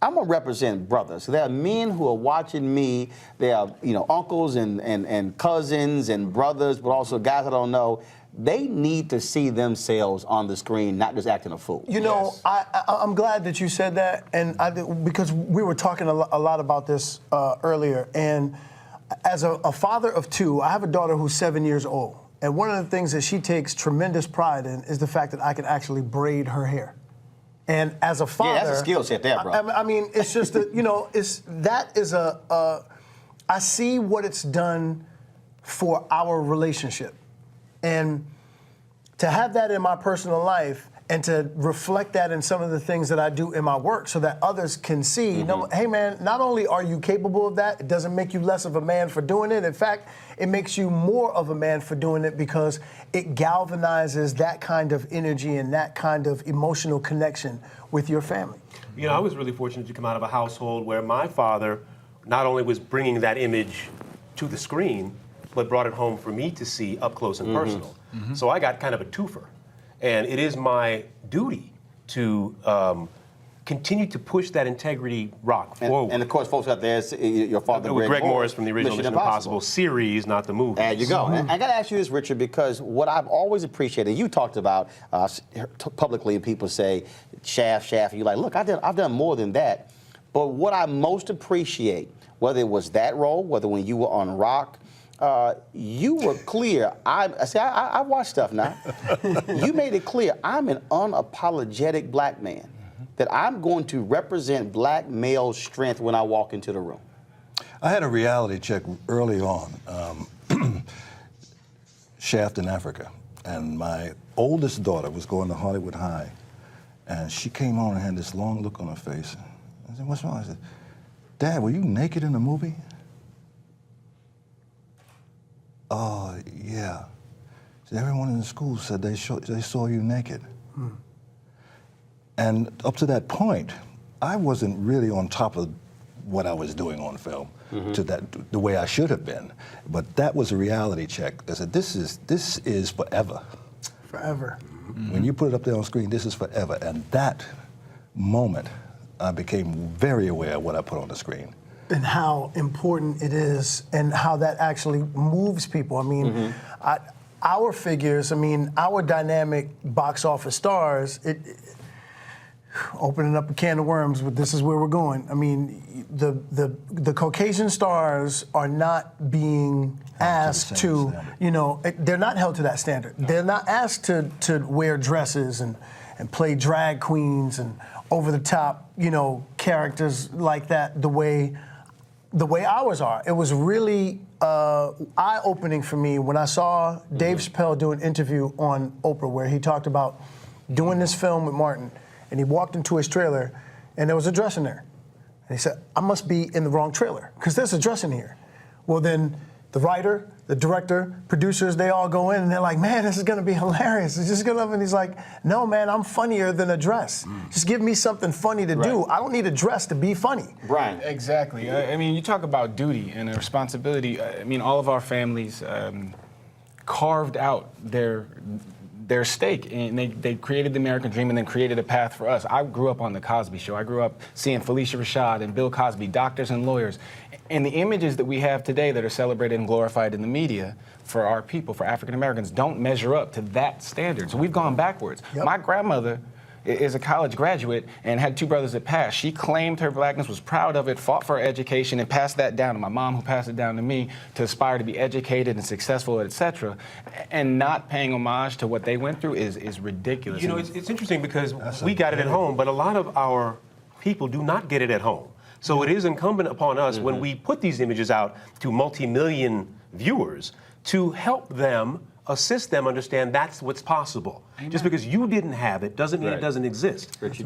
I'm going to represent brothers. There are men who are watching me. There are, uncles and cousins and brothers, but also guys I don't know. They need to see themselves on the screen, not just acting a fool. I'm glad that you said that, and because we were talking a lot about this earlier. And as a father of 2, I have a daughter who's 7 years old. And one of the things that she takes tremendous pride in is the fact that I can actually braid her hair. And as a father, yeah, that's a skill set there, bro. I mean, it's just that, I see what it's done for our relationship. And to have that in my personal life and to reflect that in some of the things that I do in my work so that others can see, hey man, not only are you capable of that, it doesn't make you less of a man for doing it. In fact, it makes you more of a man for doing it because it galvanizes that kind of energy and that kind of emotional connection with your family. I was really fortunate to come out of a household where my father not only was bringing that image to the screen, but brought it home for me to see up close and personal. So I got kind of a twofer. And it is my duty to continue to push that integrity rock forward. And of course, folks out there, your father, Greg Morris from the original Mission Impossible series, not the movie. There you go. And I got to ask you this, Richard, because what I've always appreciated, you talked about publicly, people say, Shaft, and you're like, look, I've done more than that. But what I most appreciate, whether it was that role, whether when you were on Rock, you were clear. I watch stuff now. You made it clear. I'm an unapologetic black man. That I'm going to represent black male strength when I walk into the room. I had a reality check early on, Shaft in Africa, and my oldest daughter was going to Hollywood High, and she came on and had this long look on her face. I said, "What's wrong?" I said, "Dad, were you naked in the movie?" "Oh, yeah." So everyone in the school said they saw you naked. And up to that point, I wasn't really on top of what I was doing on film to the way I should have been. But that was a reality check. I said, this is forever. Forever. When you put it up there on screen, this is forever. And that moment, I became very aware of what I put on the screen. And how important it is and how that actually moves people. I mean, our figures, our dynamic box office stars, opening up a can of worms, but this is where we're going. I mean, the Caucasian stars are not being asked to, they're not held to that standard. No. They're not asked to wear dresses and play drag queens and over the top, characters like that the way ours are. It was really eye-opening for me when I saw Dave Chappelle do an interview on Oprah where he talked about doing this film with Martin. And he walked into his trailer, and there was a dress in there. And he said, I must be in the wrong trailer, because there's a dress in here. Well, then the writer, the director, producers, they all go in, and they're like, man, this is going to be hilarious. It's just going to, and he's like, no, man, I'm funnier than a dress. Just give me something funny to do. I don't need a dress to be funny. Brian. Exactly. You talk about duty and a responsibility. All of our families carved out their their stake, and they created the American dream and then created a path for us. I grew up on the Cosby Show. I grew up seeing Felicia Rashad and Bill Cosby, doctors and lawyers. And the images that we have today that are celebrated and glorified in the media for our people, for African Americans, don't measure up to that standard. So we've gone backwards. Yep. My grandmother is a college graduate and had two brothers that passed. She claimed her blackness, was proud of it, fought for her education, and passed that down to my mom, who passed it down to me, to aspire to be educated and successful, etc. And not paying homage to what they went through is ridiculous. You know, it's interesting because we got it at home, but a lot of our people do not get it at home. So it is incumbent upon us when we put these images out to multi-million viewers to help them, assist them understand that's what's possible. Amen. Just because you didn't have it doesn't mean it doesn't exist. Right.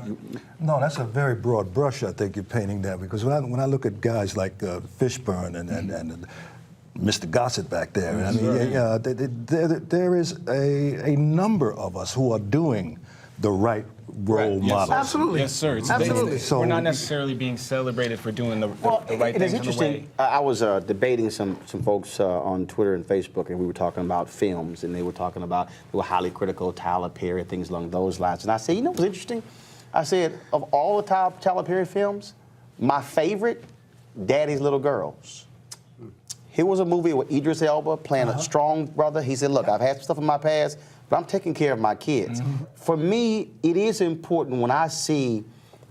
No, that's a very broad brush I think you're painting there, because when I look at guys like Fishburne and Mr. Gossett back there, I mean, there is a number of us who are doing the right role models. Absolutely. Yes, sir. Absolutely. So we're not necessarily being celebrated for doing the right it thing. is interesting. I was debating some folks on Twitter and Facebook, and we were talking about films, and they were talking about they were highly critical, Tyler Perry, things along those lines. And I said, you know what's interesting? I said, of all the Tyler Perry films, my favorite, Daddy's Little Girls. Here was a movie with Idris Elba playing a strong brother. He said, look, I've had some stuff in my past, but I'm taking care of my kids. For me, it is important when I see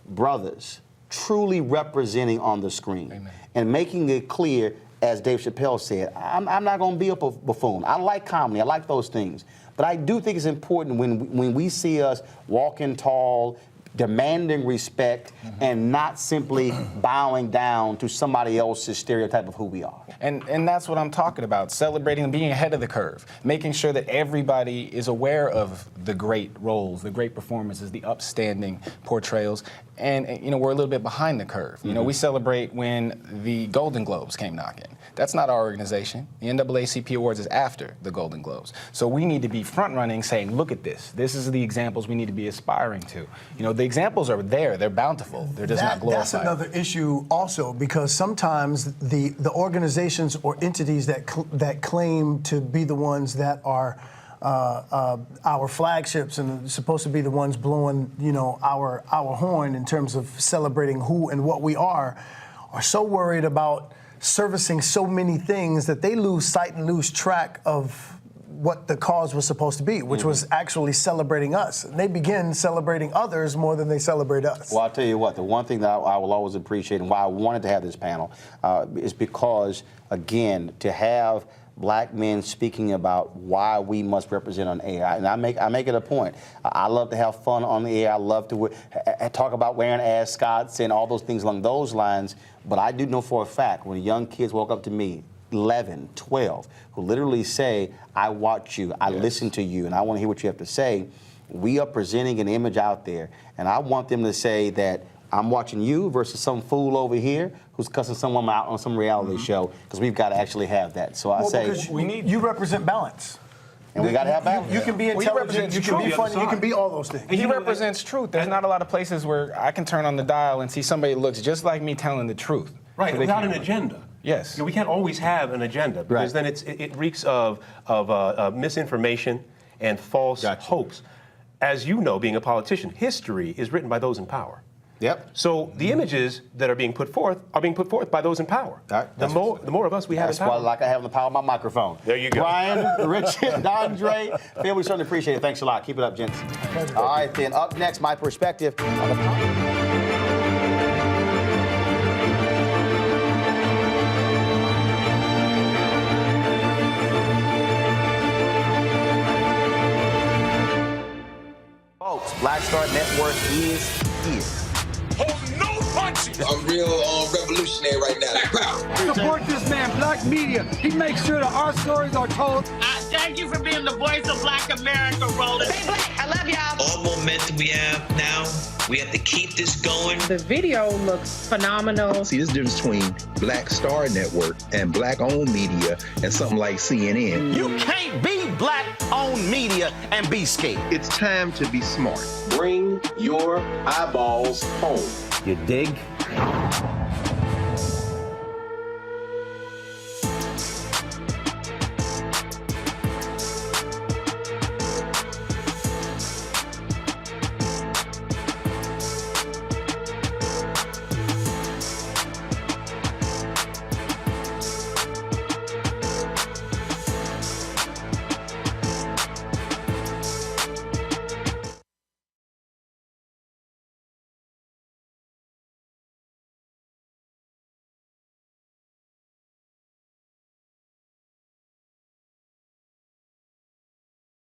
brothers truly representing on the screen and making it clear, as Dave Chappelle said, I'm not going to be a buffoon. I like comedy. I like those things. But I do think it's important when we see us walking tall, demanding respect, and not simply bowing down to somebody else's stereotype of who we are. And that's what I'm talking about, celebrating and being ahead of the curve, making sure that everybody is aware of the great roles, the great performances, the upstanding portrayals, and you know, we're a little bit behind the curve. You know, we celebrate when the Golden Globes came knocking. That's not our organization. The NAACP Awards is after the Golden Globes. So we need to be front-running, saying, look at this. This is the examples we need to be aspiring to. You know, the examples are there. They're bountiful. They're just not glorified. That's another issue also, because sometimes the organizations or entities that claim to be the ones that are our flagships and supposed to be the ones blowing, you know, our horn in terms of celebrating who and what we are so worried about servicing so many things that they lose sight and lose track of what the cause was supposed to be, which was actually celebrating us. And they begin celebrating others more than they celebrate us. Well, I'll tell you what, the one thing that I will always appreciate and why I wanted to have this panel is because, again, to have black men speaking about why we must represent on AI. And I make it a point. I love to have fun on the air. I love to talk about wearing ascots and all those things along those lines. But I do know for a fact, when young kids walk up to me, 11, 12, who literally say, I watch you, I listen to you, and I want to hear what you have to say, we are presenting an image out there. And I want them to say that I'm watching you versus some fool over here who's cussing someone out on some reality show, because we've got to actually have that. So I say, you represent balance. And we got to have balance. You can be intelligent, you can be funny, you can be all those things. He represents truth. There's not a lot of places where I can turn on the dial and see somebody that looks just like me telling the truth. Right, without an agenda. Yes. You know, we can't always have an agenda, because then it reeks of misinformation and false hopes. As you know, being a politician, history is written by those in power. Yep. So the images that are being put forth by those in power. The more of us we have in power. That's why I like I have the power of my microphone. There you go. Brian, Richard, Andre, Phil, we certainly appreciate it. Thanks a lot. Keep it up, gents. All right, then up next, my perspective on the Black Star Network is here. Hold no punches! I'm real revolutionary right now. Support this man, Black Media. He makes sure that our stories are told. Thank you for being the voice of Black America, Roland. Stay black. I love y'all. All momentum we have now, we have to keep this going. The video looks phenomenal. See, there's a difference between Black Star Network and black-owned media and something like CNN. You can't be black-owned media and be scared. It's time to be smart. Bring your eyeballs home. You dig?